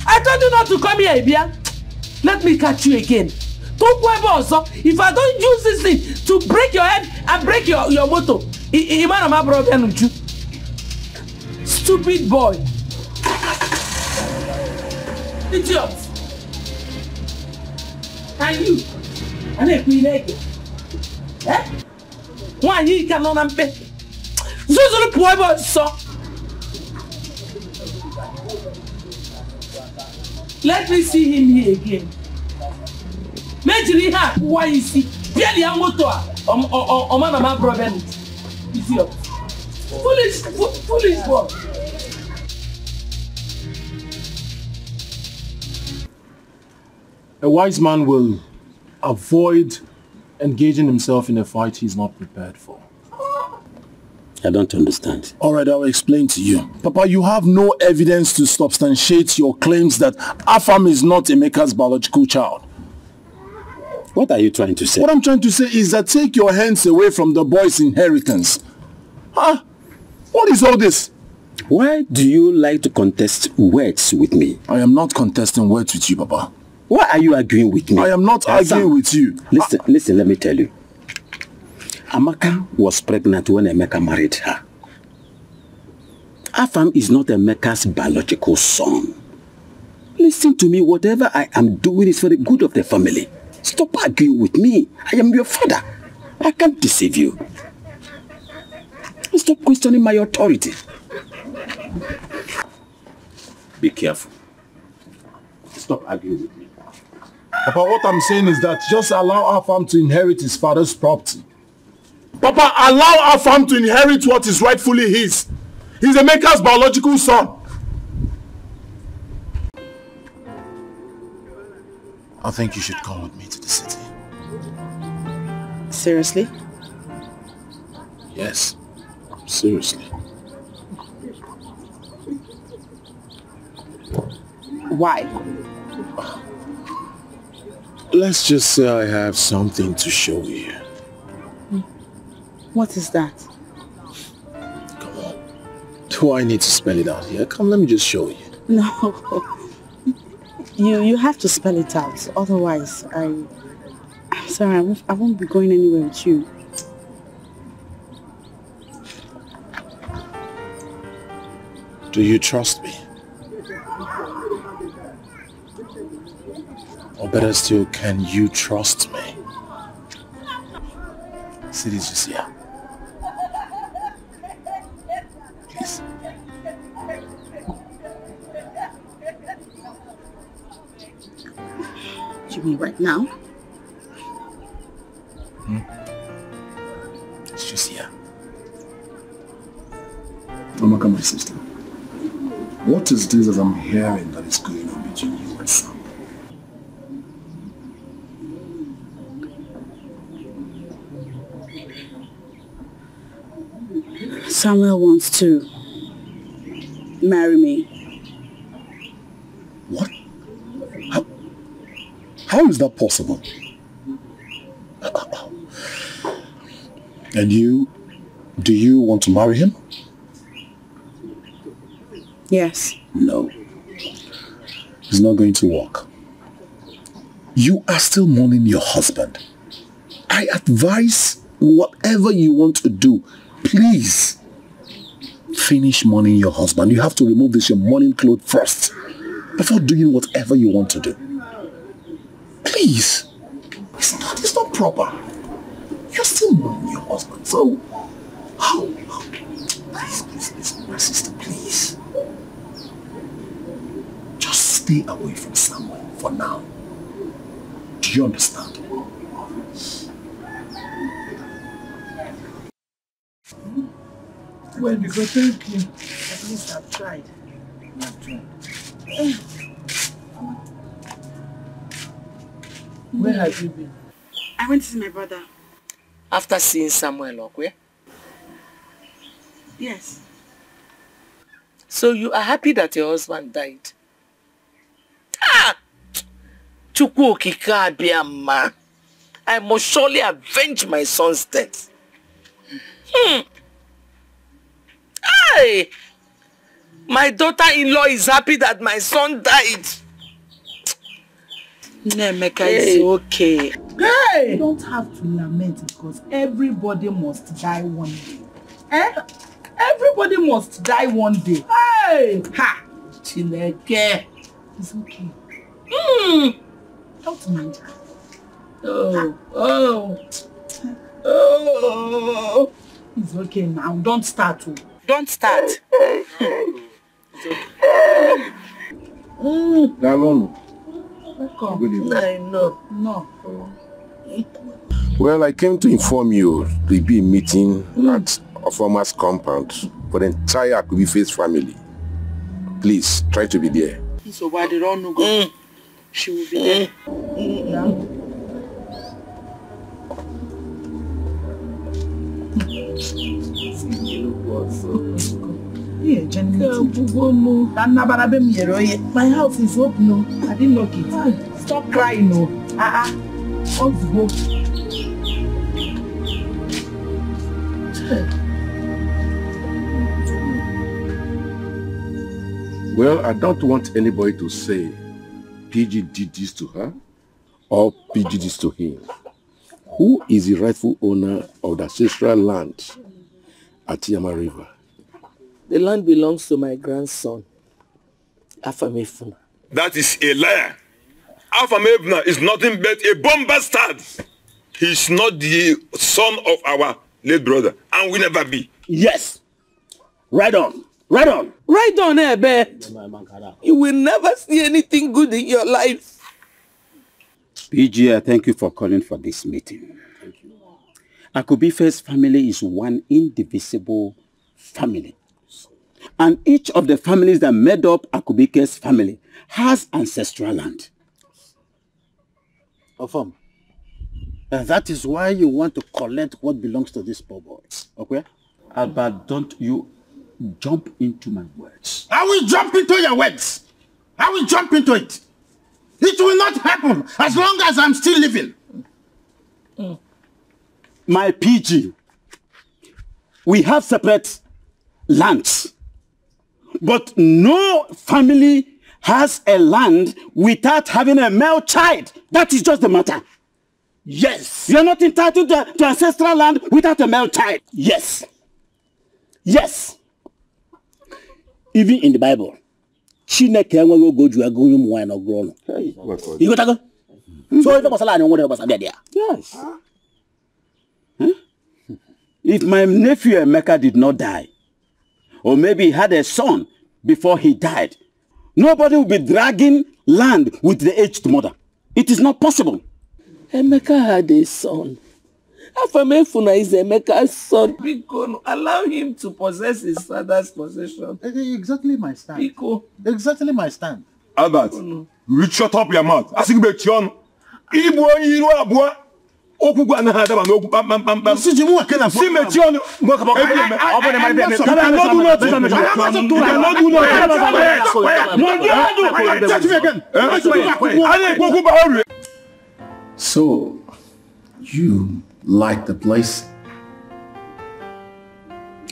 I told you not to come here, Ibia. Let me catch you again. If I don't use this thing to break your head and break your motor, stupid boy. Idiot. And you? And if we like it. Eh? Why you cannot pay? Zuzuru poor so. Let me see him here again. Major ha, why you see? Barely a motor. Man, my brother. Idiot. Foolish boy. A wise man will avoid engaging himself in a fight he's not prepared for. I don't understand. All right, I'll explain to you. Papa, you have no evidence to substantiate your claims that Afam is not Emeka's biological child. What are you trying to say? What I'm trying to say is that take your hands away from the boy's inheritance. Huh? What is all this? Why do you like to contest words with me? I am not contesting words with you, Papa. Why are you arguing with me? I am not arguing with you. Listen, let me tell you. Amaka was pregnant when Emeka married her. Afam is not Emeka's biological son. Listen to me, whatever I am doing is for the good of the family. Stop arguing with me. I am your father. I can't deceive you. Stop questioning my authority. Be careful. Stop arguing with me. Papa, what I'm saying is that just allow Afam to inherit his father's property. Papa, allow Afam to inherit what is rightfully his. He's Emeka's biological son. I think you should come with me to the city. Seriously? Yes, seriously. Why? Let's just say I have something to show you. What is that? Come on. Do I need to spell it out here? Come, let me just show you. No. You have to spell it out. Otherwise, I'm sorry, I won't be going anywhere with you. Do you trust me? Or better still, can you trust me? See this just here. Please. You mean right now? It's just here. Amaka, my sister. What is this that I'm hearing that is going on between you and Sam? Samuel wants to marry me. What? How is that possible? And you, do you want to marry him? Yes. No. It's not going to work. You are still mourning your husband. I advise whatever you want to do, please finish mourning your husband. You have to remove your mourning clothes first before doing whatever you want to do. Please. It's not proper. You're still mourning your husband. So, how? Please, my sister, please. Just stay away from Samuel for now. Do you understand? Well, because thank you. At least I've tried. I've tried. Where have you been? I went to see my brother. After seeing Samuel Okwe? Yes. So you are happy that your husband died? Ah! Chukwu okike abịama. I must surely avenge my son's death. Hey! My daughter-in-law is happy that my son died. Nemeka, it's okay. Hey! You don't have to lament because everybody must die one day. Eh? Everybody must die one day. Hey! Ha! Chineke. It's okay. Don't mind her. Oh. It's okay now. Don't start. Don't start. Welcome. Good evening. I know. No. Well, I came to inform you there'll be a meeting at a farmer's compound for the entire Akubife's family. Please, try to be there. So why did I not go? She will be there. My house is open. I didn't lock it. Stop crying. Let's go. Well, I don't want anybody to say PG did this to her or PG did this to him. Who is the rightful owner of the ancestral land at Yama River? The land belongs to my grandson, Afamefuna. That is a liar. Afamefuna is nothing but a bomb bastard. He's not the son of our late brother, and will never be. Yes. Right on. Right on. Right on, Ebe. You will never see anything good in your life. PG, I thank you for calling for this meeting. Thank you. Akubife's family is one indivisible family. And each of the families that made up Akubike's family has ancestral land. Ofam, and that is why you want to collect what belongs to this poor boy. Okay? Albert, don't you jump into my words. I will jump into your words. I will jump into it. It will not happen as long as I'm still living. My PG, we have separate lands. But no family has a land without having a male child. That is just the matter. Yes. You're not entitled to ancestral land without a male child. Yes. Yes. Even in the Bible, Chineke will go to a good wine or grown. You got to go? So if it was a line, what was there? Yes. If my nephew Emeka did not die, or maybe he had a son before he died, nobody will be dragging land with the aged mother. It is not possible. Emeka had a son. Afamefuna is Emeka's son. Biko, allow him to possess his father's possession. Exactly my stand. Biko. Exactly my stand. Albert, you shut up your mouth. I think about you. So, you like the place?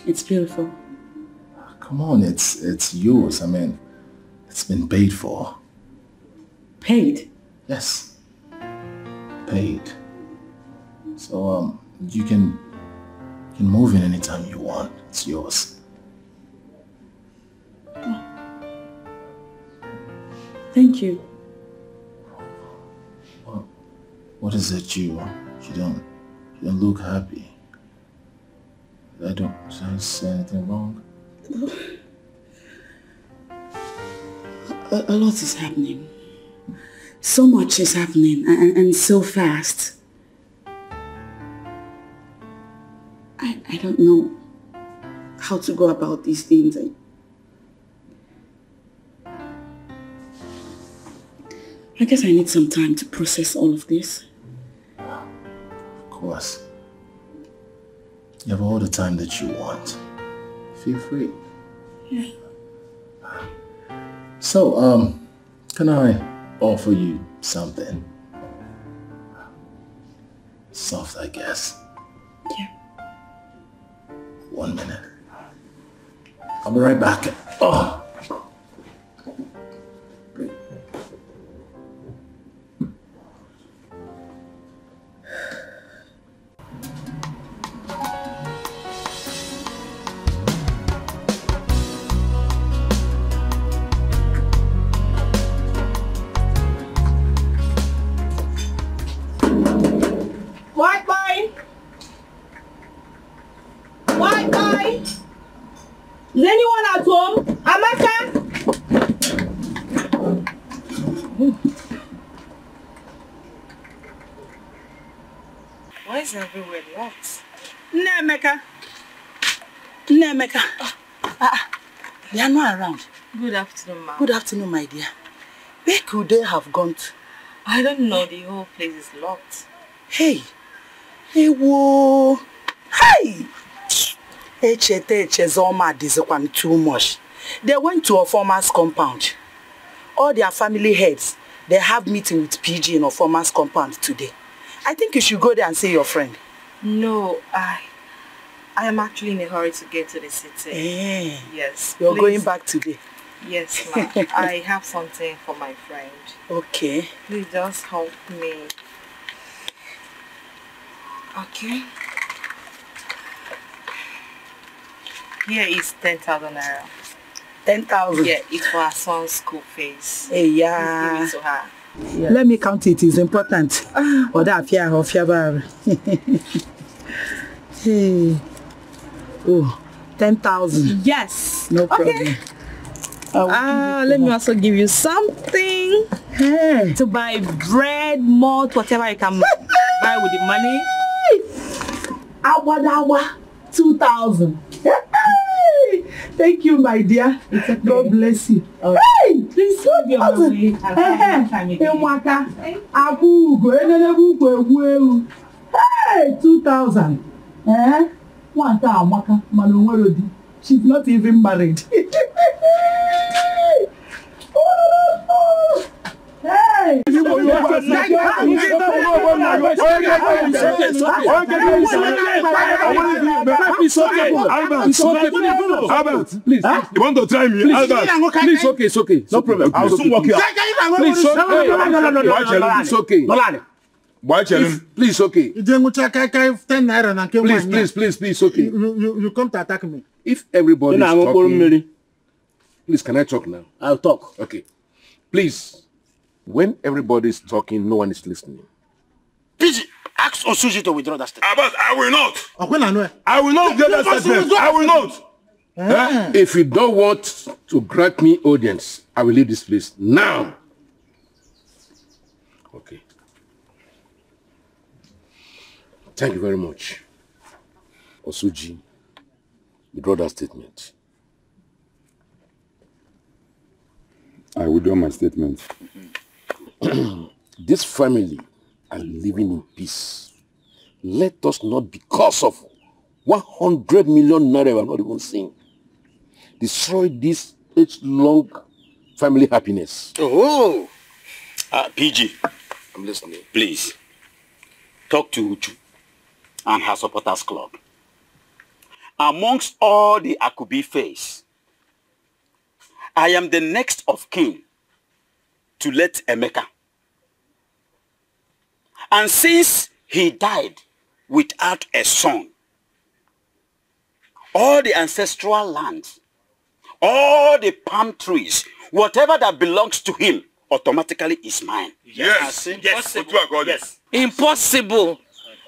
It's beautiful. Come on, it's yours. I mean, it's been paid for. Paid? Yes. Paid. So, you can move in anytime you want. It's yours. Thank you. What is it you don't look happy? Did I say anything wrong? A lot is happening. So much is happening and so fast. I don't know how to go about these things. I guess I need some time to process all of this. Of course. You have all the time that you want. Feel free. Yeah. So, can I offer you something? Soft, I guess. Yeah. 1 minute. I'll be right back. Oh. Wi-Fi! Wi-Fi! Is anyone at home? Amaka? Why is everywhere locked? Nemeka. They are not around. Good afternoon, ma'am. Good afternoon, my dear. Where could they have gone to? I don't know. The whole place is locked. Hey. Hey, whoa. Hey. Echezoma dizekwan too much. They went to a farmer's compound. All their family heads, they have meeting with PG in a farmer's compound today. I think you should go there and see your friend. No, I am actually in a hurry to get to the city. Yes. You're please. going back today? Yes, ma'am. I have something for my friend. Okay. Please just help me. Okay. Here is 10,000 naira. 10,000? Yeah, it's for her son's school fees. Hey, yeah. Please give it to her. Yeah. Let me count it. It's important. Or that fear of your Hey. Oh, 10,000. Yes. No problem. Okay. Let me also give you something to buy bread, malt, whatever you can buy with the money. Awa, 2,000. Thank you, my dear. It's okay. God bless you. Hey, please be on my way. Hey, 2,000. She's not even married. Hey! It's okay. Albert, please. You want to try me? Albert, please, okay, it's okay. No problem. I'll soon walk here. Please, it's okay. Why challenge? Please, okay. Please, okay. You come to attack me. If everybody is talking, please, can I talk now? I'll talk. Okay. Please, when everybody is talking, no one is listening. PG, ask Osuji to withdraw that statement. But I will not. I will not get that statement. I will not. If you don't want to grant me audience, I will leave this place now. Okay. Thank you very much. Osuji, withdraw that statement. I withdraw my statement. This family are living in peace. Let us not, because of 100 million naira we are not even seeing, destroy this age-long family happiness. Oh, PG, I'm listening. Please, talk to Uchu and her supporters club. Amongst all the Akubi face, I am the next of kin to let Emeka. And since he died without a son, all the ancestral lands, all the palm trees, whatever that belongs to him, automatically is mine. Yes. Impossible. Yes. Impossible.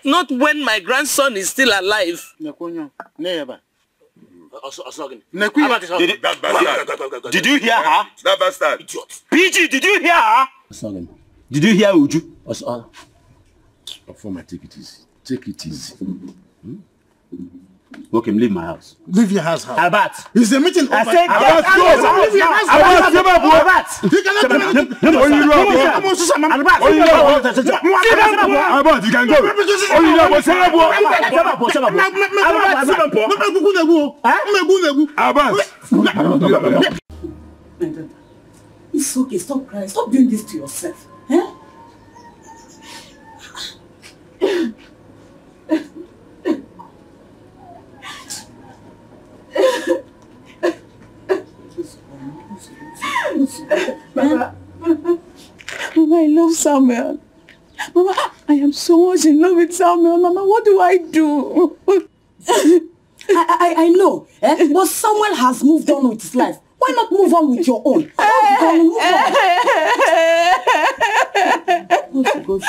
Not when my grandson is still alive. Did you hear her? That bastard. Idiot. PG, did you hear her? Did you hear Uju? Former, take it easy. Take it easy. Okay, leave my house. Leave your house. Abat. It's a meeting. I said, Abat, go. Leave your house. Abat. You cannot come Abat, you can go. It's okay, stop crying. Stop doing this to yourself. Eh? Mama, I love Samuel. Mama, I am so much in love with Samuel. Mama, what do I do? I know, but Samuel has moved on with his life. Why not move on with your own?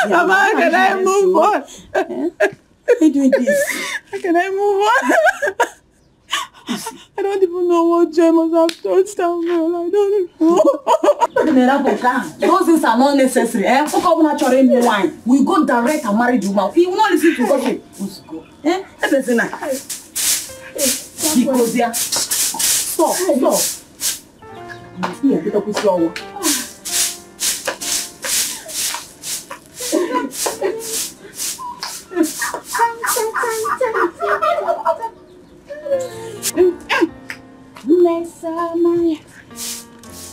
Mama, how can I move on? How are you doing this? How can I move on? I don't even know what Joy must have told Samuel. I don't know. Those things are not necessary. We go direct and marry the woman. We will not listen to gossip. Because they are... Stop. Here, get up with your work.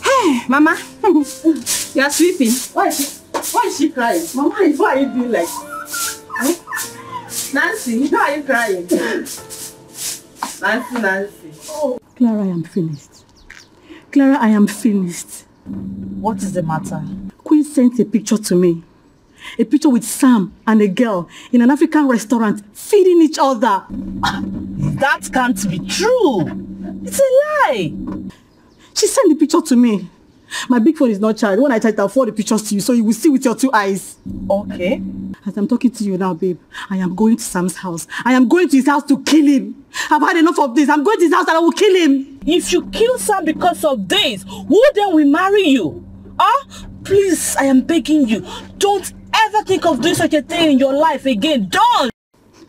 Hey, Mama, you are sleeping. Why is she crying? Mama, why are you doing like Nancy, why are you crying? Nancy. Oh. Clara, I am finished. Clara, I am finished. What is the matter? Queen sent a picture to me. A picture with Sam and a girl in an African restaurant feeding each other. That can't be true. It's a lie. She sent the picture to me. My big phone is not charged. When I charge, I'll forward the pictures to you so you will see with your 2 eyes. Okay. As I'm talking to you now, babe, I am going to Sam's house. I am going to his house to kill him. I've had enough of this. I'm going to his house and I will kill him. If you kill Sam because of this, who then will marry you? Please, I am begging you. Don't ever think of doing such a thing in your life again. Don't!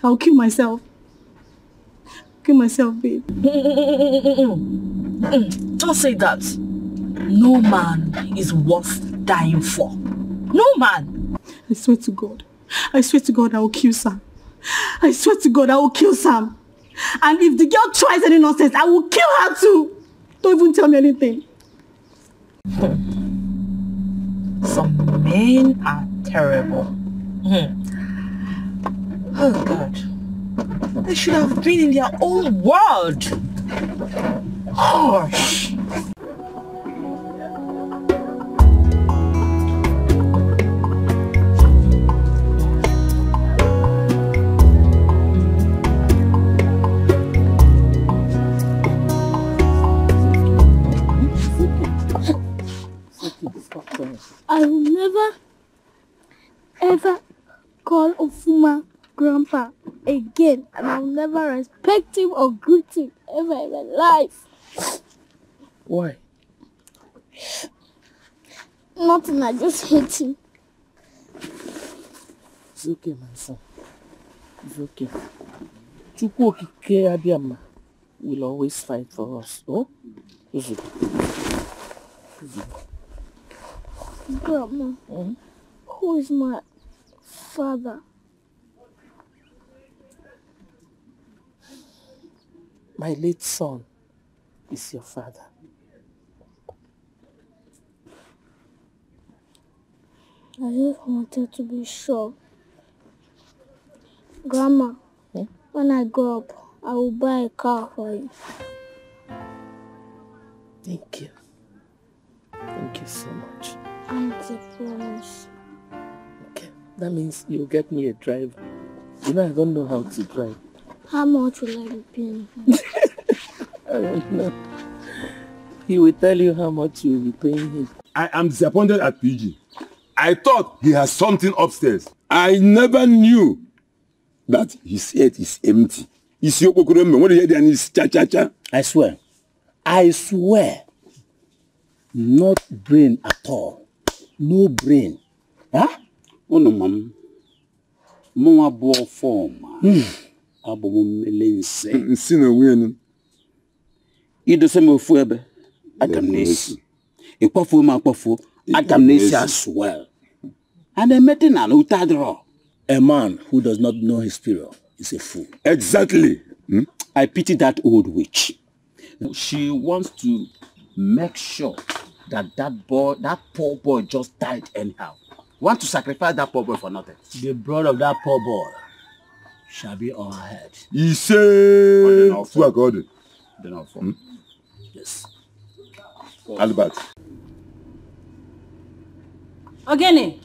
I'll kill myself. Kill myself, babe. Don't say that. No man is worth dying for. No man. I swear to God. I swear to God I will kill Sam. I swear to God I will kill Sam. And if the girl tries any nonsense, I will kill her too. Don't even tell me anything. Some men are terrible. Oh God. They should have been in their own world. Gosh. I will never, ever call Ofuma Grandpa again, and I will never respect him or greet him ever in my life. Why? Nothing, I just hate him. It's okay, my son. It's okay. Chukwokike Abiyama will always fight for us. Oh? Is it? Grandma, who is my father? My late son is your father. I just wanted to be sure. Grandma, when I grow up, I will buy a car for you. Thank you. Thank you so much. Auntie, promise. Okay, that means you'll get me a driver. You know, I don't know how to drive. How much will I be paying? I don't know. He will tell you how much you will be paying him. I am disappointed at PG. I thought he has something upstairs. I never knew that his head is empty. When you hear that is cha-cha-cha. I swear. Not brain at all. No brain. Huh? Oh no, mom. Mama bore form. Abomumelense. Nsina wenu. Idosemo fuebe. Agamnesi. Ikwafu ma kwafu. Agamnesi as well. And I met an utadro. A man who does not know his period is a fool. Exactly. I pity that old witch. She wants to make sure that that poor boy just died anyhow. Want to sacrifice that poor boy for nothing. The blood of that poor boy shall be on her head. He said, Yes. Albert. Ogene.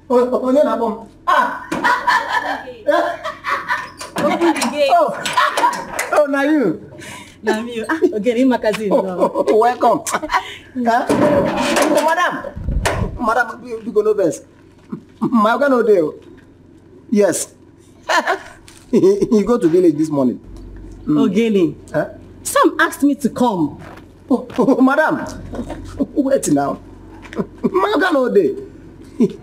Onye na bom. Open the gate. Oh, now you. Now you. Ogene magazine. Welcome. Madam, you go no best. My organ no dey. Yes. You go to village this morning. Ogene. Sam asked me to come. Madam, wait now. My organ no dey.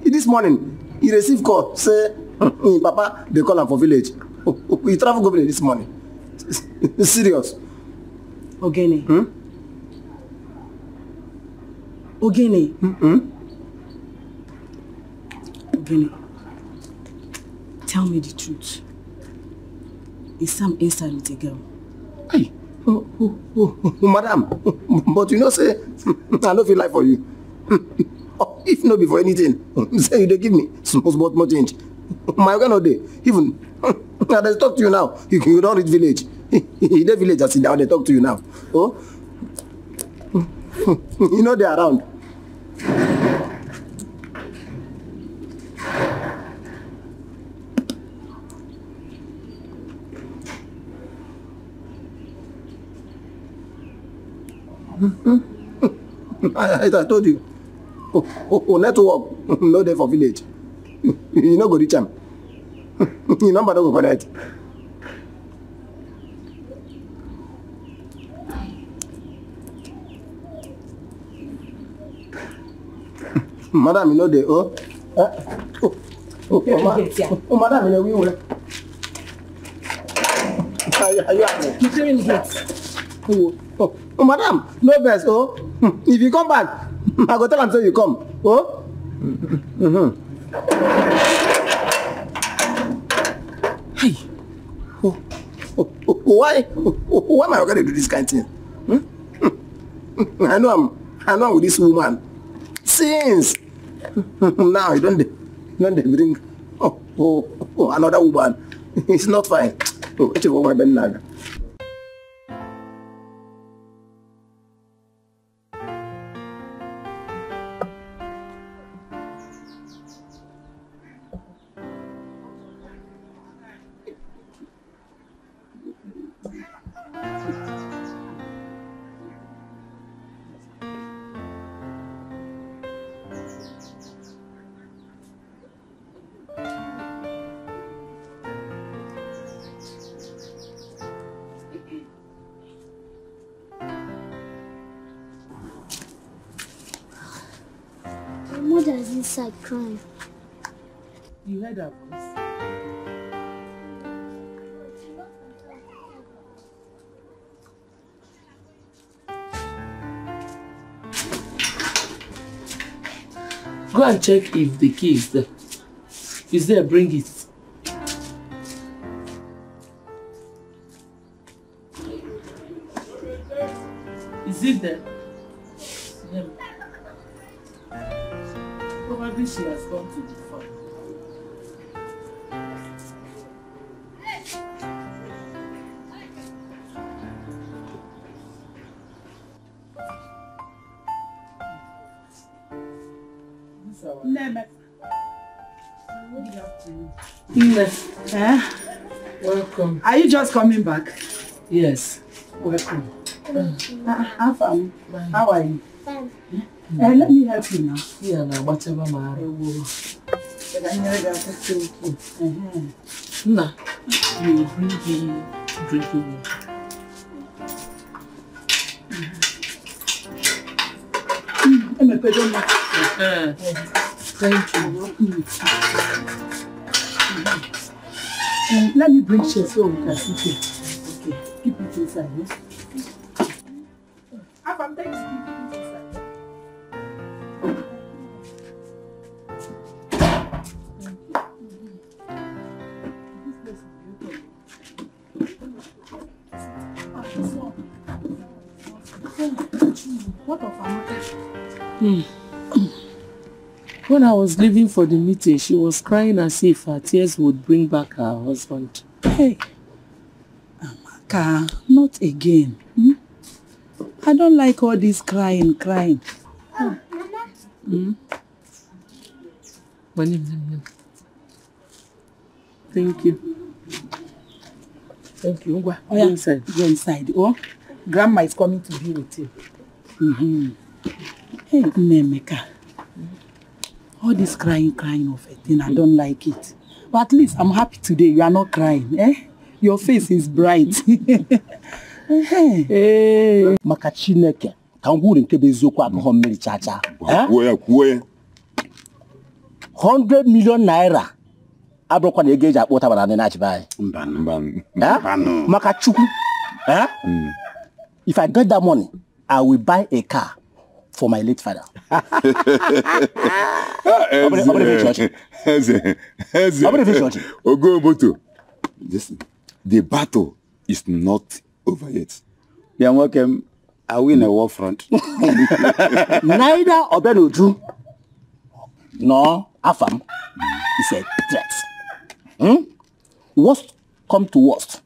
This morning, he received call, say, Papa, they call him for village. He travel go village this morning. Serious. Ogene. Ogene. Ogene. Tell me the truth. Is Sam inside with a girl? Hey. Madam, but you know, say, I don't feel like for you. If not before anything, say you don't give me small change. My organ no dey. Even I dey talk to you now. You don't reach village. In the village, I sit down. They talk to you now. Oh, you know they are around. I told you. Network no dey for village. You no go reach am. Your number no go connect. Madam, you know dey. Madam, you know we will. Are you happy? Madam, no best. If you come back, I go tell him say you come. Hey. Why am I going to do this kind of thing? I know I'm with this woman. Since now you don't bring another woman. It's not fine. It's over my bed. Inside crying. You heard her voice? Go and check if the key is there. If it's there, bring it. Is it there? Yeah. Probably she has gone to the farm. Welcome. Are you just coming back? Yes. Welcome. How are you? Fine. Let me help you now. Yeah, now whatever my Nah, you bring me drinking water. Thank you. Let me bring chair so we can sit here. Okay, keep it inside. Yes? I'm going to keep it inside. What of Amaka? When I was leaving for the meeting, she was crying as if her tears would bring back her husband. Hey, Amaka, not again. I don't like all this crying. Mama. Thank you. Thank you. Go inside. Go inside. Oh, Grandma is coming to be with you. Hey, Nemeka. All this crying of a thing, I don't like it. But at least I'm happy today. You are not crying, eh? Your face is bright. Hey. Makachineke. Kanguru nkebe zoko akoho mmiri chacha. 100 million naira. Abrokwa na ege eji akpota bana na achibai. Mban. Makachuku. Eh? If I get that money, I will buy a car for my late father. Listen, the battle is not over yet. Yeah, welcome. I win a war front. Neither Obenuju nor Afam is a threat. Worst come to worst,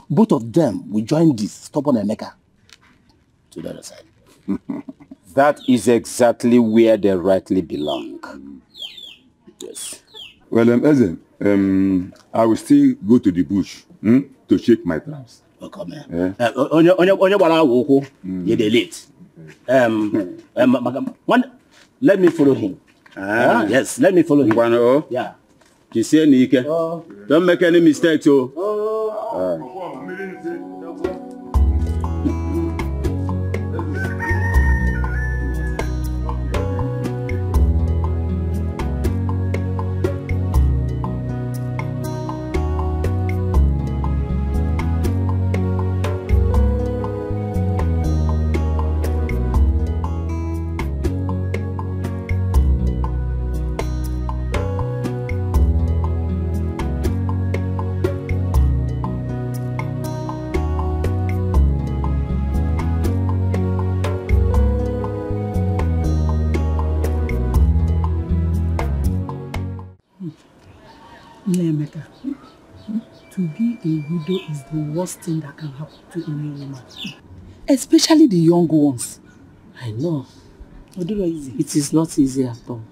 both of them will join this stubborn Emeka to the other side. That is exactly where they rightly belong. Yes. Well, I will still go to the bush to shake my traps. Welcome, man. Let me follow him. Yes, let me follow him. Yeah. You see, Nike? Don't make any mistakes, Nemeka, to be a widow is the worst thing that can happen to any woman. Especially the young ones. I know. Easy. It is not easy at all.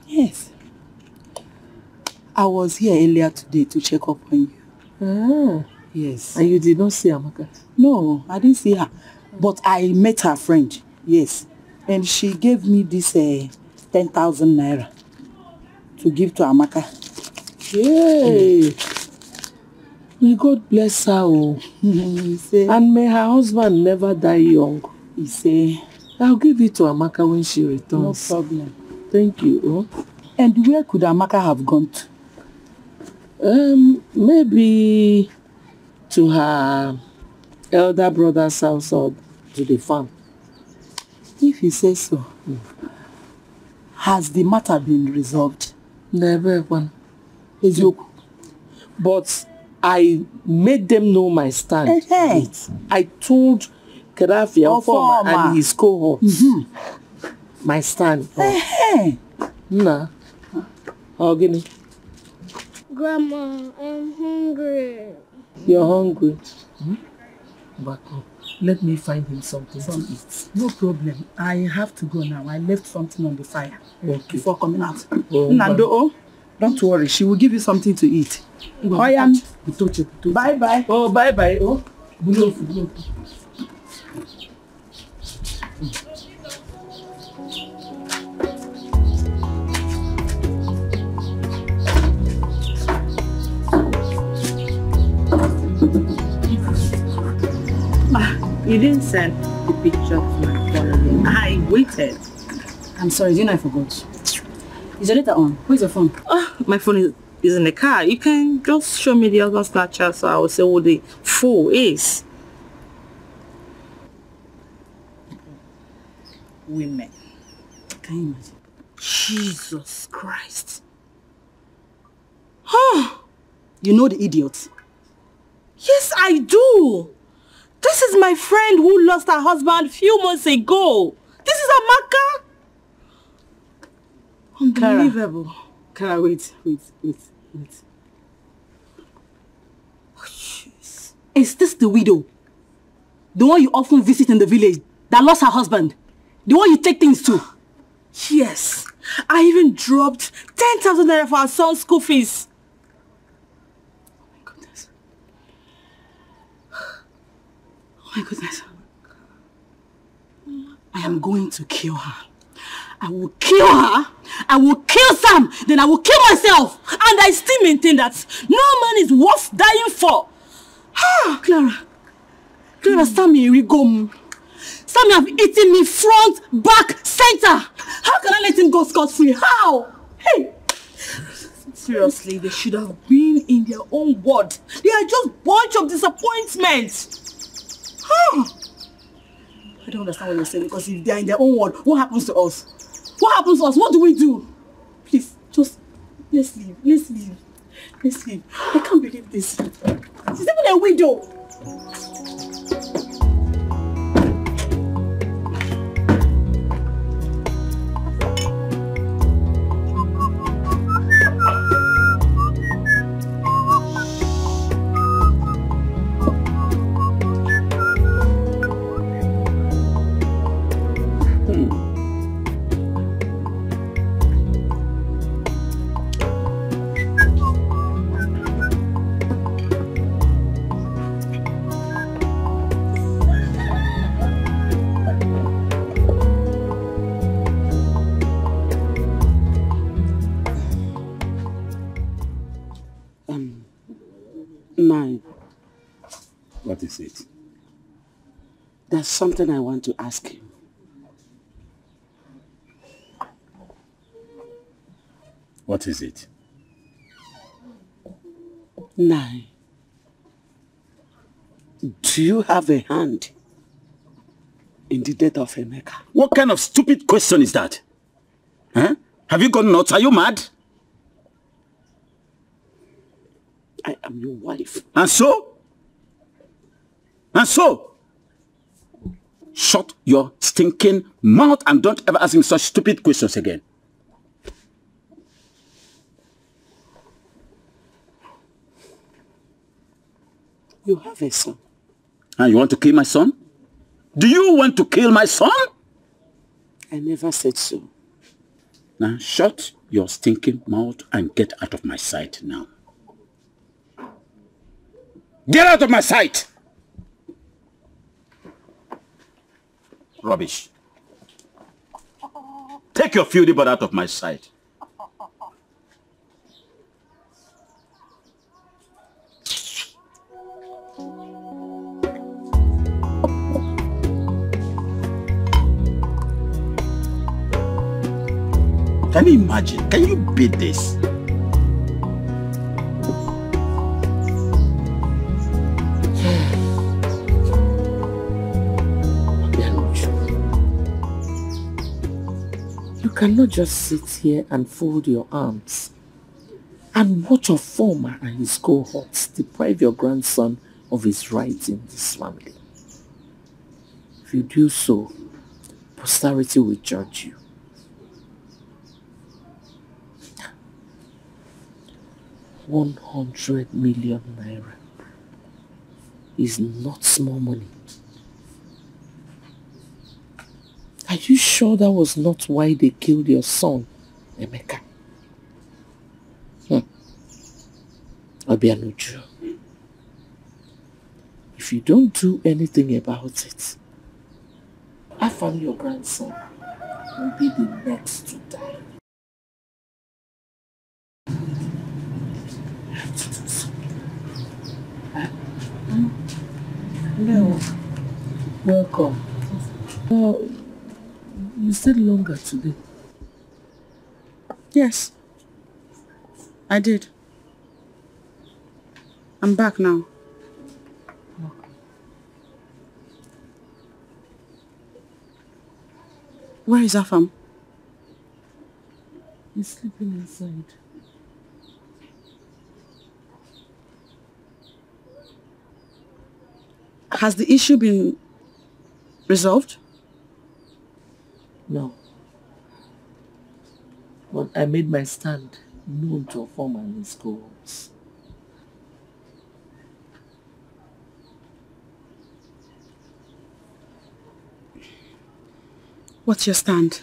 Yes. I was here earlier today to check up on you. Yes. And you did not see Amaka? No, I didn't see her. But I met her friend. Yes. And she gave me this 10,000 naira to give to Amaka. Yay! May God bless her. And may her husband never die young. He say, I'll give it to Amaka when she returns. No problem. Thank you. And where could Amaka have gone to? Maybe to her elder brother's house or to the farm. If he says so. Has the matter been resolved? Never one. But I made them know my stand. I told Gaddafi and his cohorts my stand. Nah. Ogini. Grandma, I'm hungry. You're hungry? Back up. Let me find him something to eat. No problem. I have to go now. I left something on the fire before coming out. Nando, don't worry. She will give you something to eat. Bye-bye. Oh, bye-bye. Oh, You didn't send the picture to my phone. I waited. I'm sorry, do you know I forgot? Is your data on? Where's your phone? My phone is in the car. You can just show me the other Snapchat so I will say what the fool is. Women. Can you imagine? Jesus Christ. You know the idiot? Yes, I do. This is my friend who lost her husband a few months ago. This is Amaka. Unbelievable. Clara, wait. Oh, jeez. Is this the widow? The one you often visit in the village that lost her husband? The one you take things to? Yes. I even dropped 10,000 naira for our son's school fees. Oh my goodness. I am going to kill her. I will kill her. I will kill Sam. Then I will kill myself. And I still maintain that no man is worth dying for. Clara, Sammy Rigom. Sammy have eaten me front, back, center. How can I let him go scot-free? How? Hey! Seriously, they should have been in their own ward. They are just a bunch of disappointments. I don't understand what you're saying, because if they are in their own ward, what happens to us? What happens to us? What do we do? Please, just let's leave. I can't believe this. She's even a widow. What is it? There's something I want to ask you. What is it? 9. Do you have a hand in the death of Emeka? What kind of stupid question is that? Huh? Have you gone nuts? Are you mad? I am your wife. And so? Shut your stinking mouth and don't ever ask me such stupid questions again. You have a son. And you want to kill my son? Do you want to kill my son? I never said so. Now shut your stinking mouth and get out of my sight now. Get out of my sight! Rubbish. Take your filthy butt out of my sight. Can you imagine? Can you beat this? You cannot just sit here and fold your arms and watch your former and his cohorts deprive your grandson of his rights in this family. If you do so, posterity will judge you. 100 million naira is not small money. Are you sure that was not why they killed your son, Emeka? Obianuju, if you don't do anything about it, I found your grandson will be the next to die. No. Welcome. You said longer today. Yes. I did. I'm back now. Where is Afam? He's sleeping inside. Has the issue been resolved? No. But I made my stand known to a former and his cohorts. What's your stand?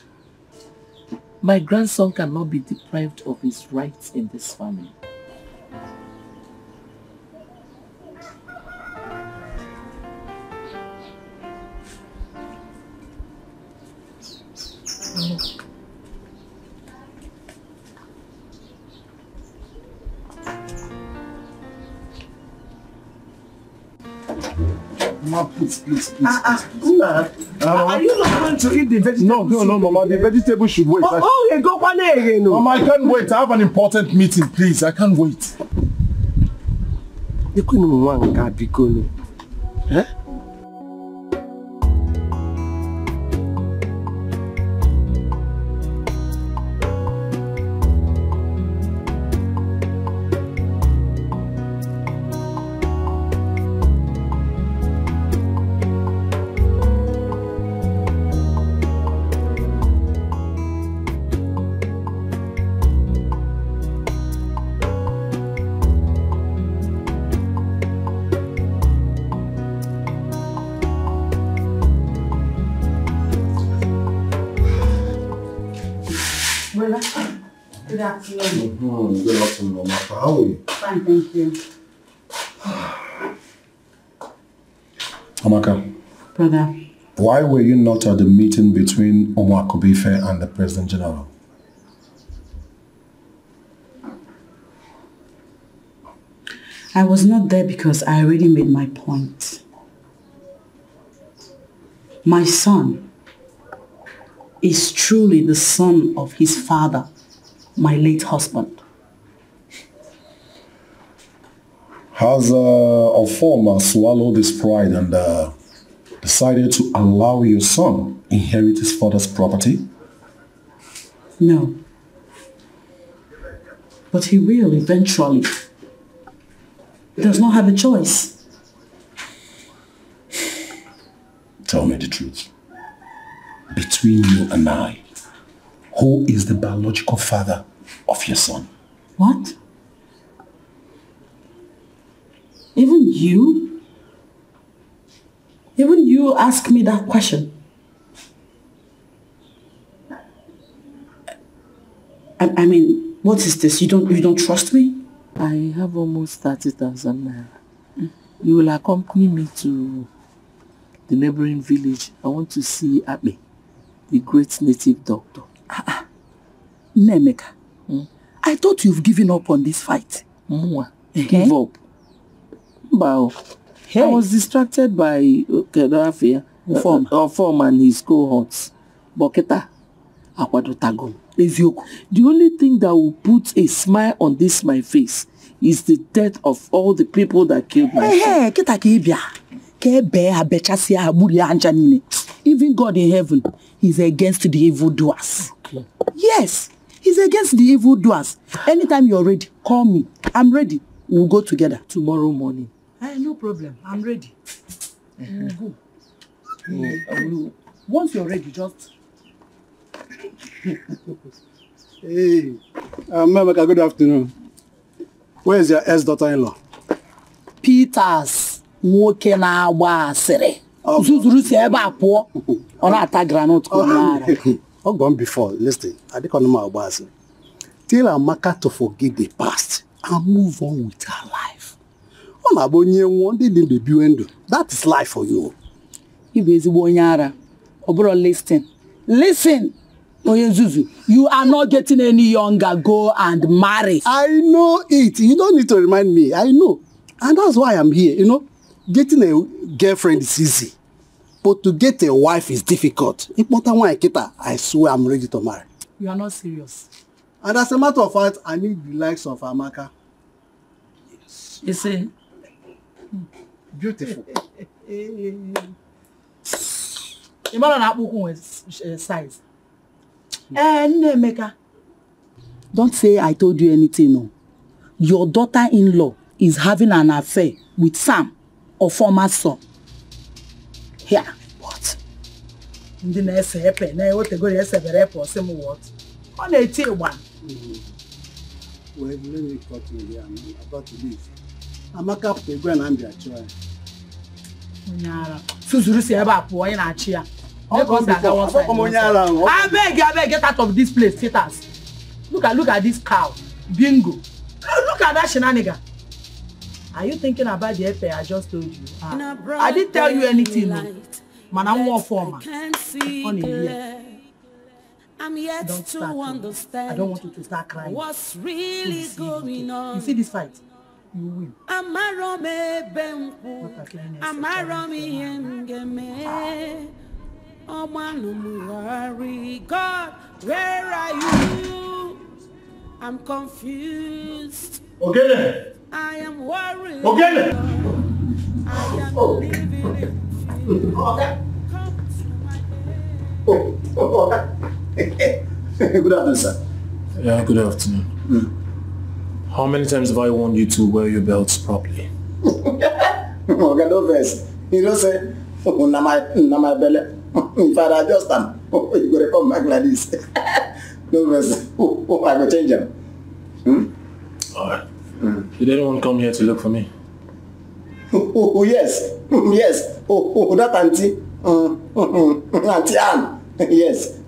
My grandson cannot be deprived of his rights in this family. Mama, please. Are you not going to eat the vegetable? No, Mama. The vegetable should wait. Mama, I can't wait. I have an important meeting, please. I can't wait. You couldn't want to be going. Huh? Good afternoon. Good afternoon, Mama. How are you? Fine, thank you. Amaka. Brother. Why were you not at the meeting between Omar Kobife and the President General? I was not there because I already made my point. My son is truly the son of his father, my late husband. Has a former swallowed his pride and decided to allow your son inherit his father's property? No. But he will eventually. He does not have a choice. Tell me the truth. Between you and I, who is the biological father of your son? What? Even you? Even you ask me that question? I mean, what is this? You don't trust me? I have almost 30,000 naira. You will accompany me to the neighboring village. I want to see Abe, the great native doctor. Nemeka, I thought you've given up on this fight. Give up. Wow. I was distracted by Kedafia, Form and his cohorts. Boketa, Akwadotago. The only thing that will put a smile on this my face is the death of all the people that killed my son. Even God in heaven is against the evildoers. Okay. Yes, he's against the evildoers. Anytime you're ready, call me. I'm ready. We'll go together. Tomorrow morning. No problem. I'm ready. We'll go. Once you're ready, just... Hey, Memeka, good afternoon. Where is your ex-daughter-in-law? Peters. Woke na agba asịrị. Zuzuru si ebe a pụọ. Ọ na-ata granite ka onye I've gone before. Listen, I didn't know my agba asịrị. Tell Amaka to forget the past and move on with her life. That is life for you. Listen. You are not getting any younger. Go and marry. I know it. You don't need to remind me. I know. And that's why I'm here. You know, getting a girlfriend is easy. But to get a wife is difficult. I swear I'm ready to marry. You are not serious. And as a matter of fact, I need the likes of Amaka. Yes. You see? Beautiful. Size. Meka. Don't say I told you anything, no. Your daughter-in-law is having an affair with Sam, or former son. Here. What? Ndi na ese epe na ewote go ese bere epe o same what? On na eti one. Well, let me cut you here. I'm about to leave. Amaka put go and I'm their try. Onyara. Suzuru si ebe apu onye na achi ya. I beg, get out of this place, status. Look at this cow. Bingo. Look at that shenanigan. Are you thinking about the FA I just told you? I didn't tell you anything. Man, I'm war former. I'm yet to understand. I don't want you to start crying. What's really going on? You see this fight? You win. Oh man, God, where are you? I'm confused. Okay. I am worried. Okay. I am living in fear. Come to my Good afternoon, sir. Yeah, good afternoon. How many times have I warned you to wear your belts properly? Okay, no verse. You don't say, na my belly. If I adjust them, you gotta come back like this. No verse. I go change them. Alright. Did anyone come here to look for me? Yes. Yes. That auntie. Auntie Anne. Yes.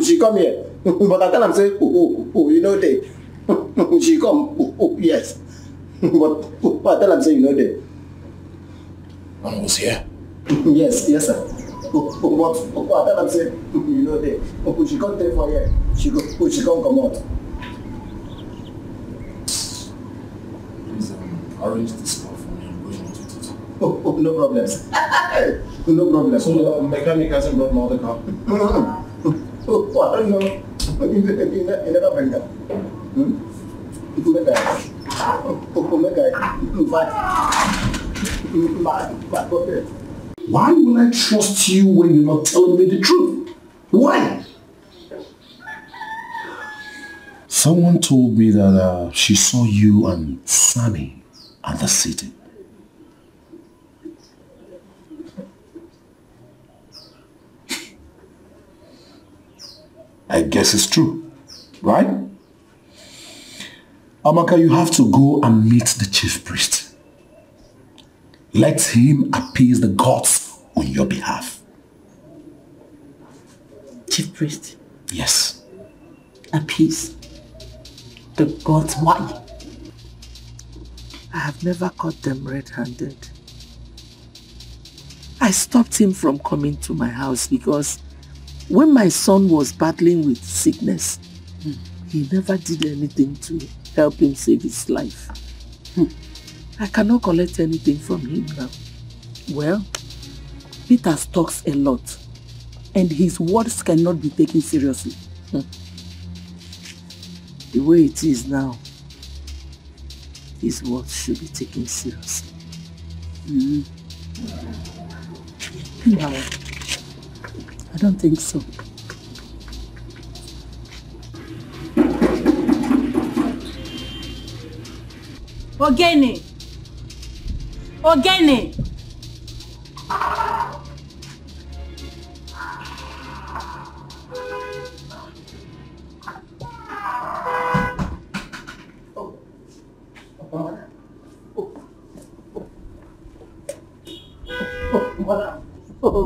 She come here. But I tell them, say, you know they. She come. Yes. But I tell them, say, you know they. I was here. Yes, yes, sir. But I tell them, say, you know they. She come there for here. She come out. Please arrange this call for me. I'm going to it. No problems. No problem. So the mechanic hasn't brought my other car? I don't know. You never bring that. Why will I trust you when you're not telling me the truth? Why? Someone told me that she saw you and Sammy at the city. I guess it's true, right? Amaka, you have to go and meet the chief priest. Let him appease the gods on your behalf. Chief priest? Yes. Appease the gods? Why? I have never caught them red-handed. I stopped him from coming to my house because when my son was battling with sickness, he never did anything to help him save his life. I cannot collect anything from him now. Well, Peter talks a lot, and his words cannot be taken seriously. The way it is now, his words should be taken seriously. No, I don't think so. Ogene! Ogene!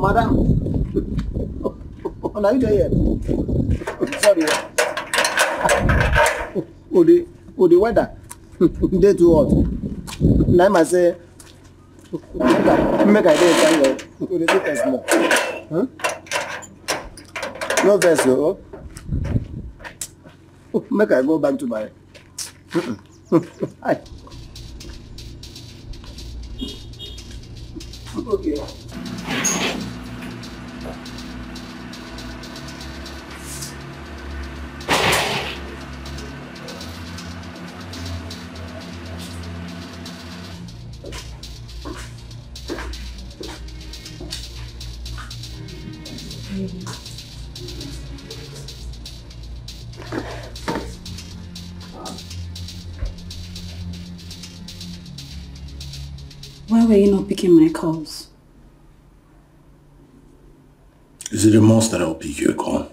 Madam. Now you there? Sorry. The weather. Day too hot. Now I must say, make I day more. Huh? No vessel. Make I go back to my. Okay. Why were you not picking my calls? Is it a must that I'll pick your call?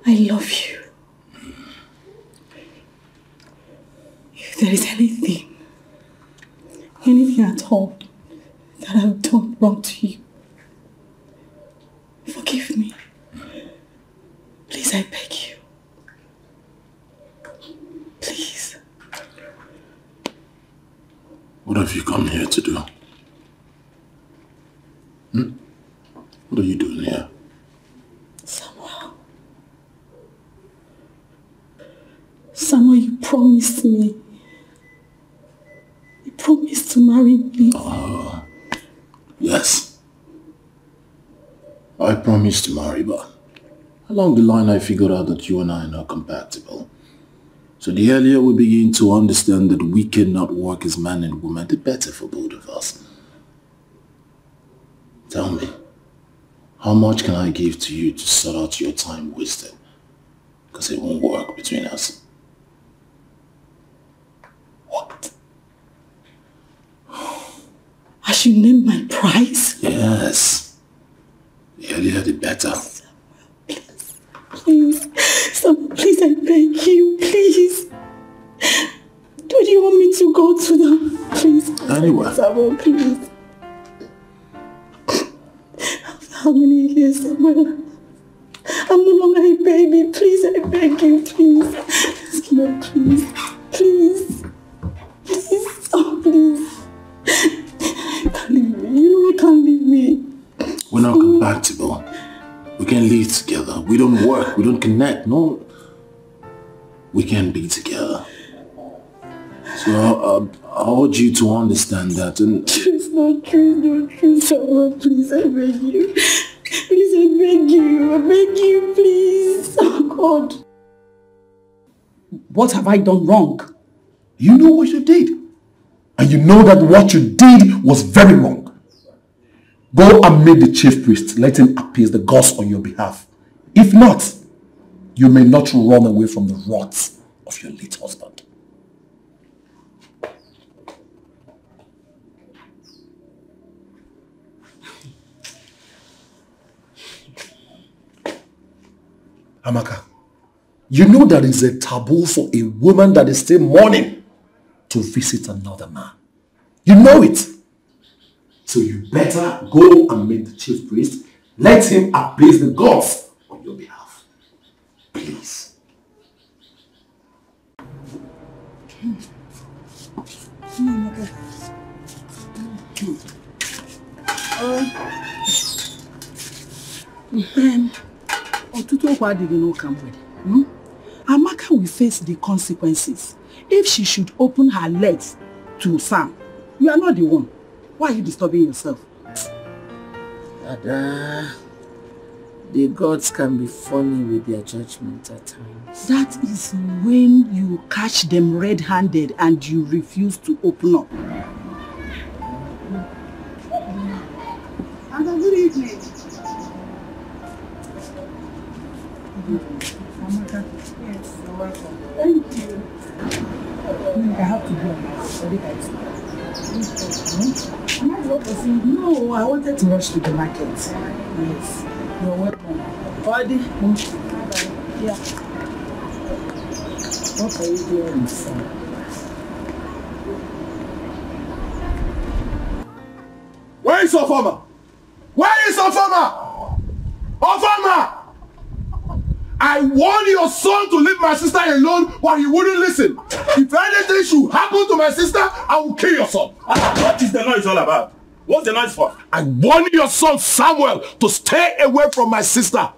I love you. If there is anything at all that I've done wrong to you, forgive me. Please, I beg you. Please. What have you come here to do? What are you doing here? Samuel, you promised me. You promised to marry me. Yes. I promised to marry, but along the line I figured out that you and I are not compatible. So the earlier we begin to understand that we cannot work as man and woman, the better for both of us. Tell me, how much can I give to you to sort out your time wasted? Because it won't work between us. What? I should name my price? Yes. The earlier the better. Please. Samuel, please, I beg you, please. Do you want me to go to them? Please. Anyway. Samuel, please. How many years, Samuel? I'm no longer a baby. Please, I beg you, please. Samuel, please. Please. Please. Oh, please. You can't leave me. You know you can't leave me. We're not compatible. We can't live together. We don't work. We don't connect. No. We can't be together. So I urge you to understand that. And It's not true, Samuel. Please, I beg you. Please, I beg you. I beg you, please. Oh, God. What have I done wrong? you know what you did. And you know that what you did was very wrong. Go and meet the chief priest. Let him appease the gods on your behalf. If not, you may not run away from the wrath of your late husband. Amaka, you know that it's a taboo for a woman that is still mourning to visit another man. You know it. So you better go and meet the chief priest. Let him appease the gods on your behalf. Please. Amaka will face the consequences if she should open her legs to Sam. You are not the one. Why are you disturbing yourself? Ada, the gods can be funny with their judgment at times. That is when you catch them red-handed and you refuse to open up. Ada, good evening. Amaka. Yes, you're welcome. Thank you. I have to go now. No, I wanted to rush to the market. Yes. You're welcome. Body. Yeah. What are you doing, son? Where is Ofama? Where is Ofama? Ofama! I warned your son to leave my sister alone, but he wouldn't listen. If anything should happen to my sister, I will kill your son. What is the noise all about? What's the noise for? I warned your son Samuel to stay away from my sister.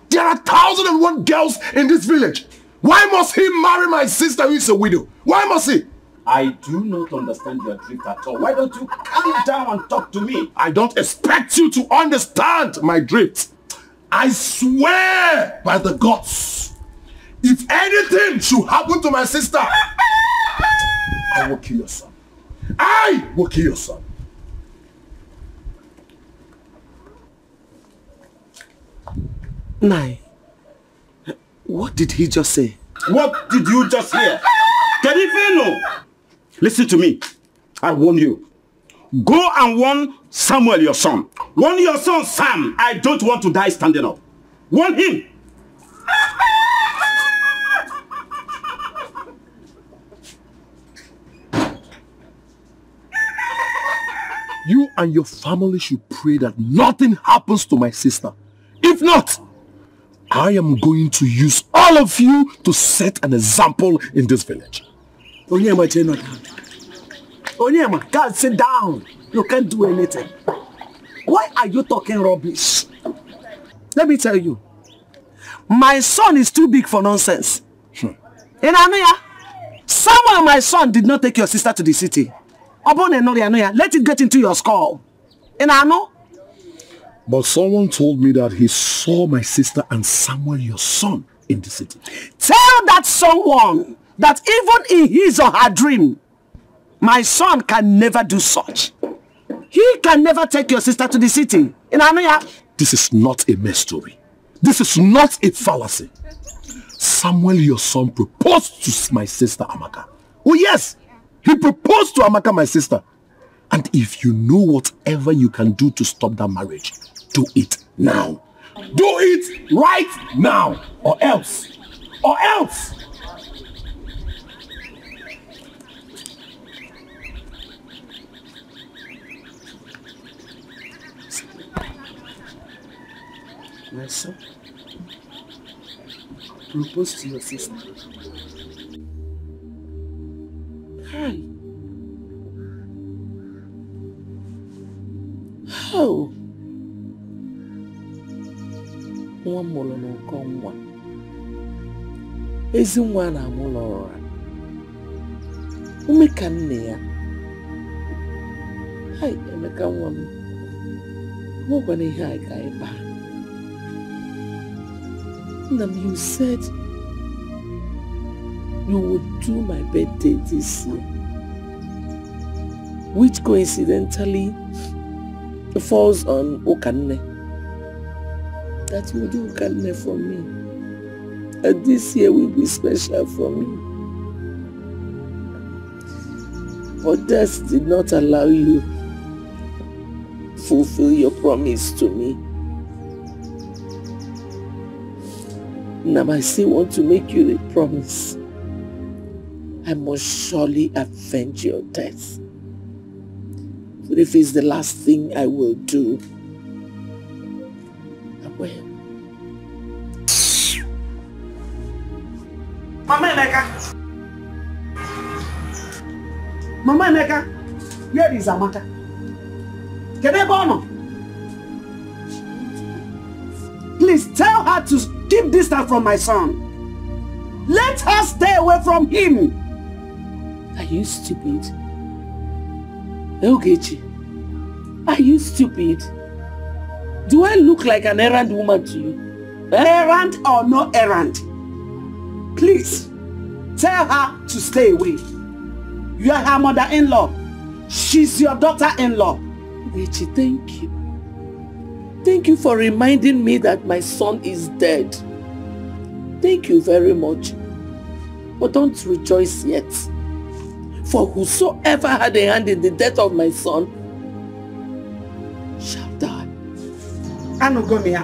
There are 1,001 girls in this village. Why must he marry my sister who is a widow? Why must he? I do not understand your drift at all. Why don't you calm down and talk to me? I don't expect you to understand my drift. I swear by the gods, if anything should happen to my sister, I will kill your son. I will kill your son. Nai, what did he just say? What did you just hear? Kedifino! Listen to me. I warn you. Go and warn Samuel, your son. Warn your son, Sam. I don't want to die standing up. Warn him. You and your family should pray that nothing happens to my sister. If not, I am going to use all of you to set an example in this village. Onyema, Onyema, God, sit down. You can't do anything. Why are you talking rubbish? Let me tell you. My son is too big for nonsense. In Anuya, Samuel, my son, did not take your sister to the city. Let it get into your skull. In Anu? But someone told me that he saw my sister and Samuel, your son, in the city. Tell that someone that even in his or her dream, my son can never do such. He can never take your sister to the city. In Anuya? This is not a mere story. This is not a fallacy. Samuel, your son, proposed to my sister Amaka. Oh yes, he proposed to Amaka, my sister. And if you know whatever you can do to stop that marriage, do it now. Do it right now, or else. Or else. My son, propose to your sister. Hi. How? Nwa mụrụ n'ụkọ nwa. Ezi nwa na-amụlọ ụra. Ume ka nne ya. Hai, Emeka nwa m. Nwekwana ihe a ga-ebe a. Nam, you said you would do my birthday this year, which coincidentally falls on Okanne. That you will do Okanne for me. And this year will be special for me. But death did not allow you to fulfill your promise to me. Now I still want to make you a promise. I must surely avenge your death. But if it's the last thing I will do, I will. Mama Emeka! Mama Emeka! Here is Amaka. Can I go on? Please tell her to keep distance from my son. Let her stay away from him. Are you stupid? Edochie, are you stupid? Do I look like an errand woman to you? Errand or no errand, please tell her to stay away. You are her mother-in-law. She's your daughter-in-law. Edochie, thank you. Thank you for reminding me that my son is dead. Thank you very much. But don't rejoice yet. For whosoever had a hand in the death of my son shall die. Anugomia,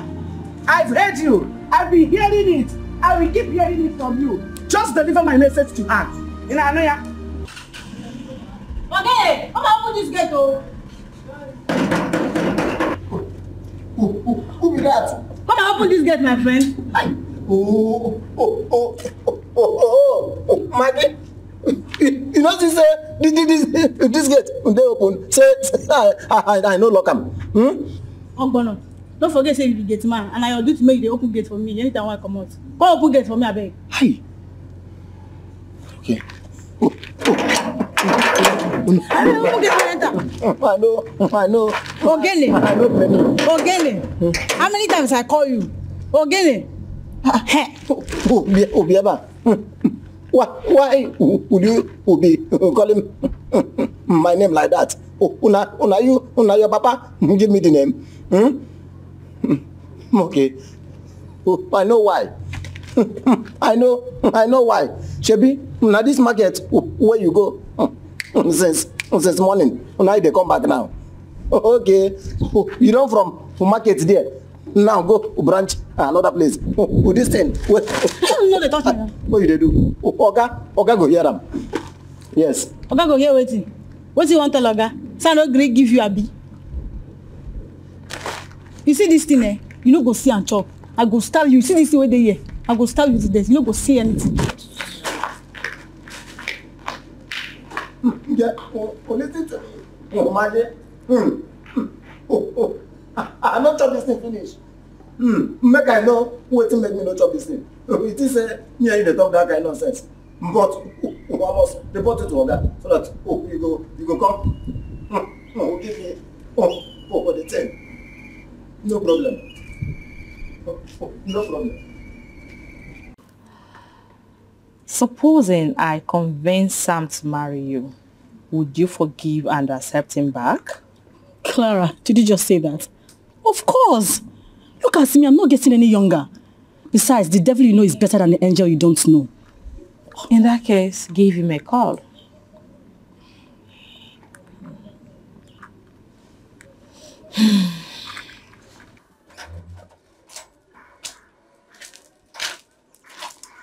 I've heard you. I've been hearing it. I will keep hearing it from you. Just deliver my message to her. In Anoya. Okay, come on, open this gate, oh. Who be that? Come on, open this gate, my friend. Maggie. You know, this gate, they open. Say, I know lock 'em. Ogbono, don't forget say you be gate man, and I will do to make the open gate for me anytime I come out. Come open gate for me, abeg. Hi. Okay. Open gate for enter. I know. Ogene. Ogene. How many times I call you? Ogene. Obiaba. Why would you be calling my name like that? Una your papa give me the name. Okay. I know why. I know why. Shebi, now this market where you go since morning, now they come back now. Okay, you know from market there. Now go branch another place. With this thing. No, they talk to me. What you they do? Oga go hear them. Yes. Oga go hear wetin? What you want to tell Oga? So I no gree give you abi. You see this thing eh? You no go see and chop. I go starve you. See this thing where they here? I go starve you to death. You no go see anything. Yeah, listen to me. Imagine. I not chop this thing finish. Make I know wetin make me not chop this thing. It is me and you dey talk that kind of nonsense. But I must report it to Oga so that you go come. Give me for the thing. No problem. No problem. Supposing I convince Sam to marry you, would you forgive and accept him back? Clara, did you just say that? Of course. Look at me, I'm not getting any younger. Besides, the devil you know is better than the angel you don't know. In that case, give him a call.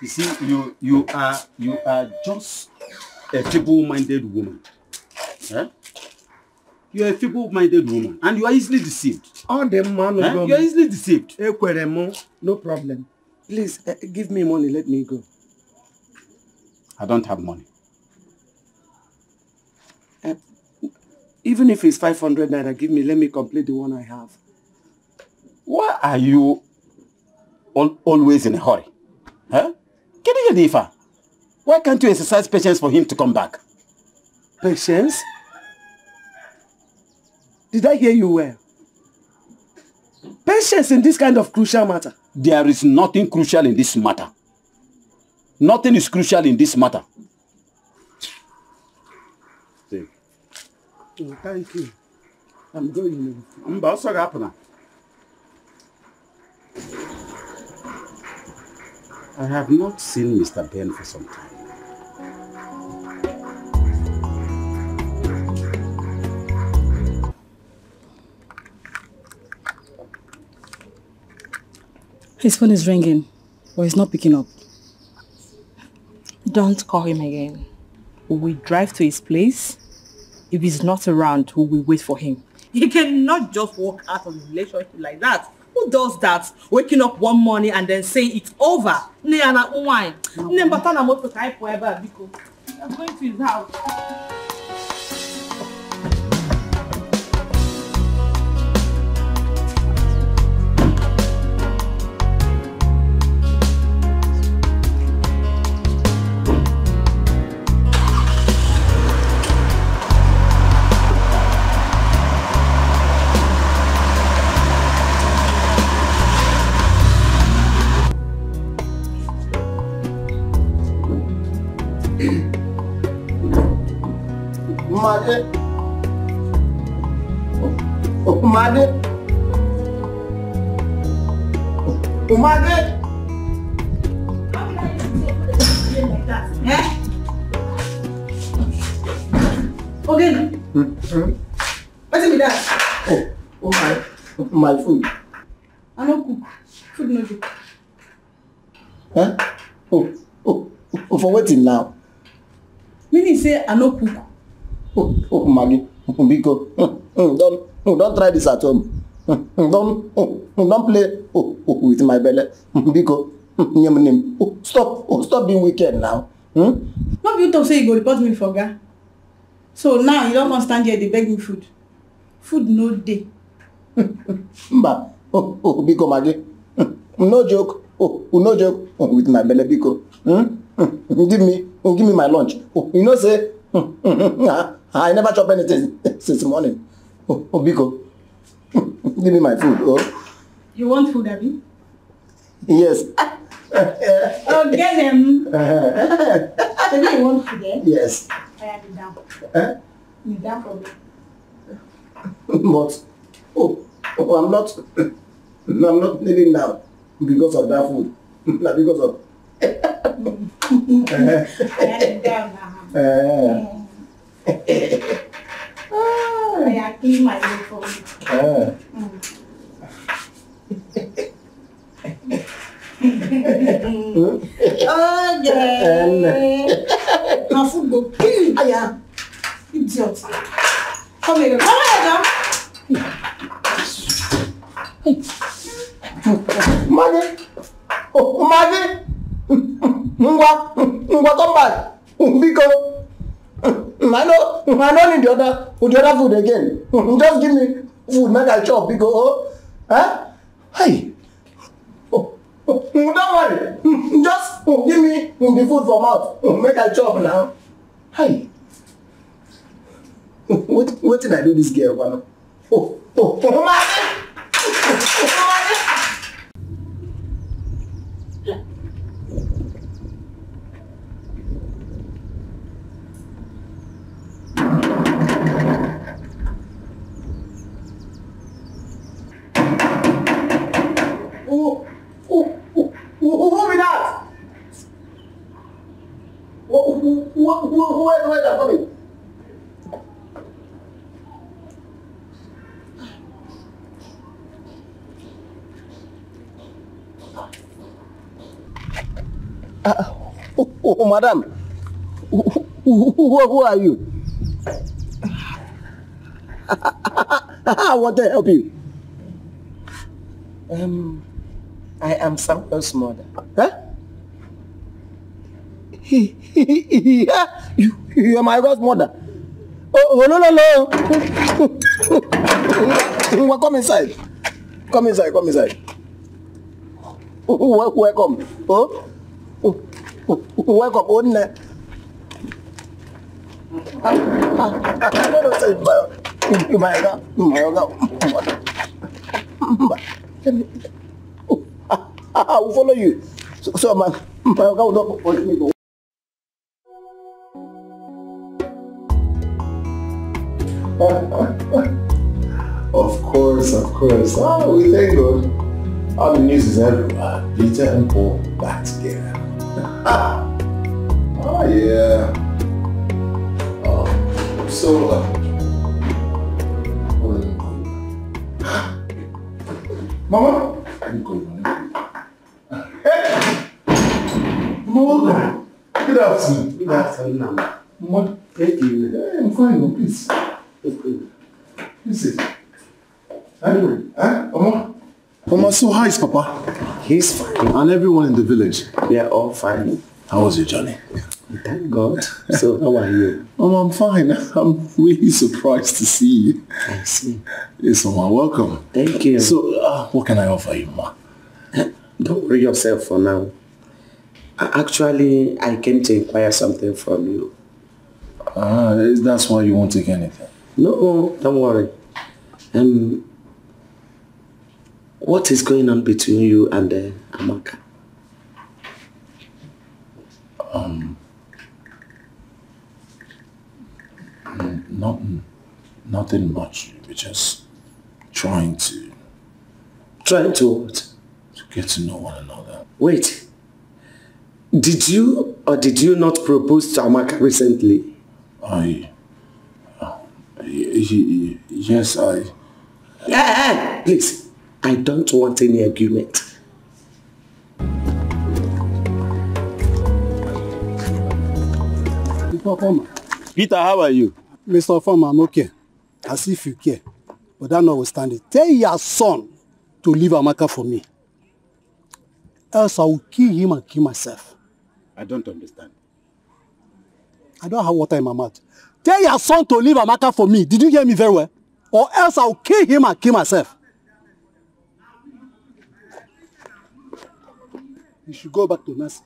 You see, you are just a feeble-minded woman. Eh? You are a feeble-minded woman, and you are easily deceived. All the man of You are easily deceived. No problem. Please, give me money, let me go. I don't have money. Even if it's 500 naira, give me, let me complete the one I have. Why are you always in a hurry? Huh? Why can't you exercise patience for him to come back? Patience? Did I hear you well? Patience in this kind of crucial matter? There is nothing crucial in this matter. Nothing is crucial in this matter. See. Oh, thank you. I'm going now. I'm also happening. I have not seen Mr. Ben for some time. His phone is ringing, but he's not picking up. Don't call him again. We drive to his place. If he's not around, we will wait for him. You cannot just walk out of a relationship like that. Who does that? Waking up one morning and then saying it's over. I'm going to his house. Umade. Okay. What's in that? My food. I don't cook. Food no do. Huh? For waiting now. Meaning say I no cook. Maggie, Biko, don't try this at home. Don't play with my belly. Biko, stop being wicked now. Not you talk say you go report me for ga. So now you don't want to stand here, they beg me food. Food no day. Mba, Biko Maggie, no joke. No joke with my belly, Biko. Give me my lunch. You know say I never chop anything since morning. Biko, give me my food. You want food, Abby? Yes. Oh, get him. So you want food, eh? Yes. I am down. Me down for me. But I'm not kneeling down. because of that food. Not because of... I clean my room for me. Oh, yeah. Now food go kill. Aya. Idiot. Come here. Come here, Mage. Oh, Mage. Ngwa come back. Because I don't need the other food again. Just give me food, make I chop because hey. Don't worry. Just give me the food for mouth. Make I chop now. Hey. What did I do this girl, man? Who be that? Where are coming? Madam. Who are you? I want to help you. I am Samuel's mother. Huh? Yeah, you are my godmother. Oh, no. Come inside. Come inside. Welcome. Oh? Welcome. Oh, no. I will follow you. So my God will not follow me. Of course. Oh, we thank God. All the news is everywhere. Peter and Paul back together. Oh, yeah. So, Mama? Mama, good afternoon. Good afternoon. What? Thank you. Yeah, I'm fine, please. Please. Mama, so how is Papa? He's fine. And everyone in the village? They are all fine. How was your journey? Thank God. So, how are you? I'm fine. I'm really surprised to see you. I see. Yes, Mama, welcome. Thank you. So, what can I offer you, Mama? Don't worry yourself for now. Actually, I came to inquire something from you. That's why you won't take anything? No, don't worry. What is going on between you and Amaka? Nothing much. We're just trying to... Trying to what? To get to know one another. Wait. Did you or did you not propose to Amaka recently? Yes, I... Please, I don't want any argument. Peter, how are you? Mr. Farmer, I'm okay. As if you care. But that notwithstanding, tell your son to leave Amaka for me. Else I will kill him and kill myself. I don't understand. I don't have water in my mouth. Tell your son to leave Amaka for me. Did you hear me very well? Or else I will kill him and kill myself. You should go back to Nancy.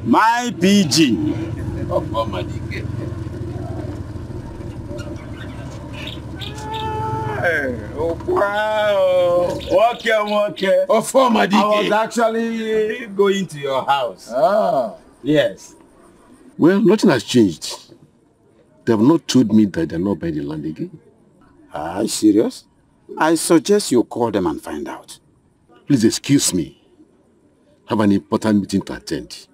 My pigeon. Wow. Okay. Oh, former DK. I was actually going to your house. Ah. Yes. Well, nothing has changed. They have not told me that they're not buying the land again. Are you serious? I suggest you call them and find out. Please excuse me. I have an important meeting to attend.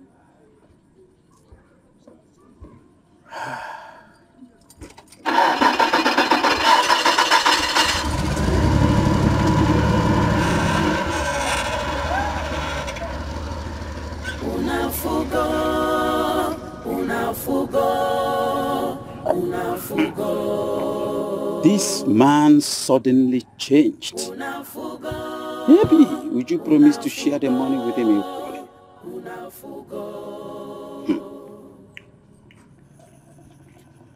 This man suddenly changed. Maybe would you promise to share the money with him equally?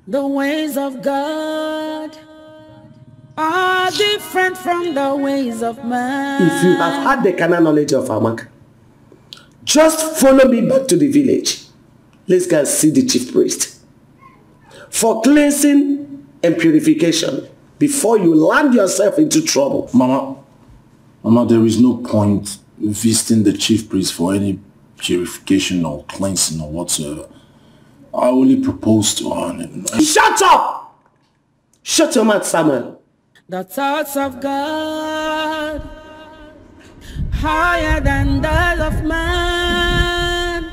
The ways of God are different from the ways of man. If you have had the carnal knowledge of Amaka, just follow me back to the village. Let's go and see the chief priest for cleansing and purification before you land yourself into trouble. Mama, there is no point visiting the chief priest for any purification or cleansing or whatsoever. I only propose to her. Shut up! Shut your mouth, Samuel. The thoughts of God higher than those of man.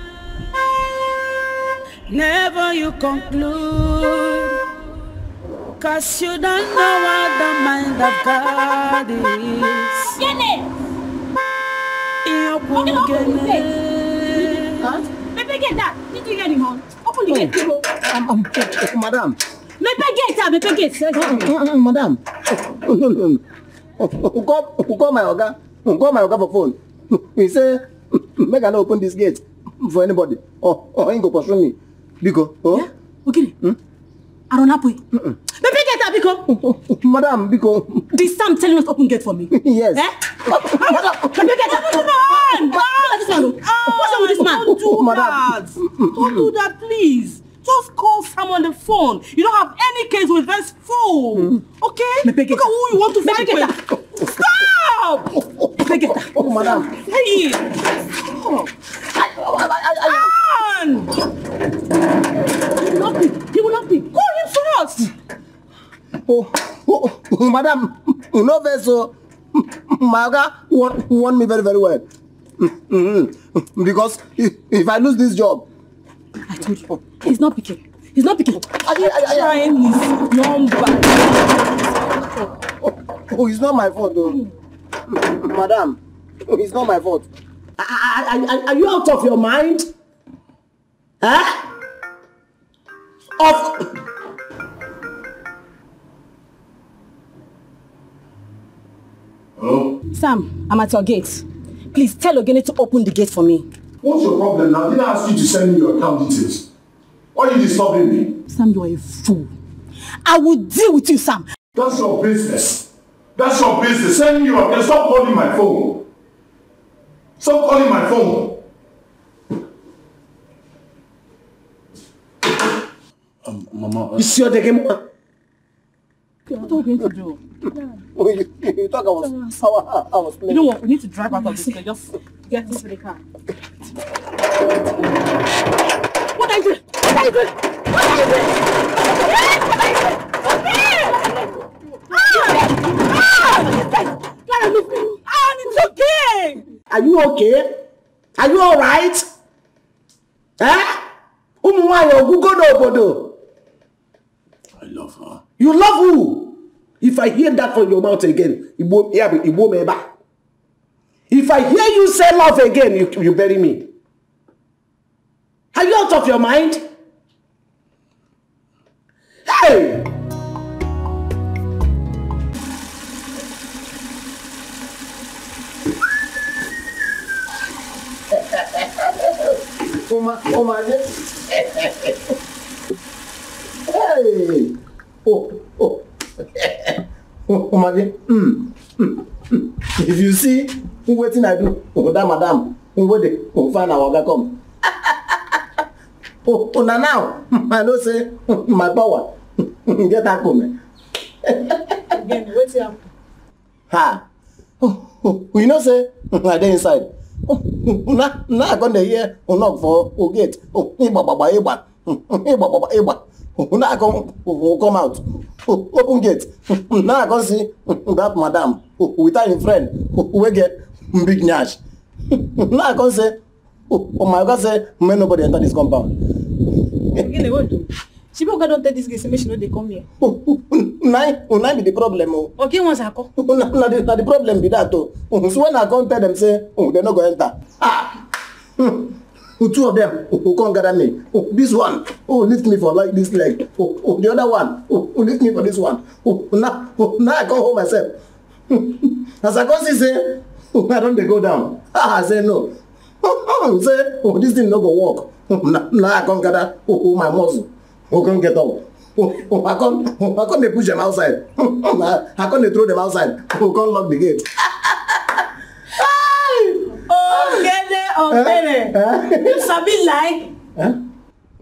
Never you conclude, 'cause you don't know what the mind of God is. Maybe get that. Did you get him on? Open the gate, people. Madam. Maybe get that. Maybe get. Madam. Who call my Oga? Who call my Oga for phone? He say, make I not open this gate for anybody. Or he go pursue me. Biko. Oh? Yeah? Okay. I don't happy. Maybe get that, Biko. Madam, Biko. This Sam telling us open gate for me. Yes. Eh? Madam, maybe get that. What's wrong with this man? Don't do that. Don't do that, please. Just call Sam on the phone. You don't have any case with this fool. Okay? Look at who you want to fight with. Stop! Oh, madam. Hey! He will not be. Call him first. Madam, no vessel. My Oga want me very, very well. Because if I lose this job, I told you, he's not picking. He's not picking. Trying his number. Oh, it's not my fault, though. Madam, it's not my fault. Are you out of your mind? Huh? Hello? Sam, I'm at your gate. Please tell Ogene to open the gate for me. What's your problem now? Didn't I ask you to send me your account details? Why are you disturbing me? Sam, you are a fool. I will deal with you, Sam. That's your business. That's your business. Send me your account. Stop calling my phone. Stop calling my phone. Mama. It's your game. What are we going to do? You thought I was playing. You know what? We need to drive out of this place. Just get into the car. What are you doing? What are you doing? What are you doing? It's okay. Are you okay? Are you alright? Huh? I love her. You love who? If I hear that from your mouth again, it won't me back. If I hear you say love again, you bury me. Are you out of your mind? Hey! Hey! If you see what I do, madam, find our Oga come. Now, I know say my power. Get that come. Again, what's here? Ha! You know say I dey inside. Now I gonna hear knock for gate. Now I come out. Open gate. Now I can see that madam without a friend we get big nyash. Now I can say, oh my God, say, may nobody enter this compound. She don't take this case, she know they come here. Nine be the problem. Okay, once I come. Now the problem be that too. So when I come tell them say, oh, they're not going to enter. Two of them who can't gather me. This one, lift me for like this leg. The other one, lift me for this one. Now I can't hold myself. As I can see, say, I don't go down. I say no. Say, this thing not go work. Now I can't gather my muscle. Who can't get up? I can't push them outside. I can't throw them outside. Who can't lock the gate? You sabi lie?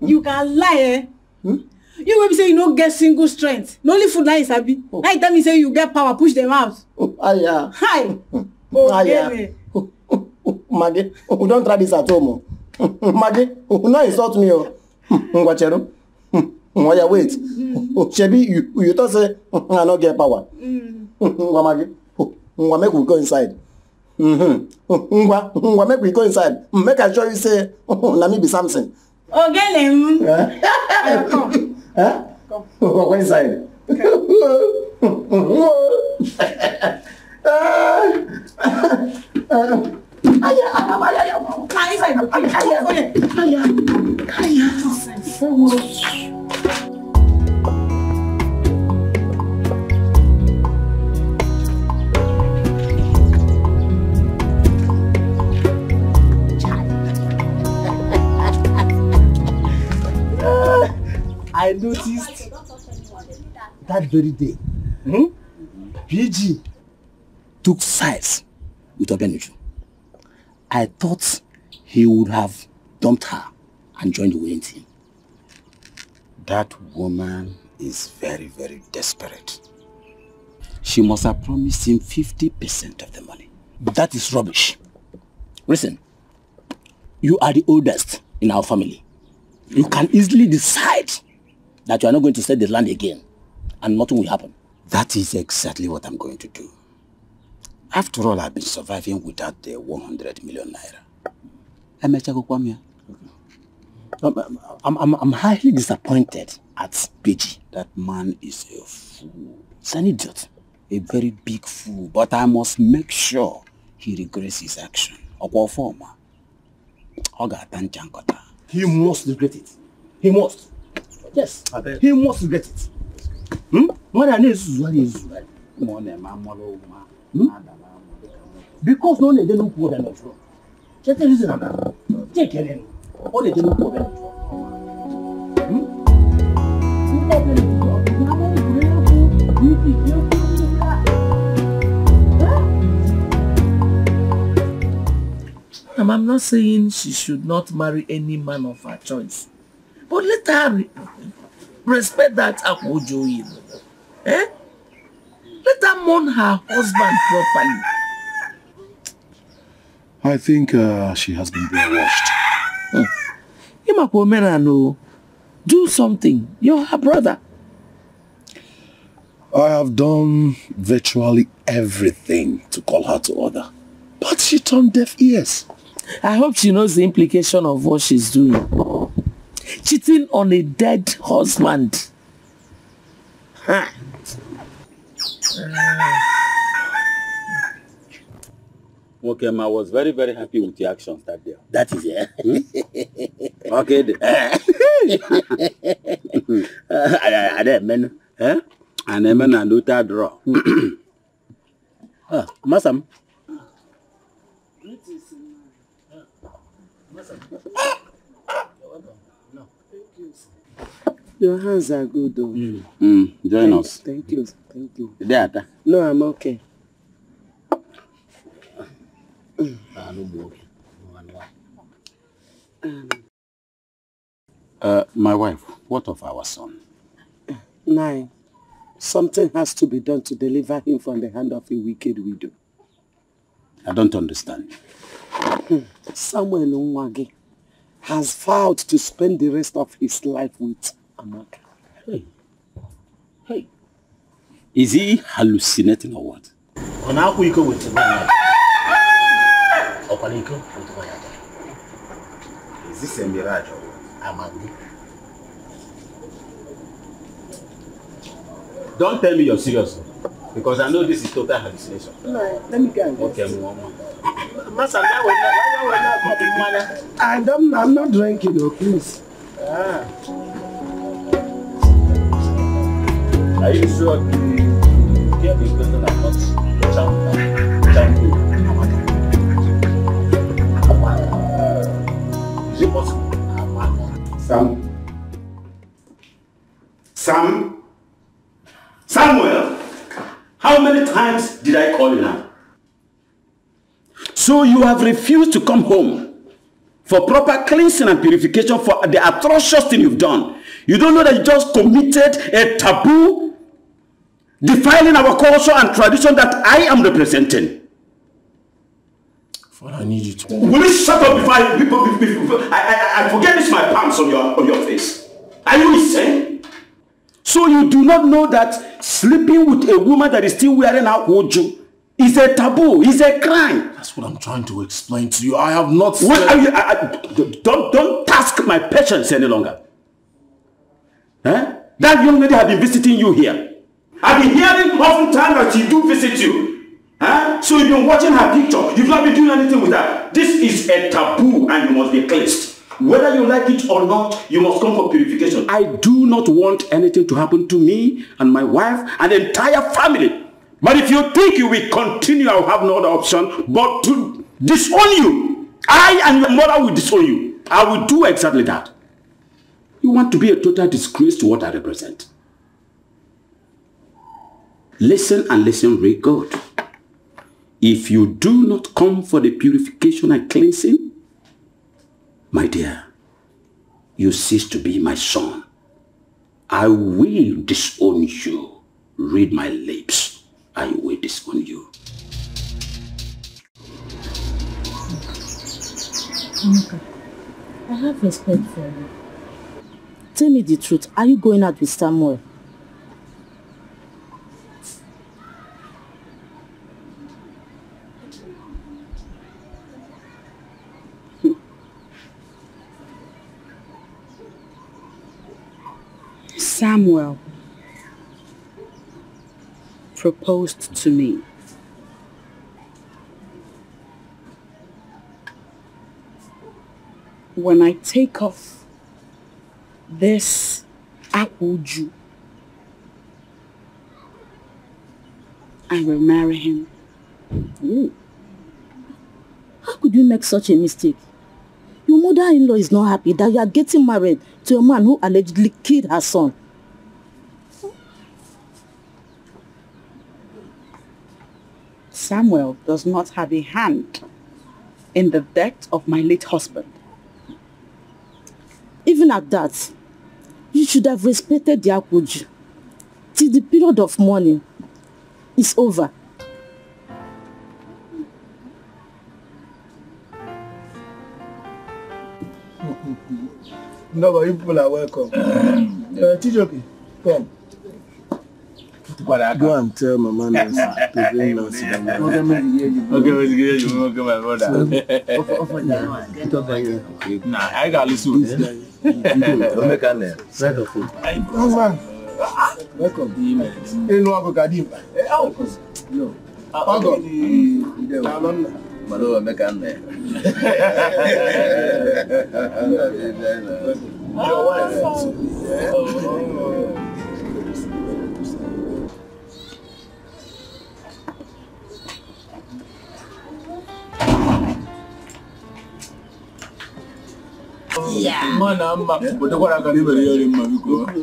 You can lie, eh? You will say you don't get single strength. No only food lie, sabi. Now you tell me say you get power, push them out. Hi. Maggie, don't try this at home. Maggie, no insult me. Ngwachero. Wait. Shebi, you thought say I don't get power. Maggie, make we go inside. Make we go inside. Make I show you say, let me be something. Okay, come. Go inside. I noticed that very day, PG took sides with Obenuju. I thought he would have dumped her and joined the winning team. That woman is very, very desperate. She must have promised him 50% of the money. That is rubbish. Listen, you are the oldest in our family. You can easily decide that you are not going to sell the land again and nothing will happen. That is exactly what I'm going to do. After all, I've been surviving without the 100 million naira. I'm highly disappointed at PG. That man is a fool. He's an idiot. A very big fool. But I must make sure he regrets his action. He must regret it. He must. Yes, he must regret it. Because no one didn't put them wrong. Just listen to that. Take it in. All they didn't put them I'm not saying she should not marry any man of her choice. But let her respect that Akwojo. Eh? Let her mourn her husband properly. I think she has been brainwashed. No. Do something. You're her brother. I have done virtually everything to call her to order. But she turned deaf ears. I hope she knows the implication of what she's doing. Cheating on a dead husband. Okay, I was very, very happy with your actions that day. That is it. Okay. I didn't mean. And I mean, I do that draw. Masam. Your hands are good though. Join us. Thank you. Thank you. There. No, I'm okay. My wife, what of our son? 9. Something has to be done to deliver him from the hand of a wicked widow. I don't understand. Samuel Nwagi has vowed to spend the rest of his life with Amaka. Hey. Hey. Is he hallucinating or what? Is this a mirage or what? Don't tell me you're serious, because I know this is total hallucination. No, let me go. Okay, Mama. I'm not drinking, though, please. Are you sure the care is better than not Is it possible? Samuel, how many times did I call you now? So you have refused to come home for proper cleansing and purification for the atrocious thing you've done. You don't know that you just committed a taboo, defiling our culture and tradition that I am representing. Father, I need you to... Will you shut up before I forget this my palms on your face? Are you insane? So you do not know that sleeping with a woman that is still wearing her wojo is a taboo, is a crime. That's what I'm trying to explain to you. I have not said... Don't task my patience any longer. That young lady has been visiting you here. I've been hearing oftentimes that she do visit you. So you've been watching her picture. You've not been doing anything with her. This is a taboo and you must be cleansed. Whether you like it or not, you must come for purification. I do not want anything to happen to me and my wife and the entire family. But if you think you will continue, I will have no other option but to disown you. I and your mother will disown you. I will do exactly that. You want to be a total disgrace to what I represent. Listen and listen very good. If you do not come for the purification and cleansing, my dear, you cease to be my son. I will disown you. Read my lips. I will disown you. Amaka, I have respect for you. Tell me the truth. Are you going out with Samuel? Samuel proposed to me. When I take off this Akwuju, I will marry him. Ooh. How could you make such a mistake? Your mother-in-law is not happy that you are getting married to a man who allegedly killed her son. Samuel does not have a hand in the death of my late husband. Even at that, you should have respected the Akwuju till the period of mourning is over. No, but you people are welcome. Tijoki, come. Go and tell Mama Nancy to bring Nancy down. Okay, my brother. Nah, I got listen. Don't make an error. Side of food. Welcome. Hey, no, I'm going to no. Malo make an error. Your wife. Yeah. Man, I'm back. But the one I can even hear him, man. Welcome.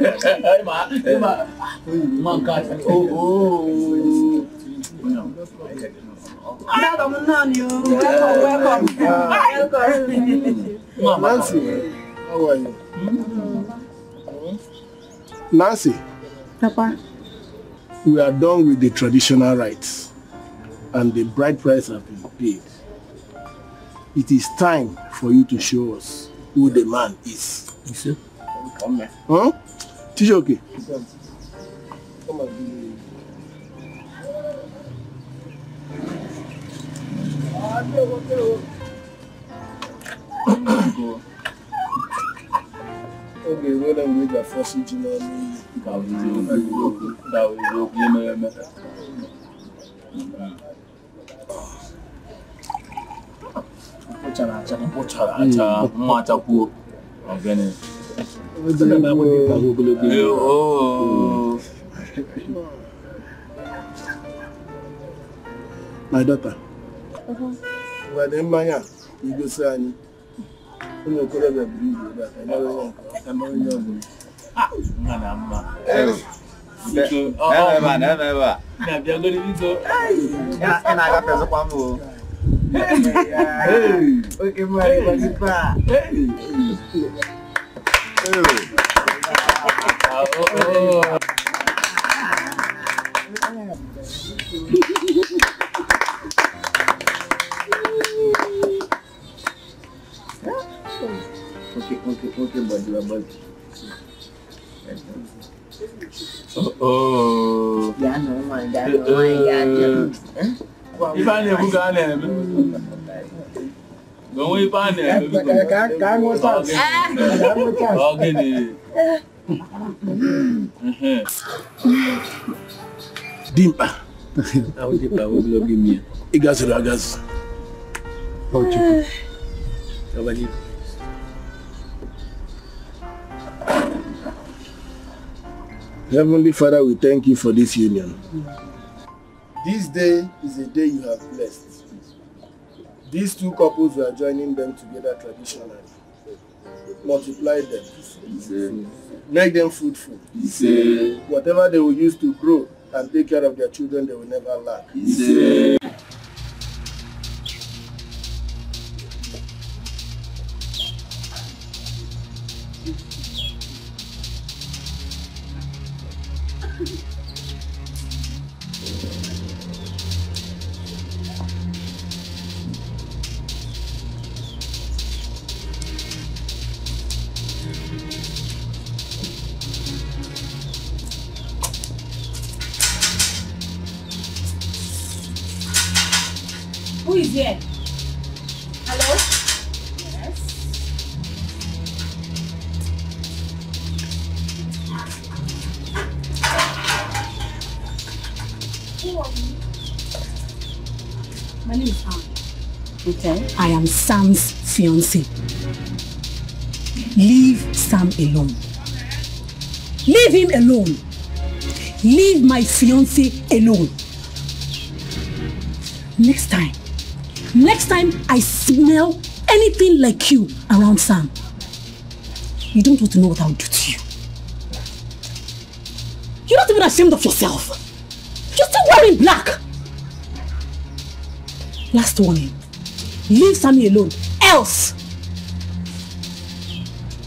Nancy, how are you? Nancy. Papa. We are done with the traditional rites and the bride price has been paid. It is time for you to show us who the man is. You see? Huh? Edochie. Come and do Okay, well then we got first engineer. My daughter. When in Maya, you go say any. You know, could have been that. I never know. Okay, but oh. Yeah, no, man, yeah. If I never got him, don't wait on him. Dimpa. I will give me. Igas ragas. Heavenly Father, we thank you for this union. This day is a day you have blessed. These two couples, we are joining them together traditionally. Multiply them. Make them fruitful. Whatever they will use to grow and take care of their children, they will never lack. Who is here? Hello? Yes. Who are you? My name is Sam. Okay. I am Sam's fiancé. Leave Sam alone. Leave him alone. Leave my fiancé alone. Next time I smell anything like you around Sam, you don't want to know what I'll do to you. You're not even ashamed of yourself. You're still wearing black. Last warning. Leave Sammy alone, else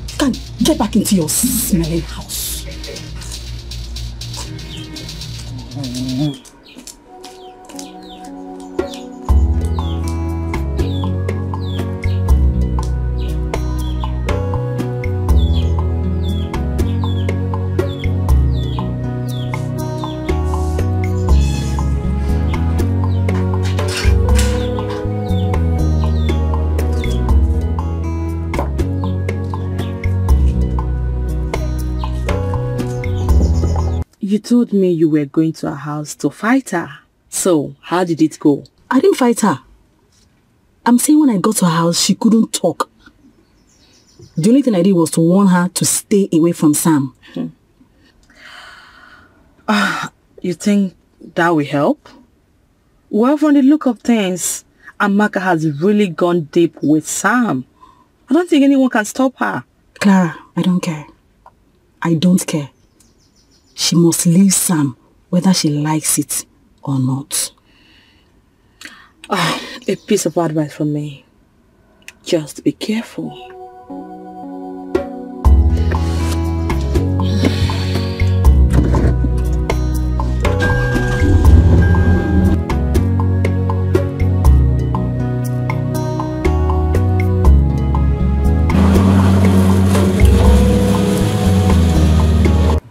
you can get back into your smelling house. You told me you were going to her house to fight her. So, how did it go? I didn't fight her. I'm saying when I got to her house, she couldn't talk. The only thing I did was to warn her to stay away from Sam. You think that will help? Well, from the look of things, Amaka has really gone deep with Sam. I don't think anyone can stop her. Clara, I don't care. I don't care. She must leave Sam, whether she likes it or not. A piece of advice from me. Just be careful.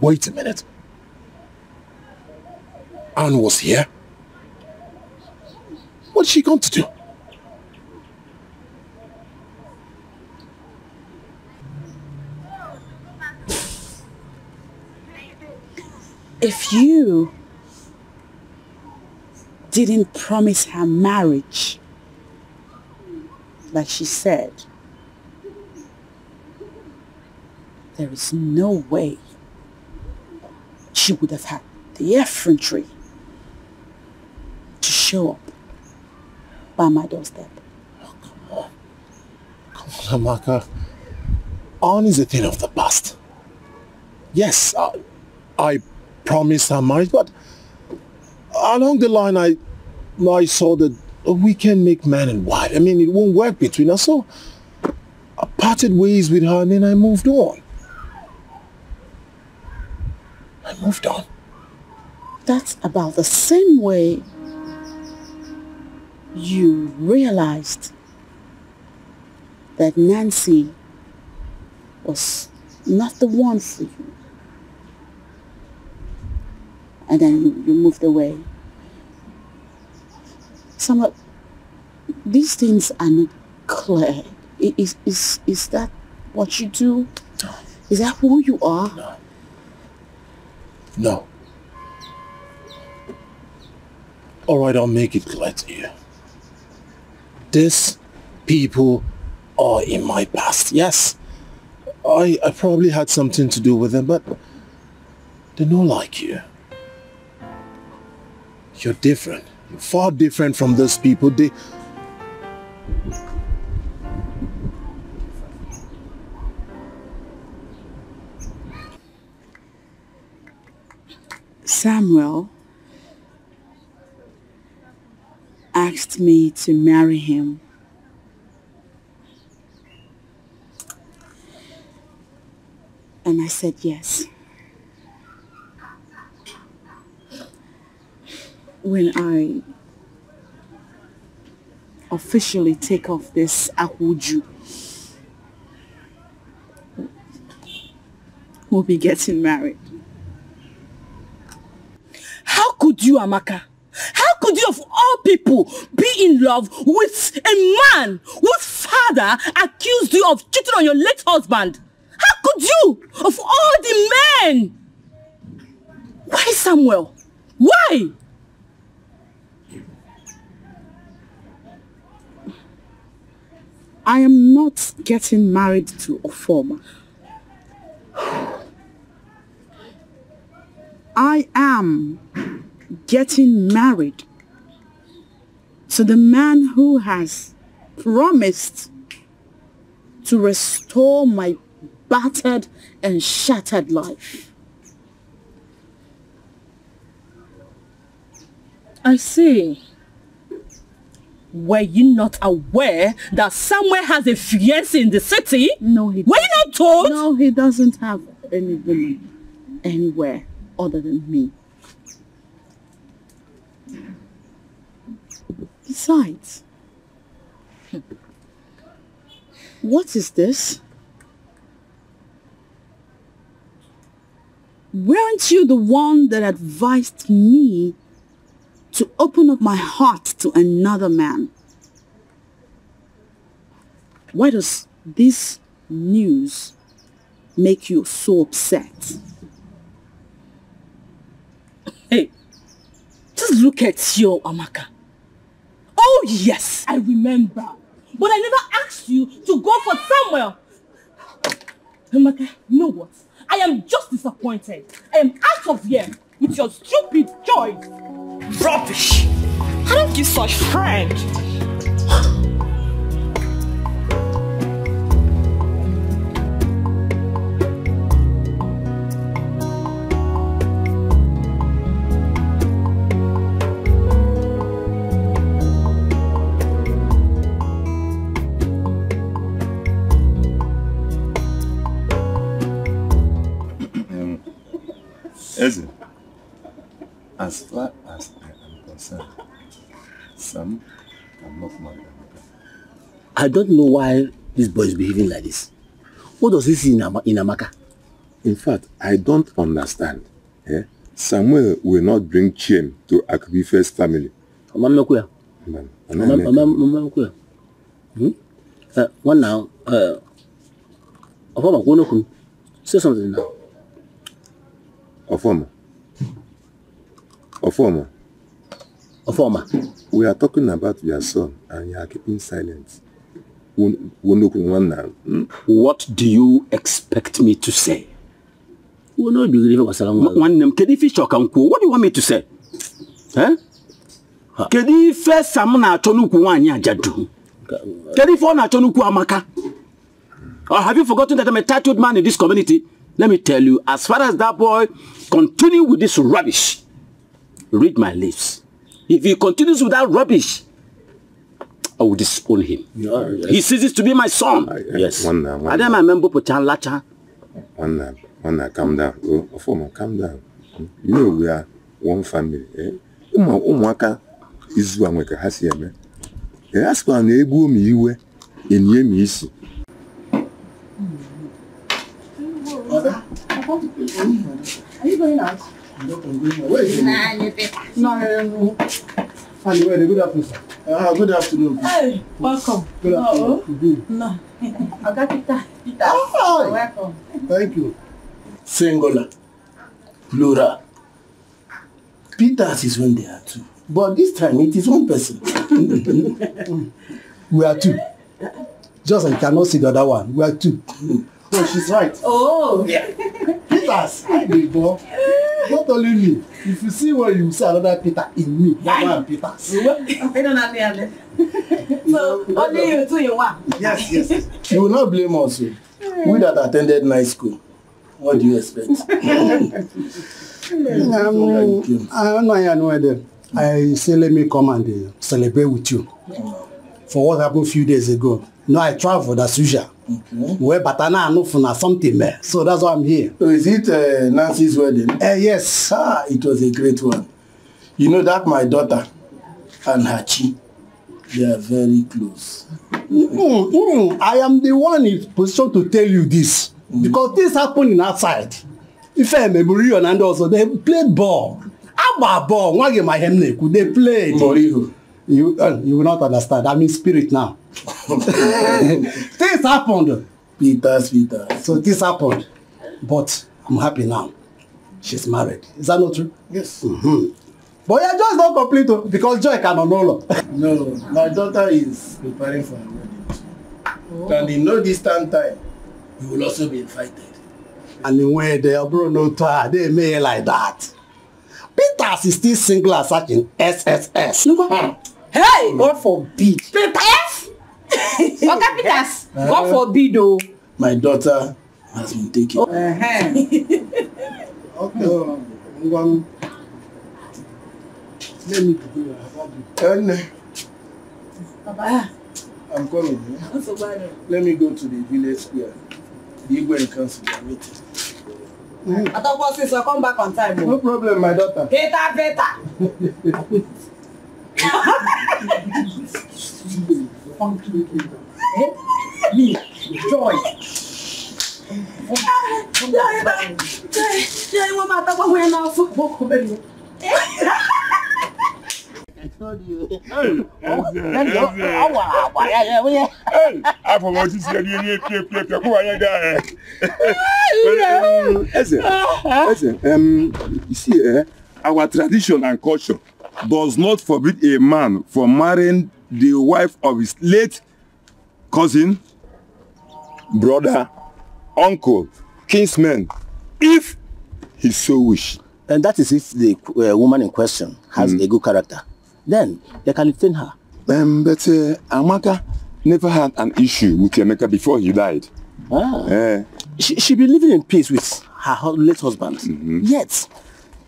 Wait a minute. Anne was here? What's she going to do? If you didn't promise her marriage, like she said, there is no way she would have had the effrontery to show up by my doorstep. Oh, come on. Come on, Amaka. Anne is a thing of the past. Yes, I promised her marriage, but along the line I saw that we can make man and wife. I mean, it won't work between us, so I parted ways with her and then I moved on. That's about the same way you realized that Nancy was not the one for you. And then you moved away. These things are not clear. Is that what you do? No. Is that who you are? No. Alright, I'll make it clear to you. These people are in my past. Yes, I probably had something to do with them, but they're not like you. You're different. You're far different from those people. Samuel asked me to marry him. And I said yes. When I officially take off this ahuju, we'll be getting married. How could you, Amaka? How could you, of all people, be in love with a man whose father accused you of cheating on your late husband? How could you, of all the men? Why, Samuel? Why? I am not getting married to Ofoma. I am getting married to the man who has promised to restore my battered and shattered life. I see. Were you not aware that Samuel has a fiancé in the city? No, he doesn't. Were you not told? No, he doesn't have any woman anywhere other than me. Besides, what is this? Weren't you the one that advised me to open up my heart to another man? Why does this news make you so upset? Hey, just look at you, Amaka. Oh yes, I remember. But I never asked you to go for Samuel. Amaka, you know what? I am just disappointed. I am out of here with your stupid choice. Rubbish! I don't give such friend. Eze, as far as I am concerned, Sam cannot marry Amaka. I don't know why this boy is behaving like this. What does he see in Amaka? In fact, I don't understand. Samuel will not bring shame to Akubife's family. One now, say something now. We are talking about your son and you are keeping silent. What do you expect me to say? What do you want me to say? Huh? Kedife samuna chonuku wanya jadu. Kedife na chonuku amaka. Or have you forgotten that I'm a tattooed man in this community? Let me tell you, as far as that boy continue with this rubbish, read my lips. If he continues with that rubbish, I will disown him. Yes. He ceases to be my son. Yes. One now, calm down. Oh, calm down. You know we are one family. Umwaka izu amweka hasi eme. Ask for an ebu mi iwe enye mi isi. Are you going out? Where is No. Anyway, good afternoon, sir. Good afternoon. Hey, welcome. Good afternoon. No. I got Peter. Welcome. Thank you. Singular. Plural. Peters is when there are two. But this time it is one person. We are two. Just like you cannot see the other one. We are two. So she's right. Oh. Yeah. Peters. Not only me. If you see what you see another Peter in me, that one Peters. I don't understand. So only you two you want? Yes. You will not blame us. We that attended night school. What do you expect? I say let me come and celebrate with you for what happened a few days ago. No, I traveled as usual. Where Batana and Nufuna something there. So that's why I'm here. So is it Nancy's wedding? Yes. It was a great one. You know that my daughter and Hachi, they are very close. I am the one in position to tell you this. Because this happened outside. If I remember you and also they played ball. Abba ball. They played. You will not understand. I'm in spirit now. Things happened. Peter. So this happened. But I'm happy now. She's married. Is that not true? Yes. But I just don't complete it because Joy cannot know. No, my daughter is preparing for her wedding. And in no distant time, you will also be invited. And in where they are bro no tie, they may like that. Peters is still single as such in SSS. Hey, God forbid. Peters? Okay, Peters. God forbid, though. My daughter has been taken. Okay. Let me go. Papa. I'm coming. Let me go to the village square. The Igwe and council are meeting. I thought was since I come back on time. No problem, my daughter. Peter. Me, Joy. You see, our tradition and culture does not forbid a man from marrying the wife of his late cousin, brother, uncle, kinsman, if he so wish. And that is if the woman in question has a good character. Then they can retain her. But Amaka never had an issue with Emeka before he died. She been living in peace with her late husband. Yet,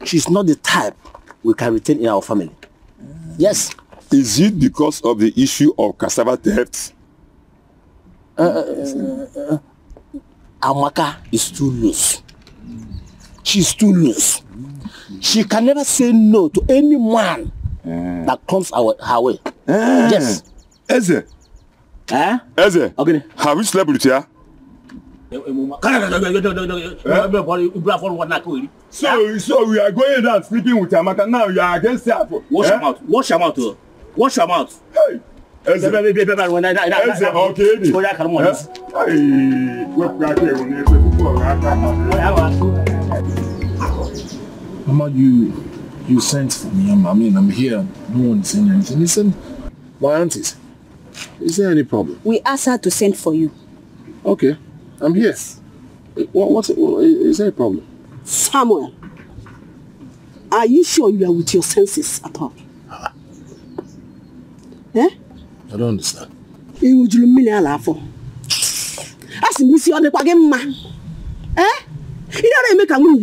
she's not the type we can retain in our family. Yes. Is it because of the issue of cassava theft? Amaka is too loose. She's too loose. She can never say no to any man that comes her way. Yes. Eze. Eze. Okay. Have you slept with her? So we are going down sleeping with Amaka. Now you are against her. Wash your mouth. Wash your mouth. Wash your mouth. Hey. Mama, you sent for me. I mean, I'm here. No one's saying anything. Listen, my aunties. Is there any problem? We asked her to send for you. Okay, I'm here. Is there a problem? Samuel, are you sure you are with your senses at all? I don't understand. You will mean a laugh for. As in this, you are the Pagam man. You know they make a move.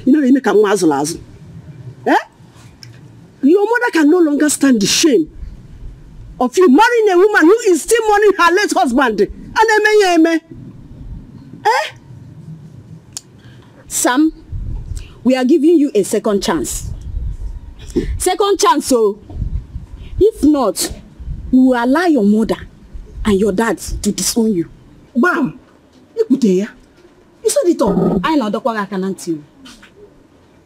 You know they make a mazalaz. Your mother can no longer stand the shame of you marrying a woman who is still mourning her late husband. And Sam, we are giving you a second chance. Second chance, so if not, we will allow your mother and your dad to disown you. Bam! You saw the talk. I know the I can answer you.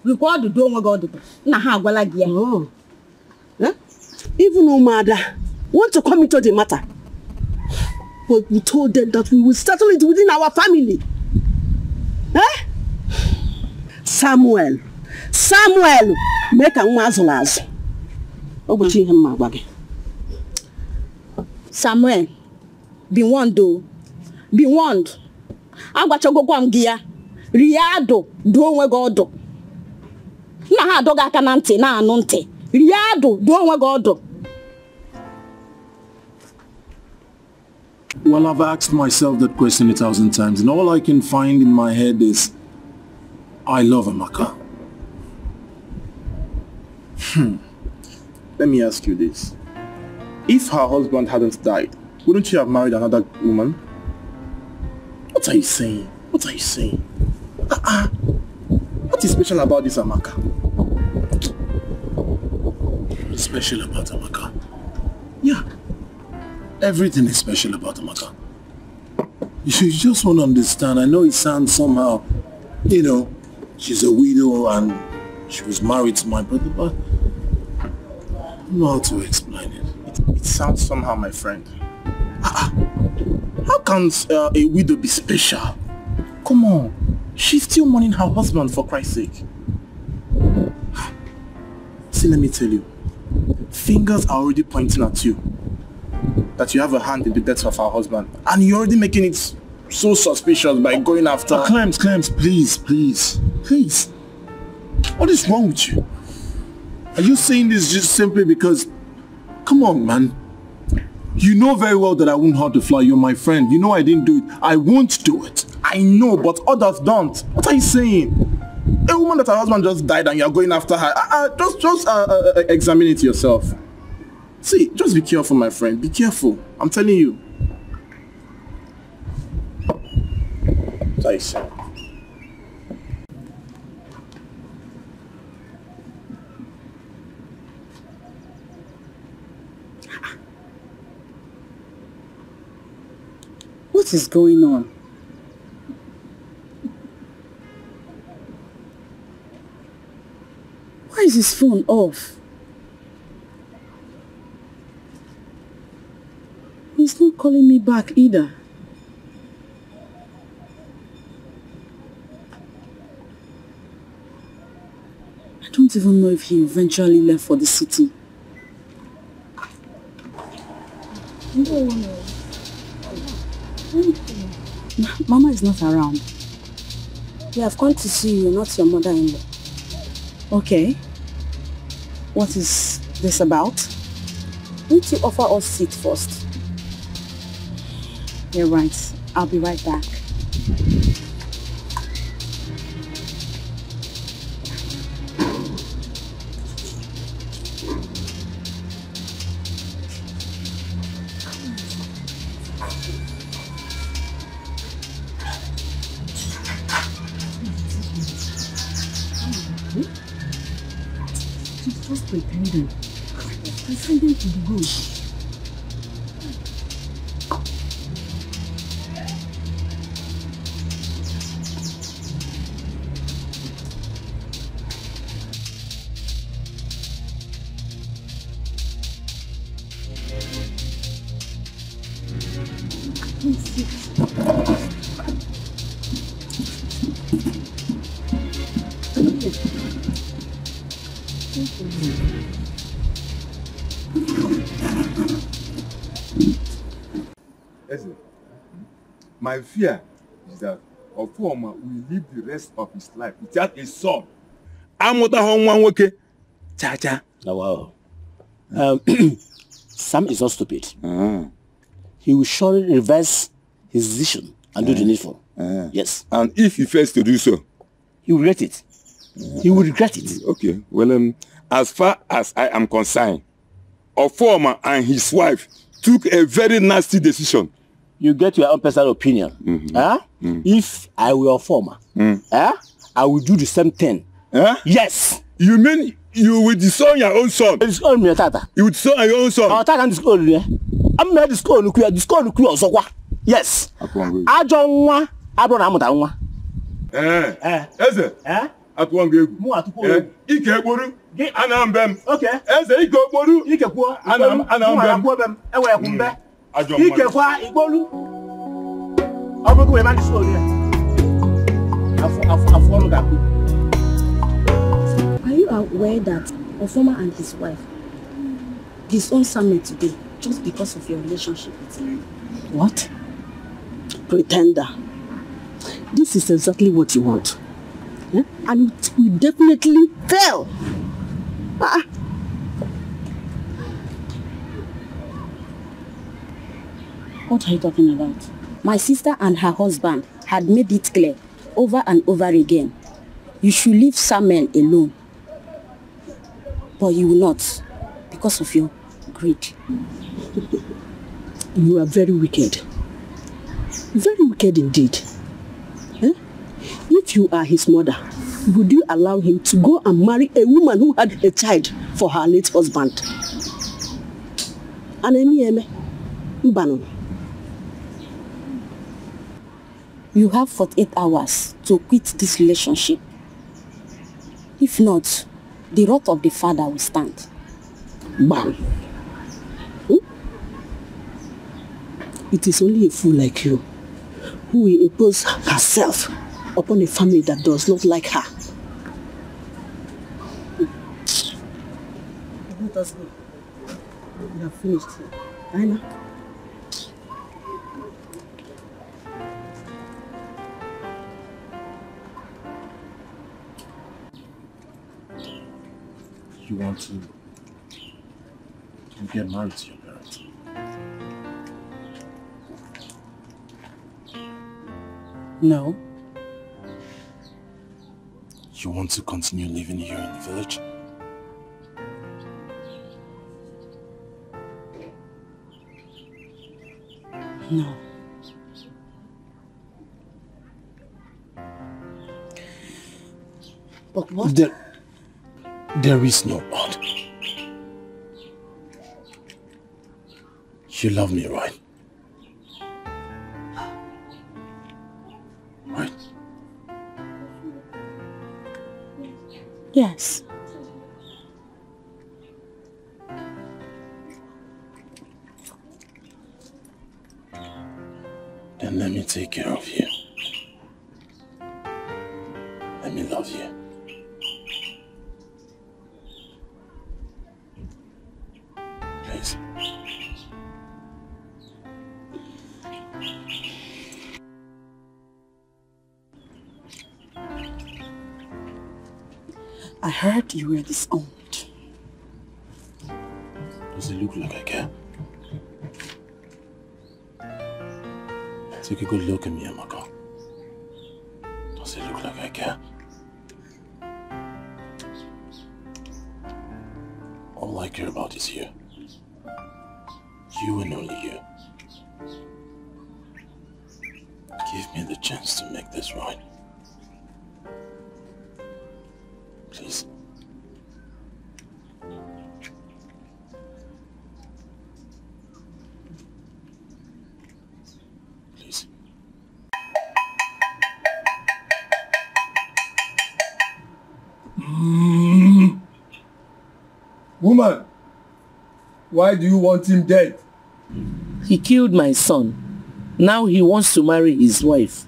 Record the door, God. Oh. Even no mother want to come into the matter. But we told them that we will settle it within our family. Samuel, make a mazalaz. Samuel, be warned though. Be warned. I got to go on gear. Riado, do God. Na doga kanante na anonte. Riado, do God. Well, I've asked myself that question 1,000 times, and all I can find in my head is, I love Amaka. Let me ask you this. If her husband hadn't died, wouldn't you have married another woman? What are you saying? What are you saying? What is special about this Amaka? What's special about Amaka? Yeah. Everything is special about Amaka. You just won't understand. I know it sounds somehow, you know, she's a widow and she was married to my brother, but I don't know how to explain it. It sounds somehow, my friend. How can a widow be special? Come on. She's still mourning her husband, for Christ's sake. See, let me tell you. Fingers are already pointing at you. That you have a hand in the death of her husband. And you're already making it so suspicious by going after... Clems, please. What is wrong with you? Are you saying this just simply because... Come on, man. You know very well that I won't hurt the fly. You're my friend. You know I didn't do it. I won't do it. I know, but others don't. What are you saying? A woman that her husband just died and you're going after her. Just examine it yourself. See, just be careful, my friend. Be careful. I'm telling you. What are you saying? What is going on? Why is his phone off? He's not calling me back either. I don't even know if he eventually left for the city. Mama is not around. We have come to see you, not your mother-in-law. Okay. What is this about? Won't you offer us seat first? You're right. I'll be right back. Just pretending. Pretending to be good. Listen, my fear is that Ofoma will live the rest of his life without a son. I'm not a okay. Cha. Wow. Sam is not stupid. He will surely reverse his decision and do the needful. Yes. And if he fails to do so, he will regret it. He will regret it. Okay. Well, as far as I am concerned, Ofoma and his wife took a very nasty decision. You get your own personal opinion. If I were Ofoma, I will do the same thing. Yes. You mean you will disown your own son? Disown me, Tata. You will disown your own son? Tata can disown me. I'm not disown you. Yes. I don't want. I don't want. Eze. Atwangegu. Ike ekporu. Anambem. Okay. Eze ike ekporu. Ike kwo. Anambem. Ewe kumbe. Ike kwa ikpolu. Obuku we man disown you. Afu gaku. Are you aware that Ofoma and his wife disowned Samuel today just because of your relationship with him? What? Pretender. This is exactly what you want. And it will definitely fail. What are you talking about? My sister and her husband had made it clear over and over again. You should leave Samuel alone. But you will not, because of your greed. You are very wicked. Very wicked indeed. If you are his mother, would you allow him to go and marry a woman who had a child for her late husband? You have 48 hours to quit this relationship. If not, the wrath of the father will stand. Bam. It is only a fool like you who will impose herself upon a family that does not like her. Let us go. We have finished. Anna. You want to get married to your parents? No. You want to continue living here in the village? No. But what? There is no but. You love me, right? Right? Yes. Then let me take care of you. Let me love you. Please. I heard you were disowned. Does it look like I care? Take a good look at me, Amaka. Does it look like I care? All I care about is you. You and only you. Give me the chance to make this right. Please. Please. Woman, why do you want him dead? He killed my son. Now he wants to marry his wife.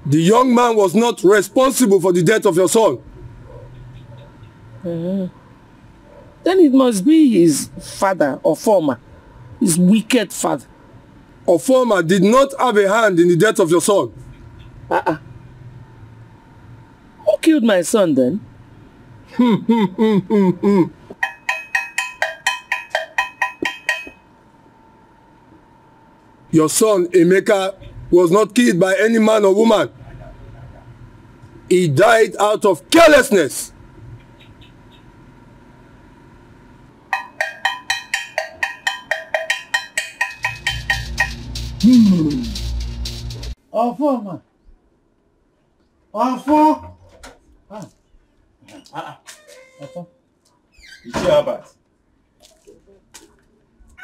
The young man was not responsible for the death of your son. Then it must be his father or former, his wicked father. Or former did not have a hand in the death of your son. Who killed my son then? Your son, Emeka, was not killed by any man or woman. He died out of carelessness. Former. For. Edochie Albert,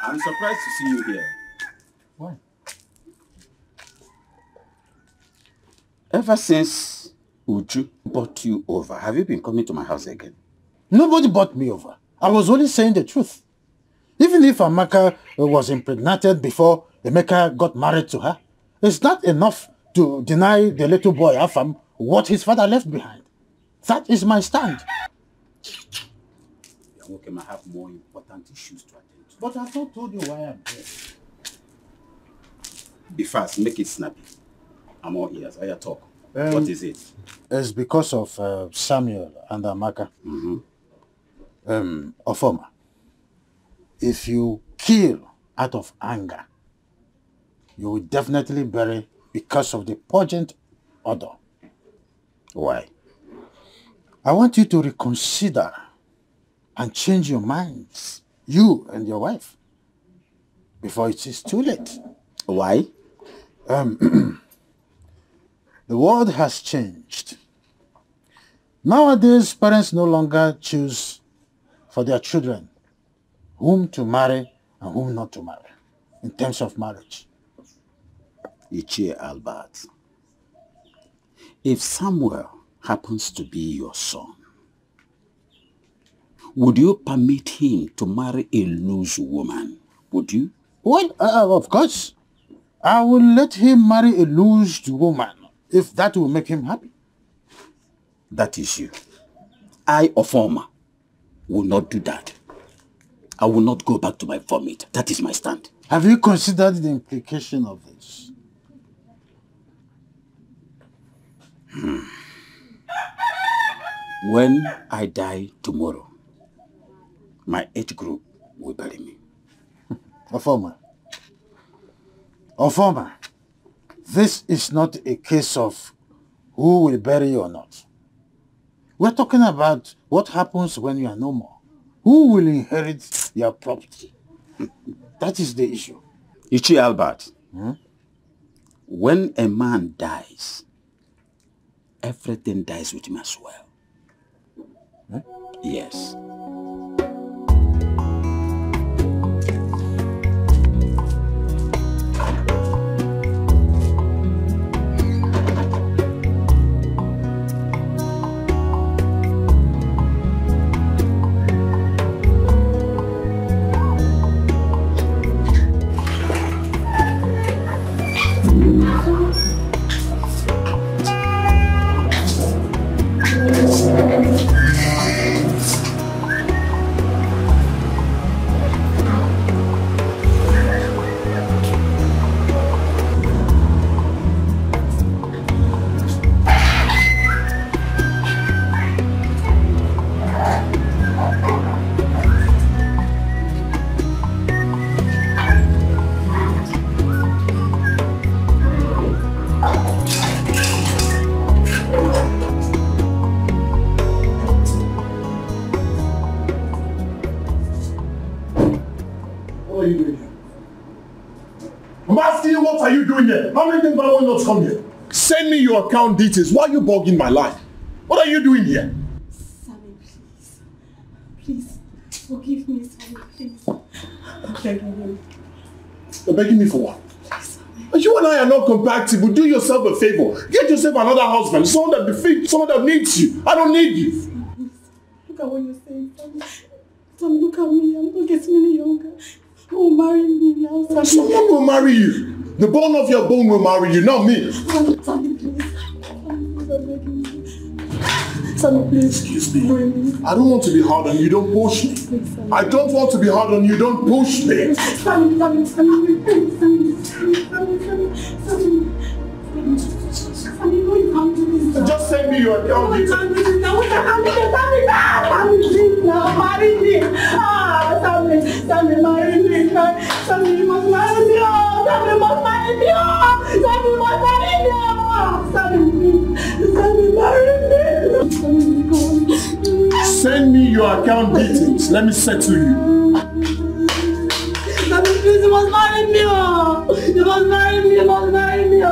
I'm surprised to see you here. Why? Ever since Uju brought you over, have you been coming to my house again? Nobody brought me over. I was only saying the truth. Even if Amaka was impregnated before Emeka got married to her, it's not enough to deny the little boy Afam what his father left behind. That is my stand. Okay, I have more important issues to attend to. But I've not told you why I'm here. Be fast, make it snappy. I'm all ears. I talk. What is it? It's because of Samuel and Amaka. Ofoma, if you kill out of anger, you will definitely bury because of the purgent order. Why? I want you to reconsider and change your minds, you and your wife, before it is too late. Why? The world has changed. Nowadays, parents no longer choose for their children whom to marry and whom not to marry in terms of marriage. Edochie Albert, if Samuel happens to be your son, would you permit him to marry a loose woman? Would you? Well, of course. I will let him marry a loose woman if that will make him happy. That is you. I, a former, will not do that. I will not go back to my vomit. That is my stand. Have you considered the implication of this? When I die tomorrow, my age group will bury me. Ofoma, this is not a case of who will bury you or not. We're talking about what happens when you are no more. Who will inherit your property? That is the issue. Edochie Albert, when a man dies, everything dies with him as well. Yes. What are you doing here? How many times have I not come here? Send me your account details. Why are you bugging my life? What are you doing here? Sammy, please. Please, forgive me, Sammy, please. I'm begging you. You're begging me for what? You and I are not compatible. Do yourself a favor. Get yourself another husband. Someone that needs you. I don't need you. Sammy, look at what you're saying, Sammy. Sammy, look at me. I'm not getting any younger. Who will marry me now, Sammy? Someone will marry you. The bone of your bone will marry you, not me. Sammy, please. Sammy, please, I'm begging you. Sammy, please. Excuse me. I don't want to be hard on you. Don't push me. I don't want to be hard on you. Don't push me. Sammy. Just send me your account details. Sammy, please, now marry me. Sammy, marry me. Sammy, you must marry me. Sammy must marry me. Sammy must marry me. Sammy, please. Sammy, marry me. Send me your account details. Let me settle you. Sammy, please, you must marry me. You must marry me. You must marry me. You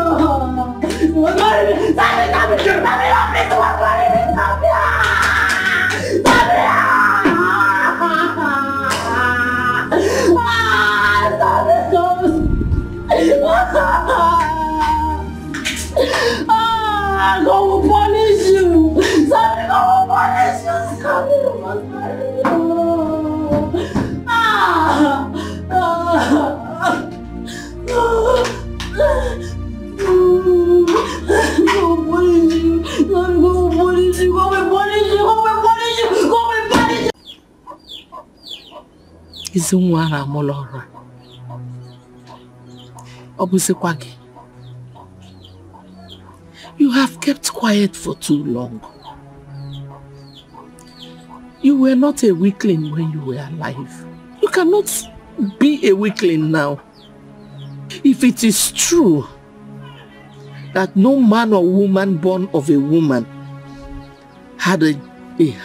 must marry me. Sammy, please, you must marry me. Sammy. God will punish you. Sammy, God will punish you. Sammy, you must marry me. Is nwa na amụlọrụ. Ọ bụzikwa gị. You have kept quiet for too long. You were not a weakling when you were alive. You cannot be a weakling now. If it is true that no man or woman born of a woman had a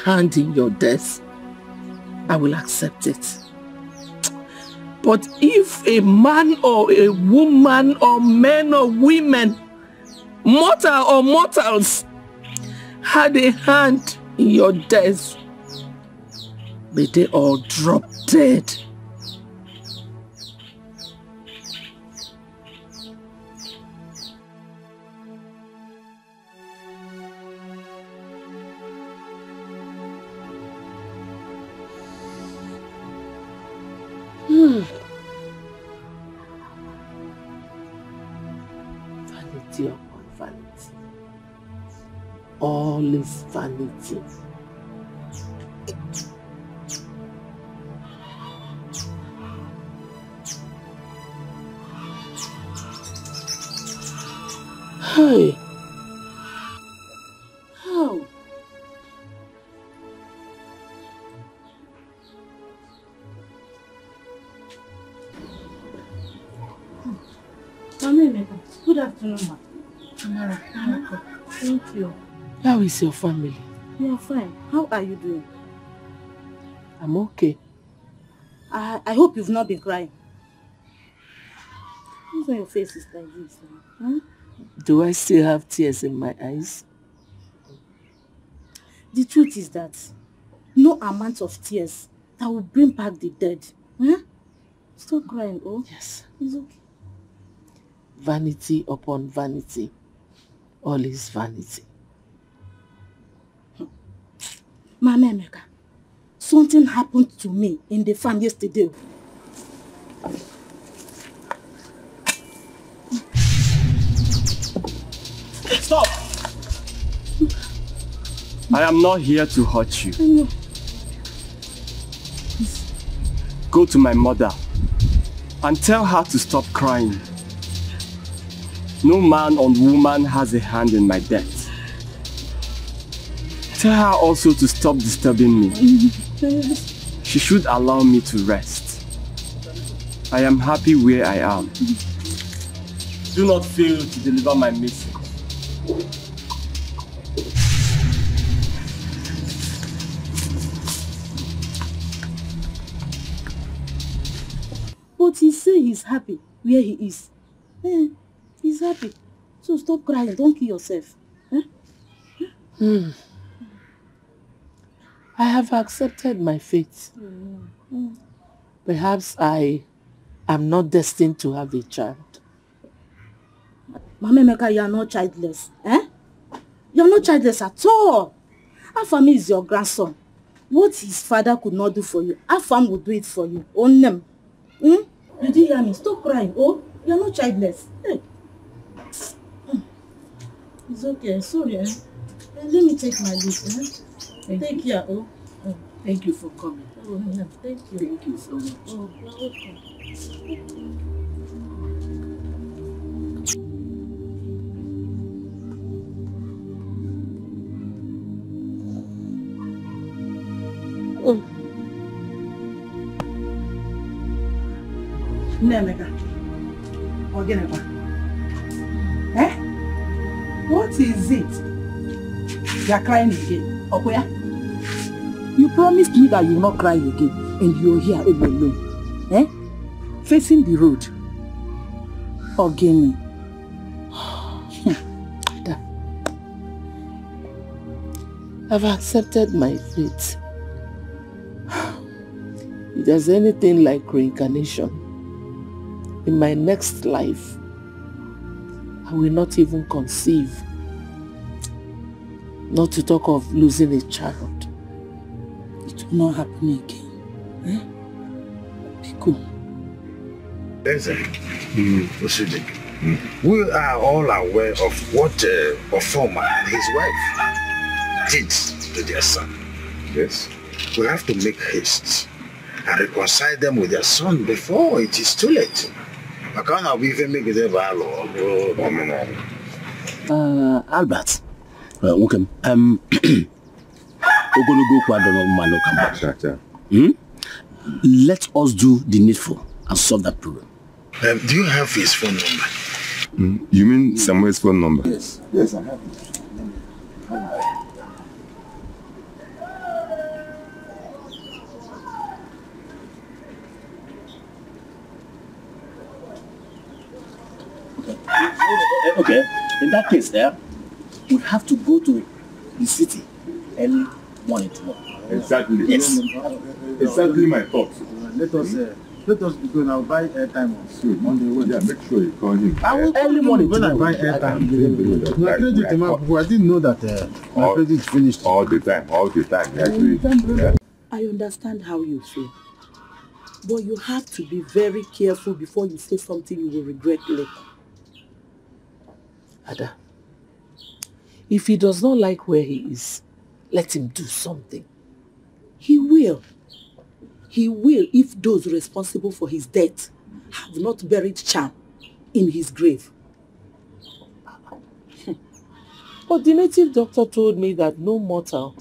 hand in your death, I will accept it. But if a man or a woman or men or women, mortal or mortals, had a hand in your death, may they all drop dead. Vanity upon vanity. All is vanity. Hey. How? Good afternoon, ma. Thank you. How is your family? We are fine. How are you doing? I'm okay. I hope you've not been crying. Why your face is like this? Hmm? Do I still have tears in my eyes? The truth is that no amount of tears that will bring back the dead. Huh? Stop crying, oh? Yes. It's okay. Vanity upon vanity. All is vanity. Mama Emeka, something happened to me in the farm yesterday. Stop! I am not here to hurt you. Go to my mother and tell her to stop crying. No man or woman has a hand in my death. Tell her also to stop disturbing me. She should allow me to rest. I am happy where I am. Do not fail to deliver my message. But he said he's happy where he is. He's happy. So stop crying. Don't kill yourself. I have accepted my fate. Perhaps I am not destined to have a child. Mama Emeka, you are not childless. You are not childless at all. Afam is your grandson. What his father could not do for you, Afam will do it for you. Own them. You did hear me? Stop crying. Oh, you are not childless. Hey. It's okay. Sorry. Let me take my leave. Thank you. Oh. Thank you for coming. Oh, yeah. Thank you. Thank you so much. Oh, you're welcome. Nemeka, Ogeneba. Eh? What is it? You are crying again. Okoya? You promised me that you will not cry again, and you are here all alone. Eh? Facing the road. Ogeni. I've accepted my fate. If there's anything like reincarnation, in my next life, I will not even conceive. Not to talk of losing a child. It will not happen again. Eh? Be cool. We are all aware of what Ofoma and his wife did to their son. Yes. We have to make haste and reconcile them with their son before it is too late. I can't even make it ever. Albert. Okay. Let us do the needful and solve that problem. Do you have his phone number? You mean Samuel's phone number? Yes. Yes, I have it. Okay, in that case there, we have to go to the city early morning tomorrow. Exactly. Yes. Exactly my thoughts. Let us go now. Buy airtime on the way. Yeah, make sure you call him. I will early morning when I buy tomorrow. airtime. My credit, I didn't know that my credit is finished. All the time. Yeah. I understand how you feel. But you have to be very careful before you say something you will regret later. Ada, if he does not like where he is, let him do something. He will. He will if those responsible for his death have not buried charm in his grave. But the native doctor told me that no mortal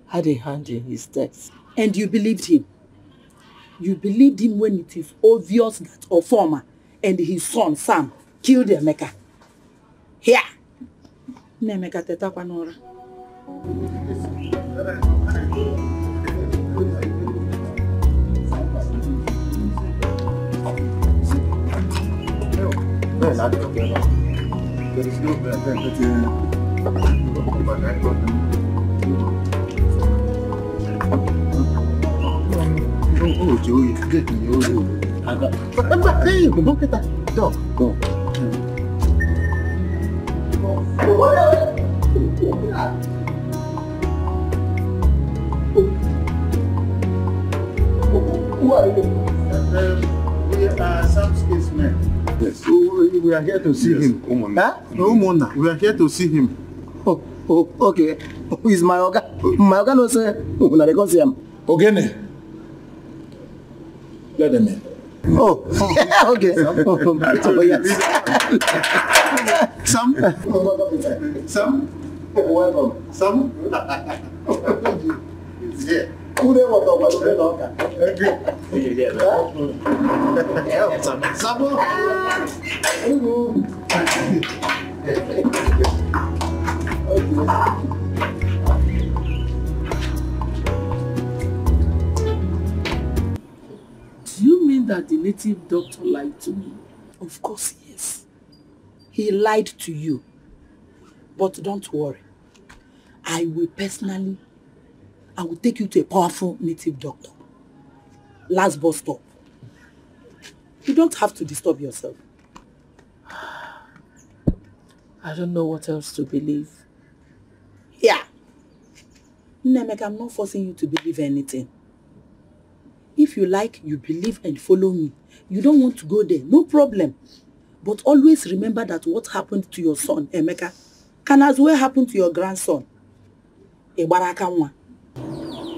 had a hand in his death. And you believed him? You believed him when it is obvious that Ofoma and his son Sam killed Emeka. Here! Nemeka teta kwanora. There is no Oh, Joey, get me. I got. Hey, don't get that. Go. Who are you? We are Sam's case men. Yes. We are here to see him. Huh? No, Mona. We are here to see him. Oh, okay. Who is my Oga? My Oga no say. Una dey come see him. Ogene. Let them in. Oh, okay. Oh, yes. Sam? Welcome. Sam? Yeah. Who they want to go to Do you mean that the native doctor lied to me? Of course, yes. He lied to you. But don't worry. I will take you to a powerful native doctor. Last bus stop. You don't have to disturb yourself. I don't know what else to believe. Yeah. Nemeka, I'm not forcing you to believe anything. If you like, you believe and follow me. You don't want to go there, no problem. But always remember that what happened to your son, Emeka, can as well happen to your grandson. Ibaraka nwa.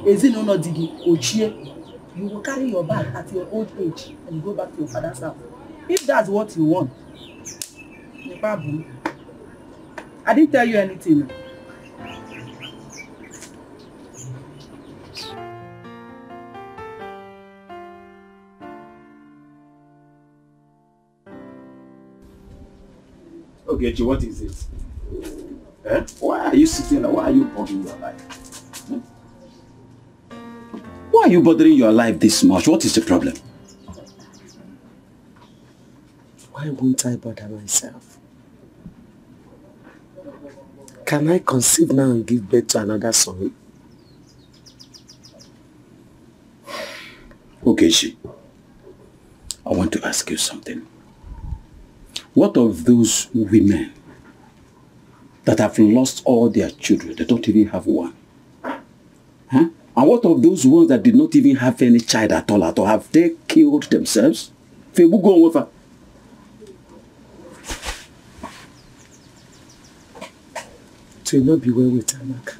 Ezinụlọ di gị ochie. You will carry your bag at your old age and go back to your father's house. If that's what you want, no problem. I didn't tell you anything. Okay, what is it? Eh? Why are you sitting there? Why are you bothering your life? Hmm? Why are you bothering your life this much? What is the problem? Why won't I bother myself? Can I conceive now and give birth to another son? Okay, I want to ask you something. What of those women that have lost all their children? They don't even have one. Huh? And what of those ones that did not even have any child at all? Have they killed themselves? To not be well with her, Amaka.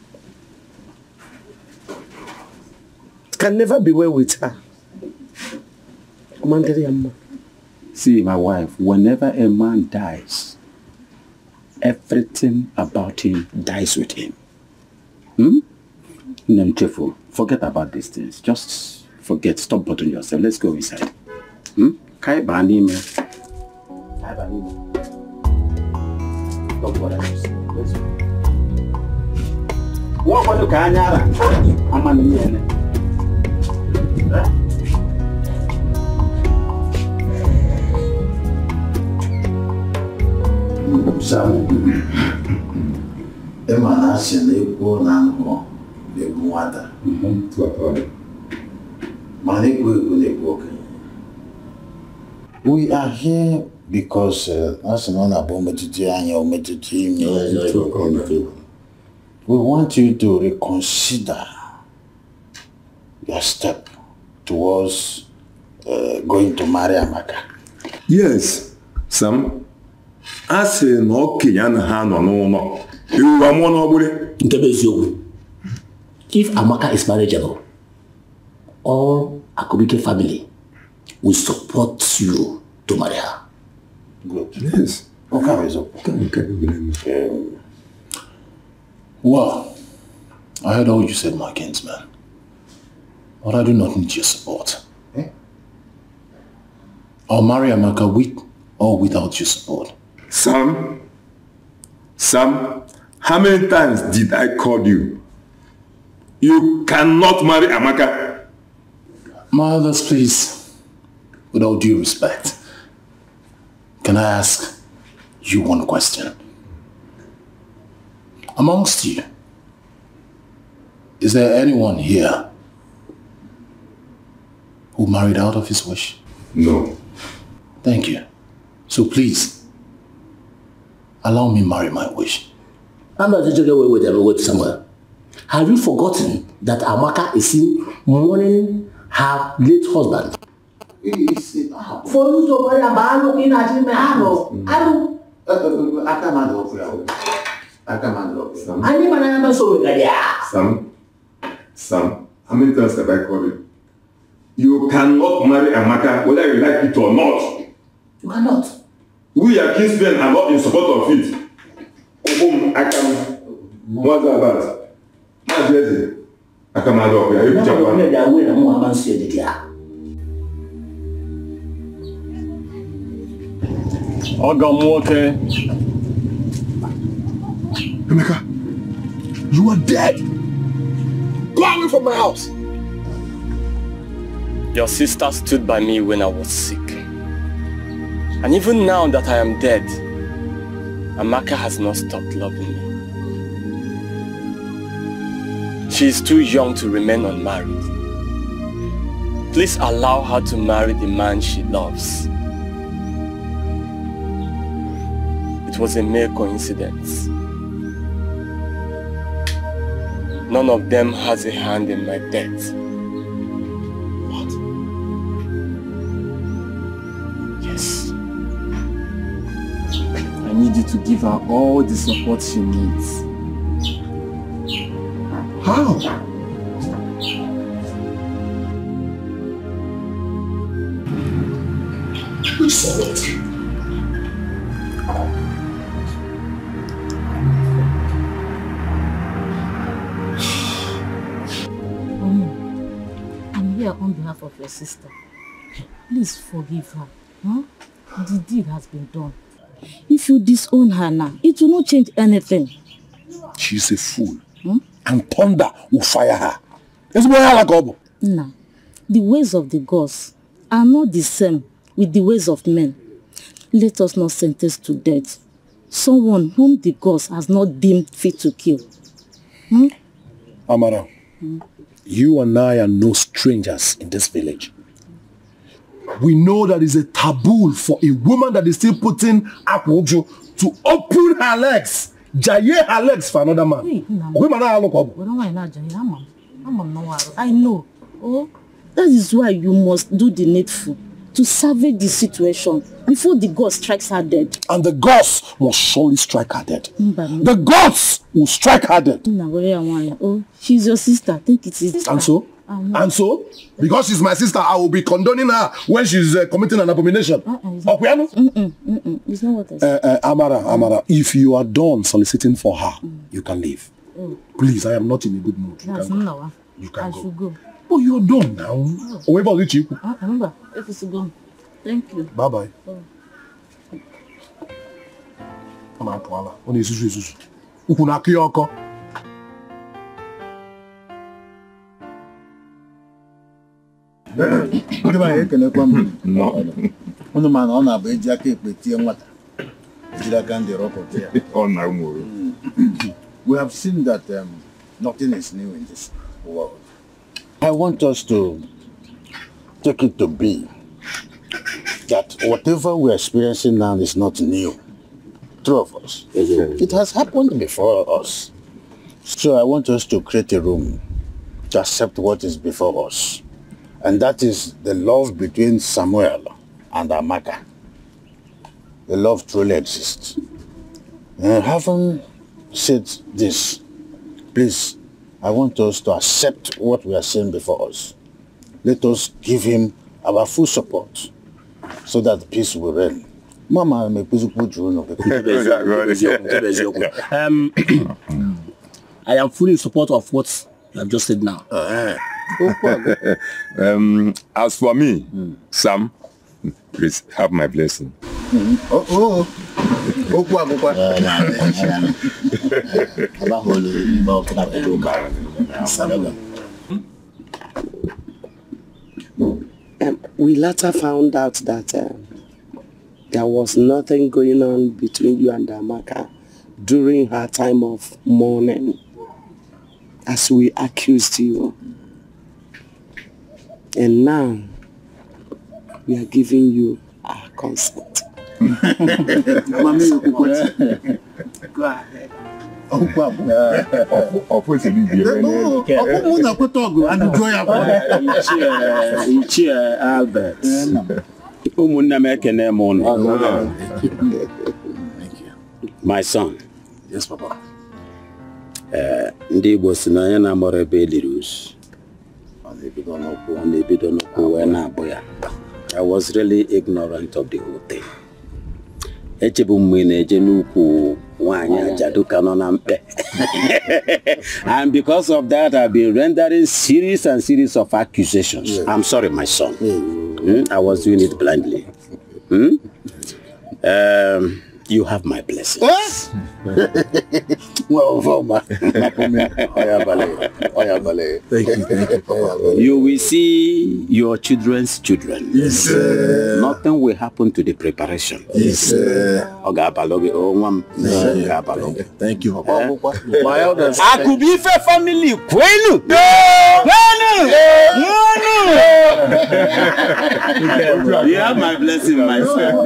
It can never be well with her. See, my wife, whenever a man dies, everything about him dies with him. Forget about these things. Just forget. Stop bothering yourself. Let's go inside. Don't bother yourself. Let's go. What about the Kanyara? I'm on Sam, Emma Nation, they go now, they go water. We are here because as an we want you to reconsider your step towards going to marry Amaka. Yes, Sam. I say no Kenyan no. If Amaka is marriageable, all Akubike family will support you to marry her. Good. Yes. Okay. Well, I heard all you said, my kinsman. But I do not need your support. I'll marry Amaka with or without your support. Sam, how many times did I call you? You cannot marry Amaka. Mothers, please, with all due respect, can I ask you one question? Amongst you, is there anyone here who married out of his wish? No. Thank you. So please, allow me marry my wish. I'm not just going away with somewhere. Have you forgotten that Amaka is still mourning her late husband? For you to marry Amaka in a dream, Sam, how many times have I called you? You cannot marry Amaka whether you like it or not. You cannot. We are kinsmen are not in support of it. What's that about? I come out of here. Emeka, you are dead. Go away from my house. Your sister stood by me when I was sick. And even now that I am dead, Amaka has not stopped loving me. She is too young to remain unmarried. Please allow her to marry the man she loves. It was a mere coincidence. None of them has a hand in my death. What? Yes. I need you to give her all the support she needs. How? You said it. I'm here on behalf of your sister. Please forgive her. Huh? The deed has been done. If you disown her now, it will not change anything. She's a fool. And thunder will fire her. Nah, the ways of the gods are not the same with the ways of men. Let us not sentence to death someone whom the gods has not deemed fit to kill. Amara, you and I are no strangers in this village. We know that it's a taboo for a woman that is still putting Akwojo to open her legs, jaye her legs for another man. I know. Oh, that is why you must do the needful to salvage the situation before the god strikes her dead. And the gods must surely strike her dead. The gods will strike her dead. Oh, she's your sister. Take it easy. And so? And so? Because she's my sister, I will be condoning her when she's committing an abomination. It's not what I said. Amara, if you are done soliciting for her, you can leave. Please, I am not in a good mood. You can go. Should go. Oh, you're done now. Oh, about it, Chiku. Remember, if it's gone. Thank you. Bye-bye. We have seen that nothing is new in this world. I want us to take it to be that whatever we're experiencing now is not new. True of us. It has happened before us. So I want us to create a room to accept what is before us. And that is the love between Samuel and Amaka. The love truly exists. And having said this, please, I want us to accept what we are seeing before us. Let us give him our full support so that peace will reign. Mama, I am fully in support of what you have just said now. As for me, Sam, please have my blessing. We later found out that there was nothing going on between you and Amaka during her time of mourning, as we accused you. And now, we are giving you our consent. Go ahead. Albert. My son. Yes, Papa. Ndi bosinanya na morebe dirus. I was really ignorant of the whole thing. And because of that, I've been rendering series and series of accusations. I'm sorry, my son. I was doing it blindly. You have my blessings. Thank you. You will see your children's children. Yes, sir. Nothing will happen to the preparation. Yes, sir. Thank you, Papa. My elders. Akubife family, Kwenu. You have my blessing, my son.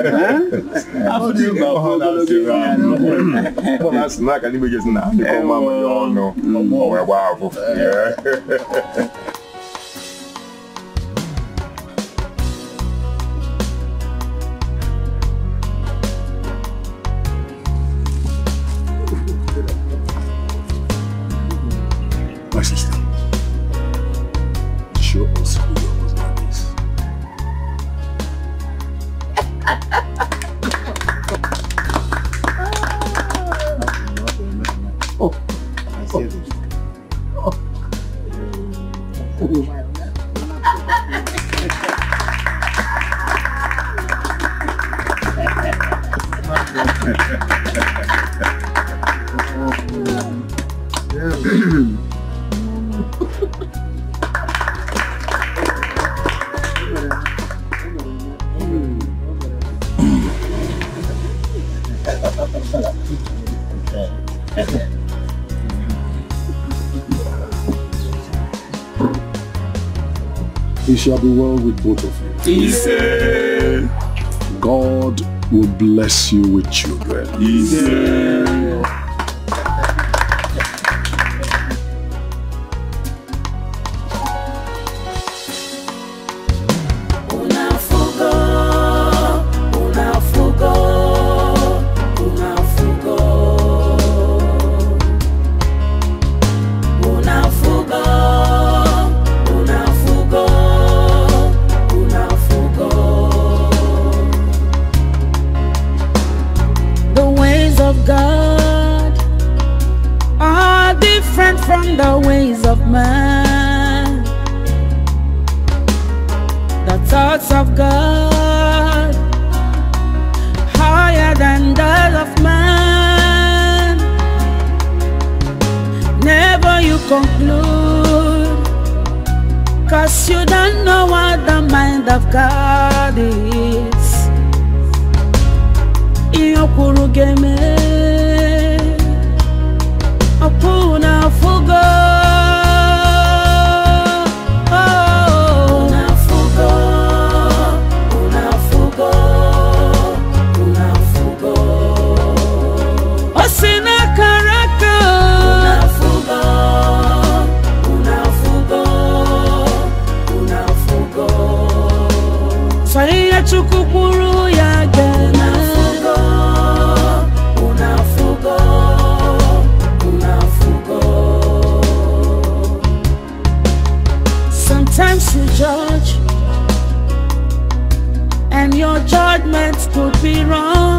My My sister, show us who your husband is. I see this. It shall be well with both of you. Easy. God will bless you with children. Easy. From the ways of man, the thoughts of God higher than that of man. Never you conclude, 'cause you don't know what the mind of God is. Opuna fugo, una fugo, osina karaka, una fugo, saya chukupuru ya gena, una fugo. Sometimes you judge, and your judgments could be wrong.